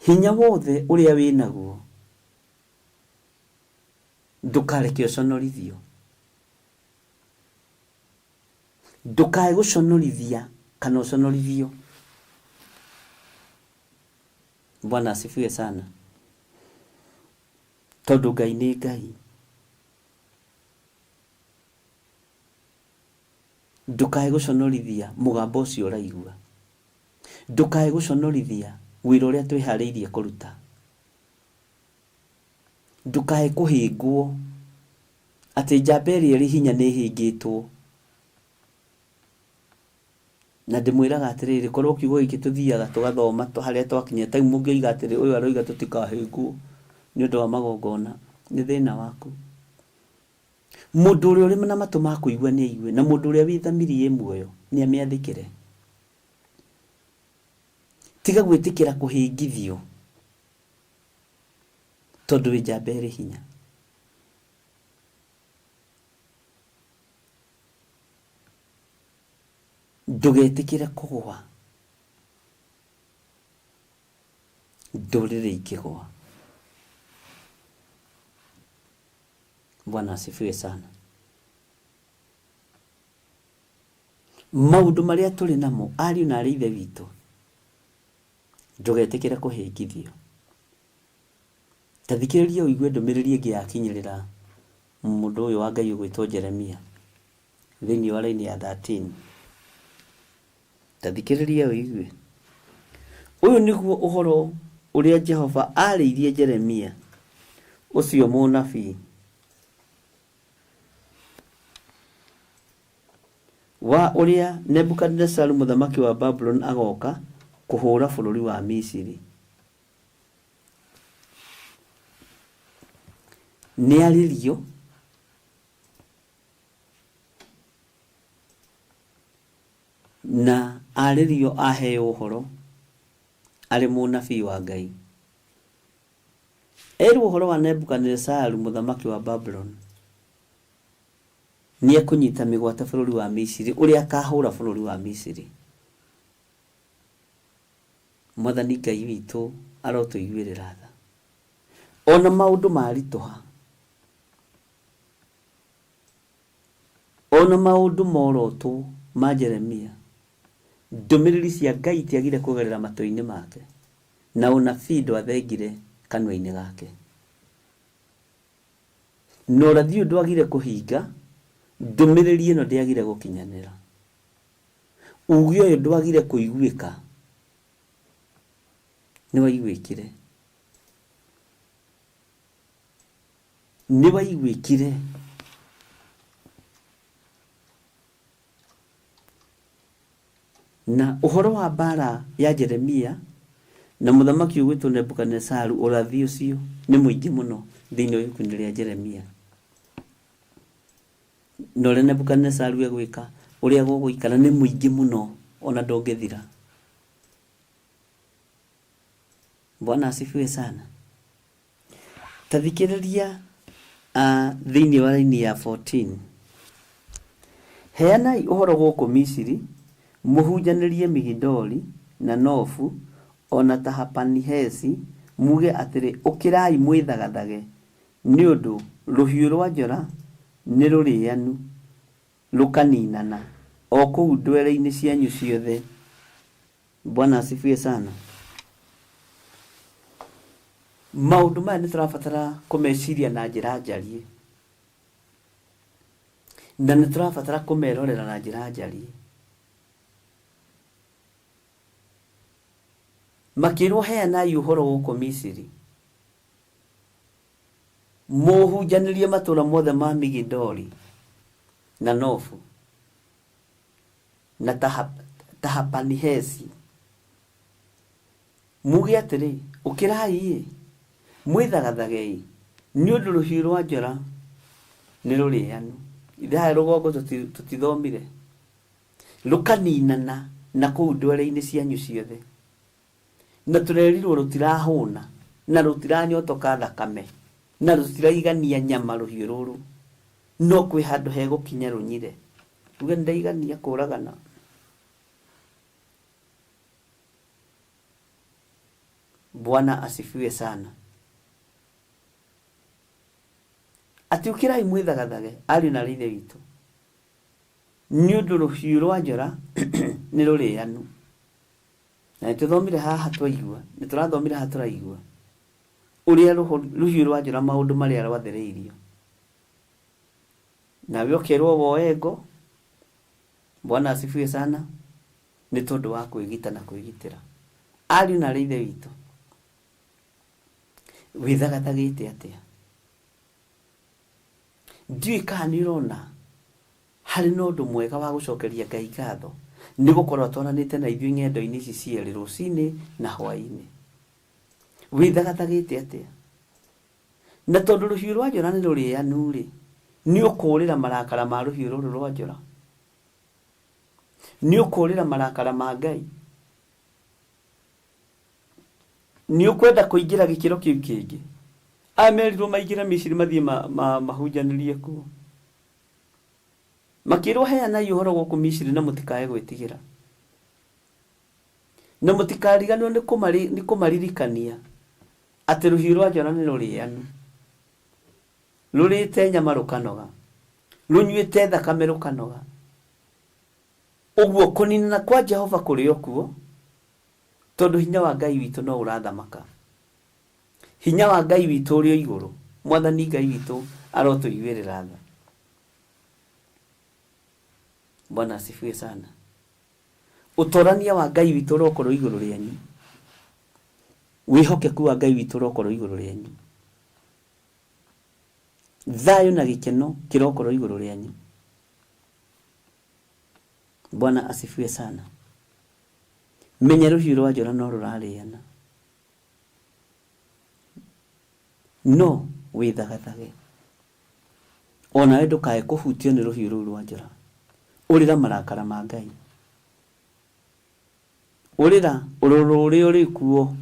Hinya wothe ũrĩa wĩ naguo ndũkareke ũconorithio. Ndũkae gũconorithia kana ũconorithio. Bwana asifiwe sana. Tondũ Ngai nĩ Ngai. Ndũkae gũconorithia mũgambo ũcio ũraigua. Ndũkae gũconorithia wĩra ũrĩa twĩharĩirie kũruta. Ndũkae kũhĩngwo atĩ njamba ĩrĩa ĩrĩ hinya nĩ ĩhĩngĩtwo. Na ndĩmwĩraga atĩrĩrĩ, korwo kiugo gĩkĩ tũthiaga tũgathoma harĩa twakinya time mũngĩoiga atĩrĩ ũyũ aroiga tũtikahĩngwo nĩ ũndũ wa magongona, nĩ thĩna waku. Mũndũ ũrĩa ũrĩ na matũ ma kũigua nĩ aigue, na mũndũ ũrĩa wĩ thamiri ĩ muoyo nĩ amĩathĩkĩre. Tiga gwĩtĩkĩra kũhĩngithio tondũ wĩ njamba ĩrĩ hinya. ndugetikire kugwa ndurire ikigwa. Bwana asifiwe sana. Maundu maria tuli namo ari na ari ithe witu ndugetikire kuhingithio. Tathikiriria uigue ndumiriri ingi yakinyirira mundu uyu wa Ngai ugwitwo Jeremia thiini wa raini ya 13. Tathikiriria uigue. Uyu niguo uhoro uria Jehova ariirie Jeremia ucio munabii wa uria Nebukadnezar muthamaki wa Babylon agoka kuhura bururi wa Misiri. Ni aririo na aririo aheo uhoro ari munabii wa Ngai. Eru uhoro wa Nebukadnezar muthamaki wa Babylon ni akunyita migwata bururi wa Misiri uria akahura bururi wa Misiri. Mwathani Ngai witu arotuiguirira tha. Ona maundu marituha, ona maundu morotu ma Jeremia, ndumiriri cia Ngai tiagire kugerera matu-ini make, na unabii ndwathengire kanua-ini gake. No rathio ndwagire kuhinga, ndumiriri ino ndiagire gukinyanira. Ugi uyu ndwagire kuiguika, ni waiguikire. Ni waiguikire. Na uhoro wa bara ya Jeremia na muthamaki ugwitwo Nebukadnezar urathi ucio ni muingi muno thiini wa ibuku ria Jeremia. No ria Nebukadnezar gwika uria gugwikara ni muingi muno ona ndongethira. Bwana asifiwe sana. Tathikiriria thiini wa raini ya 14. Heanai uhoro guku Misiri, muhunjanirie Migidoli na Nofu ona Tahapanihesi, muge atiri ukirai mwithagathage ni undu ruhiu rwa njora ni rurianu rukaninana o kuu ndwere-ini cianyu ciothe. Bwana asifiwe sana. Maundu maya niturabatara kumeciria na njira njarie, na niturabatara kumerorera na njira njarie. Makirwo heanai uhoro guku Misiri, muhunjanirie matura mothe ma Migidoli na Nofu na Tahapanihesi, muge atiri ukirai mwithagathagei ni undu ruhiu rwa njora ni rurianu. Ithaya rugongo tutithomire rukaninana na kuu ndwere-ini cianyu ciothe, na turerirwo rutirahuna na rutiranyotoka thakame na rutiraigania nyama ruhiu ruru, no kwi handu hegukinya runyire. Uge ndaigania kuragana. Bwana asifiwe sana. Ati ukirai mwithagathage ari na rithe witu ni undu ruhiu rwa njora ni rurianu. Na nituthomire haha twaigua, niturathomire haha turaigua uria ruhiu rwa njora maundu maria rwathiriirio, na wiokerwo woengo. Bwana asifiwe sana. Ni tondu wa kwigita na kwigitira. Ari na rithe witu withagathagite atia? Ndiui kana nirona hari no undu mwega wa gucokeria Ngai ngatho ni gukorwo twananite na ithuĩ ng'endo-inĩ ici cierĩ rũcinĩ na hwaĩ-inĩ. Withagathagite atia? Na tondu ruhiu rwa njora ni rurianu ri, ni ukurira marakara ma ruhiu ruru rwa njora, ni ukurira marakara ma Ngai, ni ukwenda kuingira gikiro kiu kingi. Amerirwo maingira Misiri mathie mahunjanirie kuo, makirwo heana ihoro gũkũ Misiri na mũtikae gwĩtigĩra, na mũtikariganĩrwo nĩ kũmaririkania atĩ rũhiũ rwa njora nĩ rũrĩanu, rũrĩte nyama rũkanoga, rũnyuĩte thakame rũkanoga. Ũguo kũninana kwa Jehova kũrĩ o kuo, tondũ hinya wa Ngai witũ no ũrathamaka. Hinya wa Ngai witũ ũrĩ o igũrũ, Mwathani Ngai witũ arotũiguĩrĩra tha. Bwana asifiwe sana. Ũtorania wa Ngai witũ ũrokorwo igũrũ rĩanyu, wĩhokeku wa Ngai witũ ũrokorwo igũrũ rĩanyu, thayũ na gĩkeno kĩrokorwo igũrũ rĩanyu. Bwana asifiwe sana. Menya rũhiũ rwa njora no rũrarĩana, no wĩthagathage, ona we ndũkae kũhutio nĩ rũhiũ rũu rwa njora. Ũrĩra marakara ma Ngai, ũrĩra ũrũrũ ũrĩa ũrĩ kuo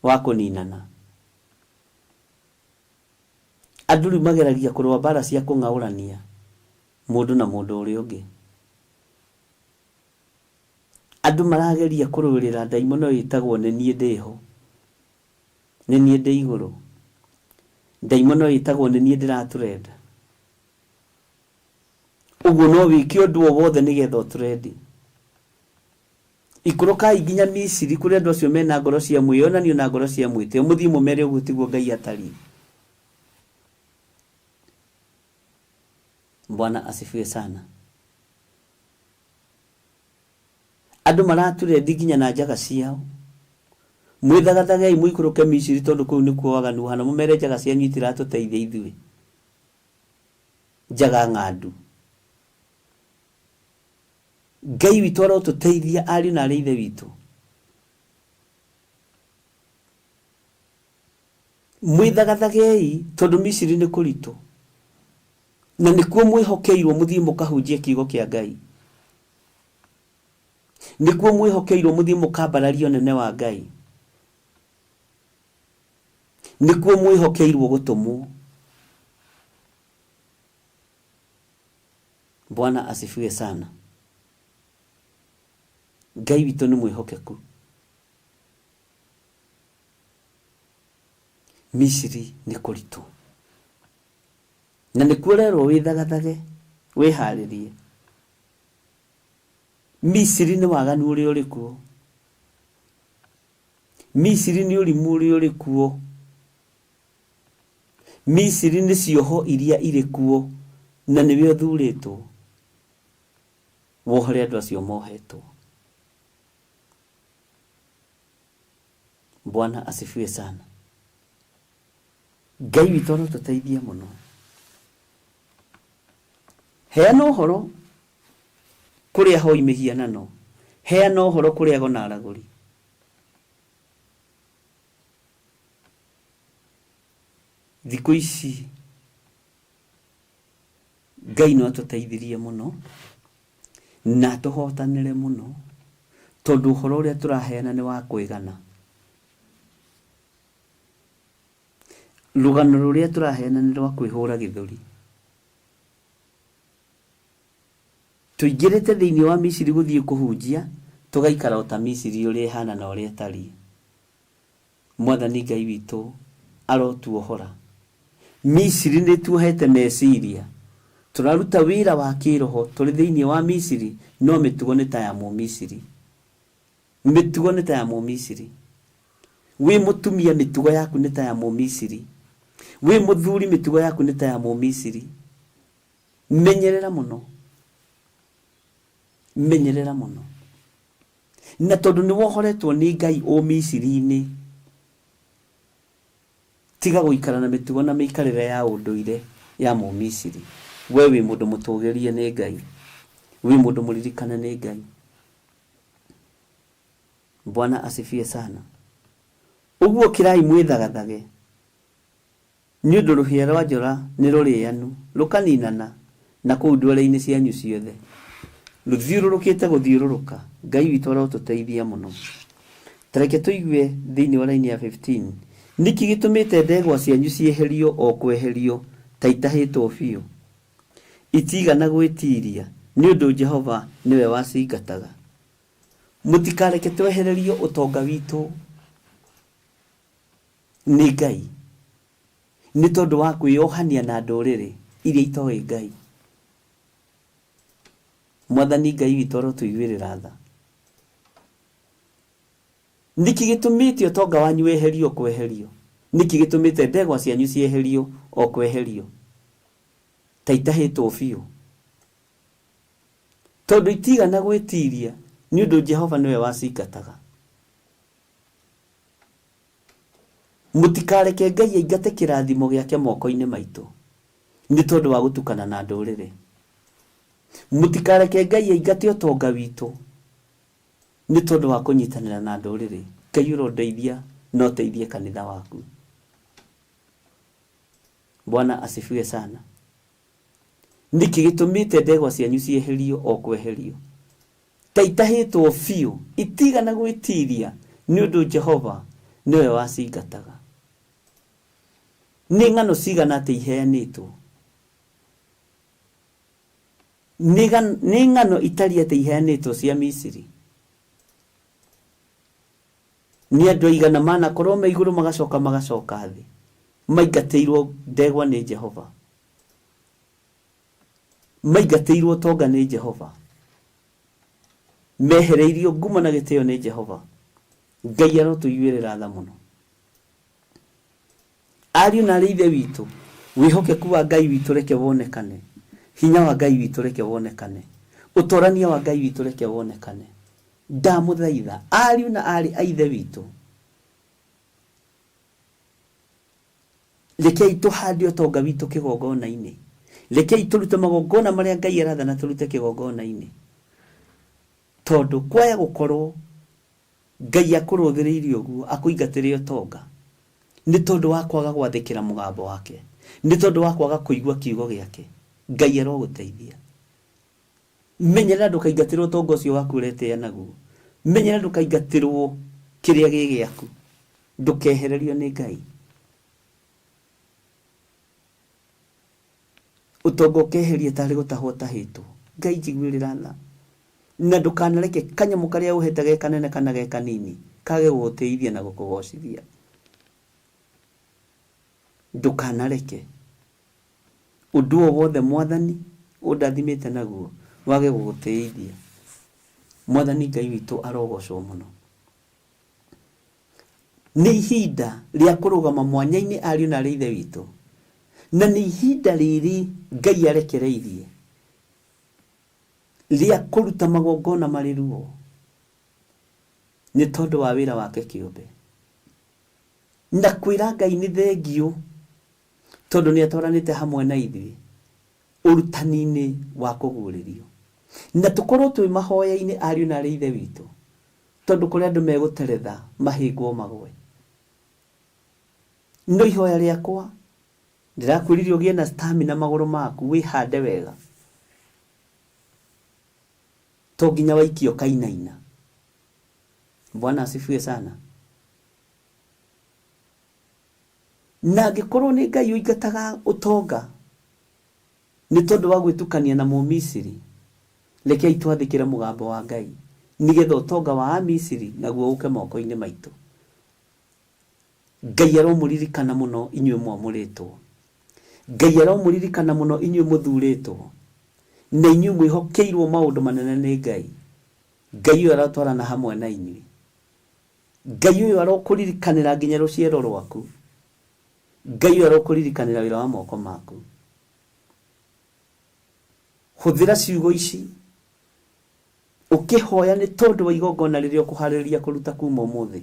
wa kũninana. Andũ rĩu mageragia kũrũa mbara cia kũng'aũrania mũndũ na mũndũ ũrĩa ũngĩ. Andũ marageria kũrũĩrĩra ndaimono ĩtagwo nĩ niĩ ndĩho, nĩ niĩ ndĩ igũrũ, ndaimono ĩtagwo nĩ niĩ ndĩratũrenda. Ũguo no wĩke ũndũ o wothe nĩgetha ũtũrendi. Ikũrũkai nginya Misiri kũrĩ andũ acio mena ngoro cia mwĩonanio na ngoro cia mwĩtĩo, mũthiĩ mũmere ũguo tiguo Ngai atariĩ. Bwana asifiwe sana. Andũ maratũrendi nginya na njaga ciao. Mwĩthagathagei mũikũrũke Misiri tondũ kũu nĩkuo waganu hana, mũmere njaga cianyu itiratũteithia ithuĩ. Njaga ng'andu. Ngai witũ arotũteithia ariũ na arĩ ithe witũ. Mwĩthagathagei tondũ Misiri nĩ kũritũ, na nĩkuo mwĩhokeirwo mũthiĩ mũkahunjie kiugo kĩa Ngai. Nĩkuo mwĩhokeirwo mũthiĩ mũkambararie ũnene wa Ngai. Nĩkuo mwĩhokeirwo gũtũmwo. Bwana asifiwe sana. Ngai witũ nĩ mwĩhokeku. Misiri nĩ kũritũ, na nĩkuo rerwo wĩthagathage, wĩharĩrie. Misiri nĩ waganu ũrĩa ũrĩ kuo. Misiri nĩ ũrimũ ũrĩa ũrĩ kuo. Misiri nĩ cioho iria irĩ kuo, na nĩwe ũthurĩtwo wohore andũ acio mohetwo. Bwana asifiwe sana. Ngai witũ arotũteithia mũno. Heana ũhoro kũrĩ ahoi mĩhianano, heana ũhoro kũrĩ ago na aragũri. Thikũ ici Ngai no atũteithirie mũno na tũhotanĩre mũno, tondũ ũhoro ũrĩa tũraheana nĩ wa kwĩgana. Rũgano rũrĩa tũraheana nĩ rwa kwĩhũra gĩthũri. Tũingĩrĩte thĩinĩ wa Misiri gũthiĩ kũhunjia, tũgaikara o ta Misiri ũrĩa ĩhana na ũrĩa ĩtariĩ. Mwathani Ngai witũ arotuohora. Misiri nĩ tuohete meciria. Tũraruta wĩra wa kĩroho tũrĩ thĩinĩ wa Misiri, no mĩtugo nĩ ta ya Mũmisiri. Mĩtugo nĩ ta ya Mũmisiri. Wĩ mũtumia mĩtugo yaku nĩ ta ya Mũmisiri. Wĩ mũthuri mĩtugo yaku nĩ ta ya Mũmisiri. Menyerera mũno. Menyerera mũno. Na tondũ nĩ wohoretwo nĩ Ngai o Misiri-inĩ, tiga gũikara na mĩtugo na mĩikarĩre ya ũndũire ya Mũmisiri. We wĩ mũndũ mũtũgĩrie nĩ Ngai, wĩ mũndũ mũririkane nĩ Ngai. Bwana asifiwe sana. Ũguo kirai mwĩthagathage, nĩ ũndũ rũhĩa rwa njora nĩ rũrĩanu, rũkaninana na kũu ndwere-inĩ cianyu ciothe. Rũthiũrũrũkĩte gũthiũrũrũka. Ngai witũ arotũteithia mũno. Tareke tũigue thĩinĩ wa raini ya 15. Nĩkĩ gĩtũmĩte ndegwa cianyu cieherio o kweherio ta itahĩtwo biũ? itigana gwĩtiria nĩ ũndũ Jehova niwe wacingataga. Mũtikareke twehererio ũtonga witũ nĩ Ngai nĩ tondũ wa kwĩyohania na ndũrĩrĩ iria itoĩ Ngai. Mwathani Ngai witũ arotũiguĩrĩra tha. Niki gĩtũmĩte ũtonga wanyu weherio kweherio? Niki gĩtũmĩte ndegwa cianyu cieherio o kweherio? Ta itahĩtwo biũ. Tondũ itigana gwĩtiria nĩ ũndũ Jehova niwe wacingataga. Mũtikareke Ngai aingate kĩrathimo gĩake moko-inĩ maitũ nĩ tondũ wa gũtukana na ndũrĩrĩ. Mũtikareke Ngai aingate ũtonga witũ nĩ tondũ wa kũnyitanĩra na ndũrĩrĩ. Ngai ũrondeithia no teithie kanitha waku. Bwana asifiwe sana. Niki gĩtũmĩte ndegwa cianyu cieherio o kweherio? Ta itahĩtwo biũ, itigana gwĩtiria nĩ ũndũ Jehova niwe wacingataga. Nĩ ng'ano cigana atĩ iheanĩtwo? Nĩ ng'ano itari atĩ iheanĩtwo cia Misiri? Nĩ andũ aigana manakorwo me igũrũ magacoka thĩ maingatĩirwo ndegwa nĩ Jehova, maingatĩirwo tonga nĩ Jehova, mehereirio ngumo na gĩtĩo nĩ Jehova. Ngai arotũiguĩrĩra tha mũno. Ariũ na ithe witũ, wĩhokeku wa Ngai witũ reke wonekane, hinya wa Ngai witũ reke wonekane, ũtorania wa Ngai witũ reke wonekane. Ndamũthaitha ariũ na arĩ a ithe witũ, rekei tũhande ũtonga witũ kĩgongona-inĩ. Rekei tũrute magongona marĩa Ngai arathana tũrute kĩgongona-inĩ. Tondũ kwaya gũkorwo Ngai akũrũthĩrĩirie ũguo akũingatĩre ũtonga nĩ tondũ wa kwaga gwathĩkĩra mũgambo wake, nĩ tondũ wa kwaga kũigua kiugo gĩake. Ngai arogũteithia. Menyera ndũkaingatĩrwo ũtonga ũcio waku ũretĩĩa naguo. Menyera ndũkaingatĩrwo kĩrĩa gĩ gĩaku. Ndũkehererio nĩ Ngai. Ũtonga ũkeherie tarĩ gũtahwo tahĩtwo. Ngai njiguĩrĩra tha. Na ndũkanareke kanyamũ karĩa ũhete ge kanene kana ge kanini kage gũgũteithia na gũkũgocithia. Ndũkanareke ũndũ o wothe Mwathani ũndathimĩte naguo wage gũgũteithia. Mwathani Ngai witũ arogocwo mũno. Nĩ ihinda rĩa kũrũgama mwanya-inĩ ariũ na arĩ ithe witũ, na nĩ ihinda rĩrĩ Ngai arekereirie rĩa kũruta magongona marĩ ruo nĩ tondũ wa wĩra wake kĩũmbe, na kwĩra Ngai nĩ thengio tondũ nĩ atwaranĩte hamwe na ithuĩ ũrutani-inĩ wa kũguũrĩrio. Na tũkorwo twĩ mahoya-inĩ ariũ na arĩ ithe witũ, tondũ kũrĩ andũ megũteretha mahĩngwo magwe. No ihoya rĩakwa ndĩrakwĩrire ũgĩe na stamina magũrũ maku, wĩhande wega, to nginya waikio kainaina. Bwana asifiwe sana. Na angĩkorwo nĩ Ngai ũingataga ũtonga nĩ tondũ wa gwĩtukania na Mũmisiri, rekei twathĩkĩre mũgambo wa Ngai nĩgetha ũtonga wa Misiri naguo ũke moko-inĩ maitũ. Ngai aromũririkana mũno inyuĩ mwamũrĩtwo. Ngai aromũririkana mũno inyuĩ mũthurĩtwo, na inyuĩ mwĩhokeirwo maũndũ manene nĩ Ngai. Ngai ũyũ aratwarana hamwe na inyuĩ. Ngai ũyũ arokũririkanĩra nginya rũciaro rwaku. Ngai ũyũ arokũririkanĩra wĩra wa moko maku. Hũthĩra ciugo ici ũkĩhoya nĩ tondũ wa igongona rĩrĩa ũkũharĩrĩria kũruta kuma ũmũthĩ.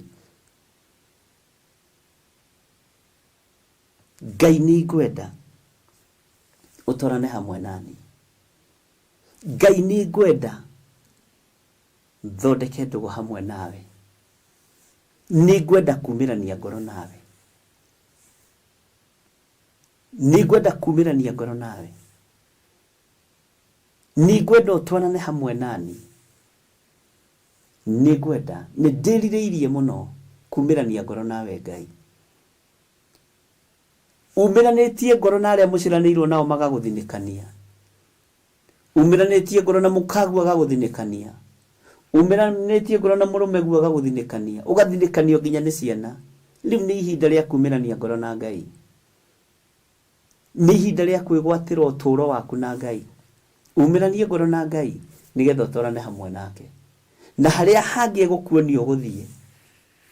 Ngai nĩ ngwenda ũtwarane hamwe nani. Ngai nĩ ngwenda thondeke ndũgũ hamwe nawe. Nĩ ngwenda kumĩrania ngoro nawe. Nĩ ngwenda kumĩrania ngoro nawe. Nĩ ngwenda ũtwarane hamwe nani. Nĩ ngwenda, nĩ ndĩrirĩirie mũno kumĩrania ngoro nawe Ngai. Umĩranĩtie ngoro na arĩa mũciranĩirwo nao magagũthinĩkania. umiranetie ngoro na mukagu agaguthinekania, umiranetie ngoro na murume gu agaguthinekania, ugathinikanio nginya ni ciana. Riu ni ihinda ria kumirania ngoro na Ngai, ni ihinda ria kwigwatira uturo waku na Ngai. Umiranie ngoro na Ngai nigetha utorane hamwe nake, na haria hangi gukuonio guthie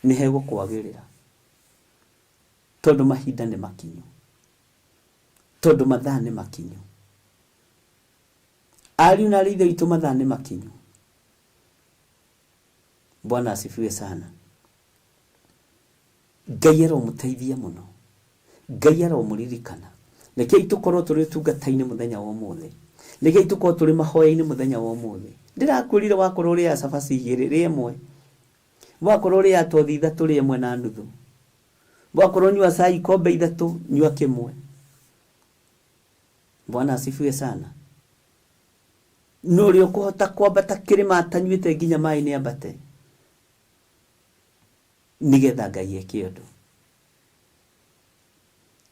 ni hegukwagirira, tondu mahinda ni makinyu, tondu mathaa ni makinyu. Ariu na ritho itu mathaa ni makinyu. Bwana asifiwe sana. Ngai aromuteithia muno, Ngai aromuririkana. Rekei tukorwo turi tungata-ini muthenya wa umuthi, rekei tukorwo turi mahoya-ini muthenya wa umuthi. Ndirakwirire wakorwo uri ya cabaci igiri rimwe, wakorwo uri ya tothi ithatu rimwe na nuthu, wakorwo nyua cai ikombe ithatu nyua kimwe. Bwana asifiwe sana. Nuri ukuhota kwambata kirima atanyuite nginya mai ni ambate nigetha Ngai eke undu.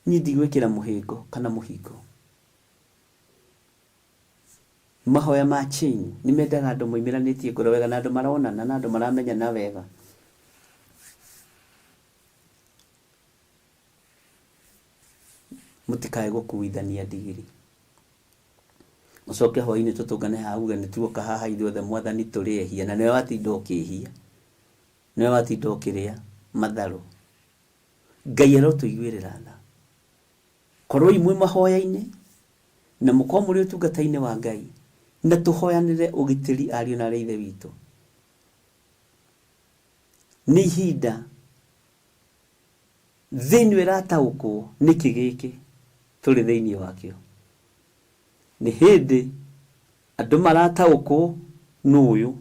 Ni ndigwikira muhingo kana muhingo. Mahoya ma chinyu ni mendaga andu moimiranitie ngoro wega na andu maronana na andu maramenya na wega. Mutikae gukuithania ndigiri. Mucoke hwaini tutungane hauga ni tuoka haha ithuothe Mwathani turihia, na niwe watinda ukihia, niwe watinda ukiria matharu. Ngai arotuiguirira tha. Korwo imwe mahoya-ini na mukorwo muri utungata-ini wa Ngai, na tuhoyanire ugitiri ariu na ithe witu. Ni ihinda thini irataukwo ni kigiki turi thiini wakio. Ni hindi andu marataukwo nuyu,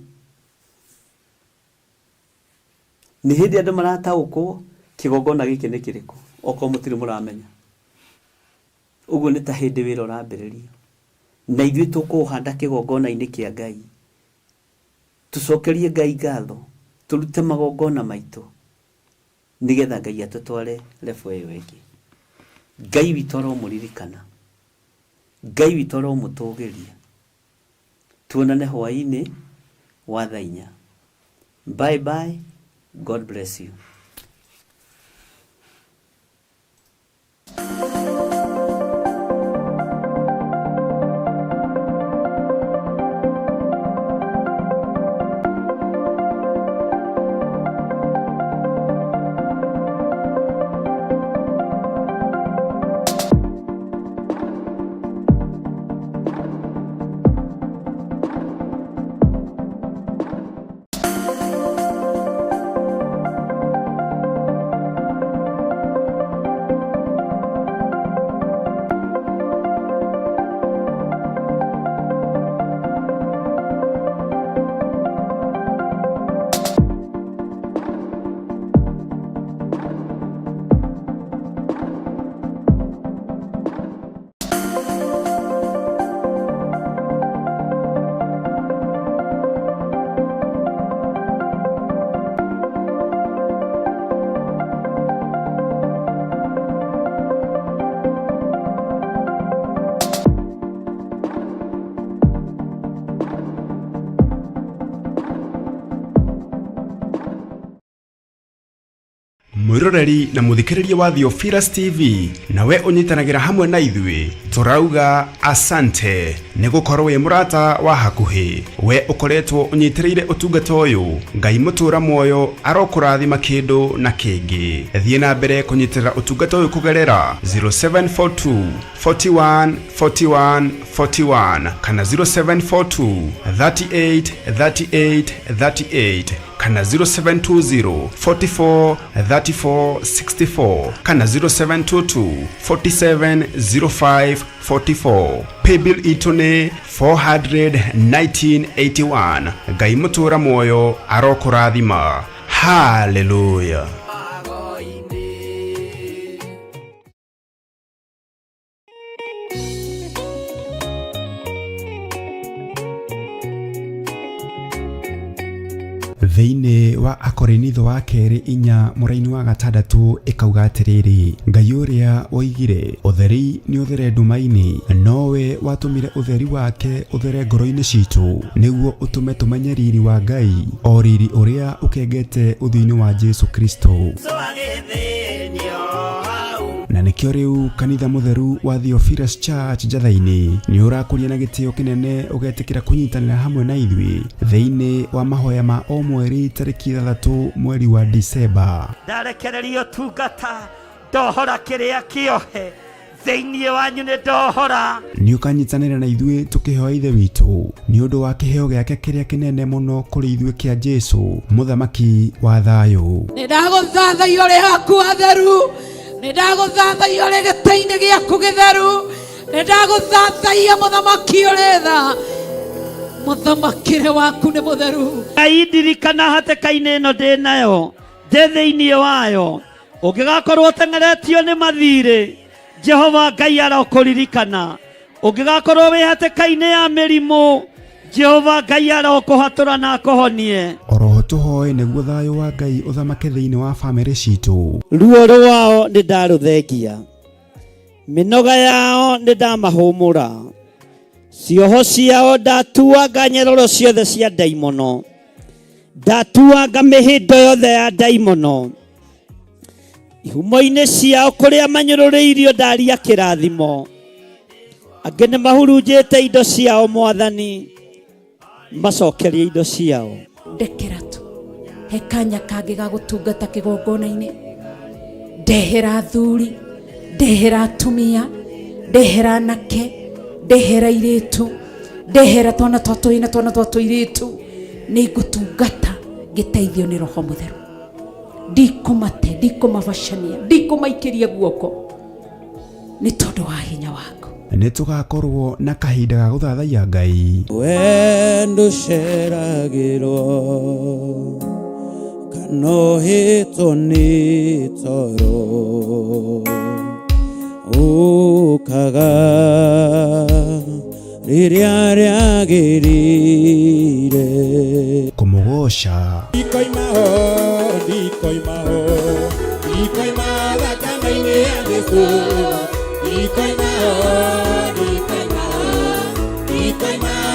ni hindi andu marataukwo kigongona giki ni kiriku, oko mutiri muramenya. Uguo ni ta hindi wira urambiririo, na ithuĩ tukuhanda kigongona-ini kia Ngai. Tucokerie Ngai ngatho, turute magongona maitu nigetha Ngai atutware level iyo ingi. Ngai witu aromuririkana, Ngai witu aromutugiria. Tuonane hwaini wa thaa 4. Bye bye. God bless you. Mwiroreri na muthikiriria wa Theophilus TV, nawe unyitanagira hamwe na ithui, turauga asante ni gukorwo wi murata wa hakuhi. We ukoretwo unyitiriire utungata uyu, Ngai mutura muoyo arokurathima kindu na kingi. Thie na mbere kunyitirira utungata uyu kugerera 0742 41 41 41 kana 0742 38 38 38 kana 0720 44 34 64 kana 0722 47 05 44. Paybill itune 41981. Ngai mutura muoyo arokurathima. Hallelujah. Thĩinĩ wa Akorinitho wa kerĩ 4 mũraini wa 6 ĩkauga atĩrĩrĩ, Ngai ũrĩa woigire ũtheri nĩ ũthere nduma-inĩ, nowe watũmire ũtheri wake ũthere ngoro-inĩ citũ, nĩguo ũtũme tũmenye riri wa Ngai, o riri ũrĩa ũkengete ũthiũ-inĩ wa Jesu Kristo. Na nĩkĩo rĩu kanitha mũtheru wa Theophilus Church Njatha-inĩ nĩ ũrakũria na gĩtĩo kĩnene ũgetĩkĩra kũnyitanĩra hamwe na ithuĩ thĩinĩ wa mahoya ma o mweri tarĩki 3 mweri wa Disemba. Ndarekererio tungata ndohora kĩrĩa kĩohe thĩinĩ wanyu nĩ ndohora. Nĩ ũkanyitanĩra na ithuĩ tũkĩhoya Ithe witũ nĩ ũndũ wa kĩheo gĩake kĩrĩa kĩnene mũno kũrĩ ithuĩ kĩa Jesu mũthamaki wa thayũ. Nĩ ndagũthathaiya ũrĩ haku atheru, nĩ ndagũthathaiya ũrĩ gĩtĩ-inĩ gĩaku gĩtheru, nĩ ndagũthathaiya mũthamaki ũrĩ tha, mũthamakĩre waku nĩ mũtheru. Ngai ndirikana hatĩka-inĩ ĩno ndĩ nayo ndĩ thĩinĩ wayo, ũngĩgakorwo ũteng'eretio nĩ mathirĩ, Jehova Ngai arokũririkana. Ũngĩgakorwo wĩ hatĩka-inĩ ya mĩrimũ, Jehova Ngai arokũhatũra na akũhonie. Oroho tũhoe nĩguo thayũ wa Ngai ũthamake thĩinĩ wa bamĩrĩ citũ. Ruo rwao nĩ ndarũthengia, mĩnoga yao nĩ ndamahũmũra, cioho ciao ndatuanga nyororo ciothe cia ndaimono, ndatuanga mĩhĩndo yothe ya ndaimono, ihumo-inĩ ciao kũrĩa manyũrũrĩirio ndaria kĩrathimo, angĩ nĩ mahurunjĩte indo ciao Mwathani, macokerie indo ciao. Ndekera tu he kanya kangĩ ga gũtungata kĩgongona-inĩ, ndehera athuri, ndehera atumia, ndehera anake, ndehera airĩtu, ndehera twana twa tũhĩĩ na twana twa tũirĩtu, nĩ ngũtungata ngĩteithio nĩ Roho Mũtheru. Ndikũmate, ndikũmabacania, ndikũmaikĩria guoko nĩ tondũ wa hinya waku. Nĩ tũgakorwo na kahinda ga gũthathaiya Ngai. We ndũceragĩrwo kana ũhĩtwo nĩ toro, ũkaga rĩrĩa rĩagĩrĩire kũmũgoca. Ndikoima thakame-inĩ ya Jesũ, ndikoima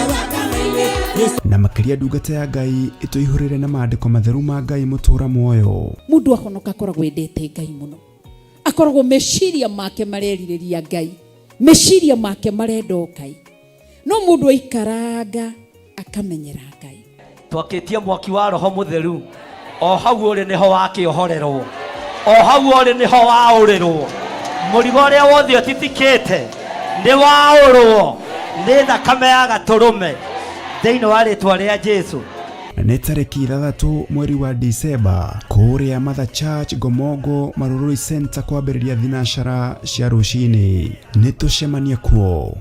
thakame-inĩ ya Jesũ. Na makĩria ndungata ya Ngai ĩtũihũrĩre na maandĩko matheru ma Ngai mũtũra muoyo. Mũndũ ahonoka akoragwo endete Ngai mũno, akoragwo meciria make marerirĩria Ngai, meciria make marenda Ngai, no mũndũ aikaranga akamenyera Ngai. Twakĩtie mwaki wa Roho Mũtheru, o hau ũrĩ nĩho wakĩohorerwo, o hau ũrĩ nĩho waũrĩrwo, mũrigo ũrĩa wothe ũtitikĩte nĩ waũrwo nĩ thakame ya Gatũrũme thĩinĩ wa rĩtwa rĩa Jesu. Nĩ tarĩki 3 mweri wa Disemba kũrĩa Mother Church Gomongo Marurui Center kwambĩrĩria thinacara cia rũcinĩ. Nĩ tũcemanie kuo.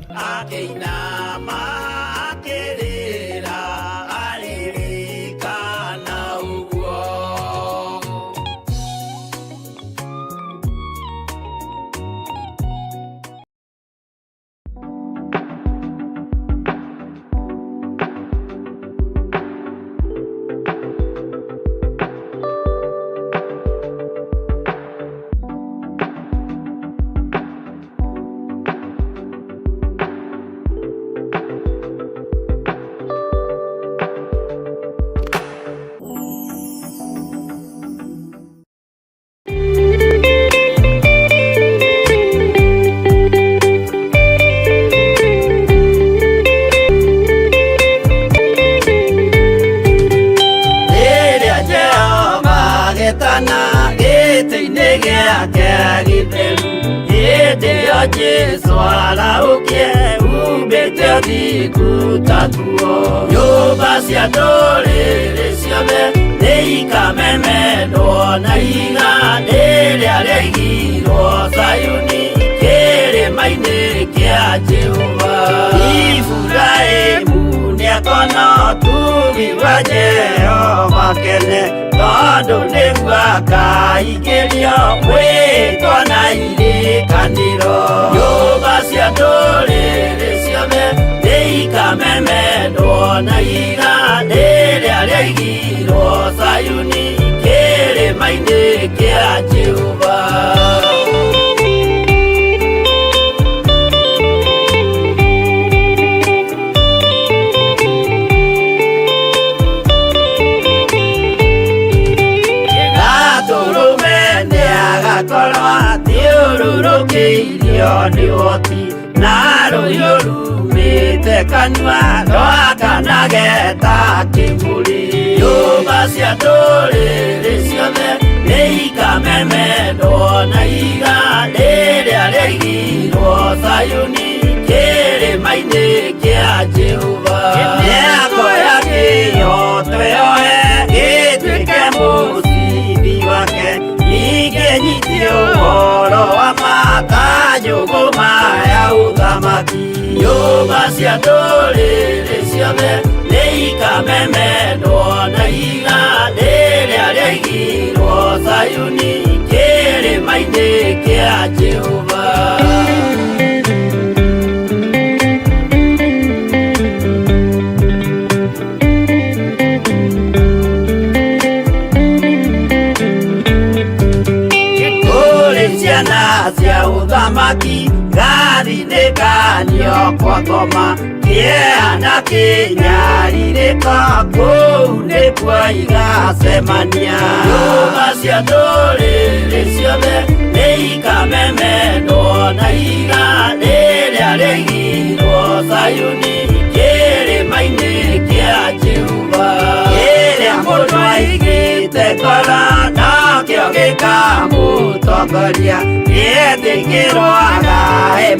Jesu araukie umbĩte ũthingu tatuo, nyũmba cia ndũrĩrĩ ciothe nĩ ikamemendwo na iga rĩrĩa rĩaigirwo Zayuni kĩrĩma-inĩ kĩa Jehova. Iburahĩmu nĩakona ũtugi wa Jehova kene, tondũ nĩguo akaingĩrio mwĩtwo na irikanĩro. Nyũmba cia ndũrĩrĩ ciothe nĩ ikamemendwo na iga rĩrĩa rĩaigirwo Sayuni kĩrĩma-inĩ kĩa Jehova. Gatũrũme nĩagakorwo athiũrũrũkĩirio nĩ ũhoti na rũhiũ rumĩte kanua rwakanageta kĩmũrĩ. Nyũmba cia ndũrĩrĩ ciothe nĩikamemendwo na iga rĩrĩa rĩaigirwo Sayuni kĩrĩma-inĩ kĩa Jehova. Mĩako ya kĩhooto yohe gĩtuĩke mũcibi wake, ningĩ nyitio ũhoro wa makanjũgũ maya ũthamaki. Nyũmba cia ndũrĩrĩ ciothe nĩikamemendwo na iga rĩrĩa rĩaigirwo Sayuni kĩrĩma-inĩ kĩa Jehova. Ciana cia ũthamaki gathinĩkanio kwa ngoma, kĩeha kĩnyarirĩka kũu nĩkuo igacemania. Nyũmba cia ndũrĩrĩ ciothe nĩikamemendwo na iga rĩrĩa rĩaigirwo Sayuni kĩrĩma-inĩ kĩa Jehova. Kĩrĩa mũndũ aigĩte ngoro nakĩo gĩkamũtongoria, gĩtĩkĩrwaga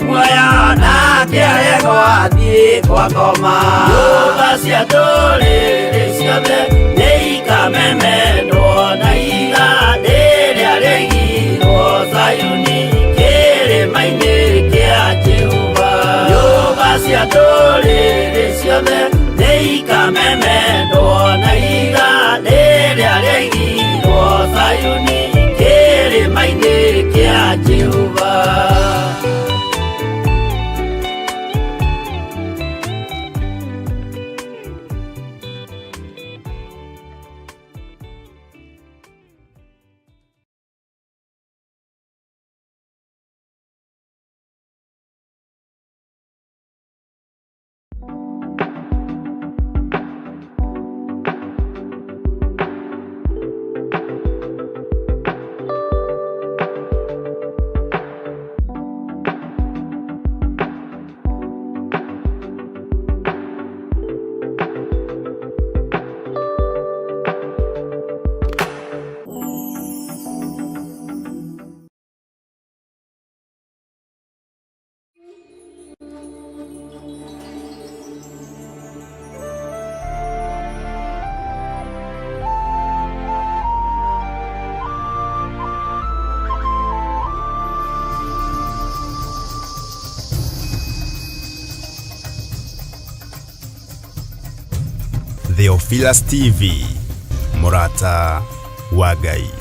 muoyo nake aregwo athiĩ kwa ngoma. Nyũmba cia ndũrĩrĩ ciothe nĩikamemendwo na iga rĩrĩa rĩaigirwo Sayuni kĩrĩma-inĩ kĩa Jehova. Nyũmba cia ndũrĩrĩ ciothe nĩikamemendwo na iga rĩrĩa rĩaigirwo Sayuni kĩrĩma-inĩ kĩa Jehova. Theophilus TV, Mũrata wa Ngai.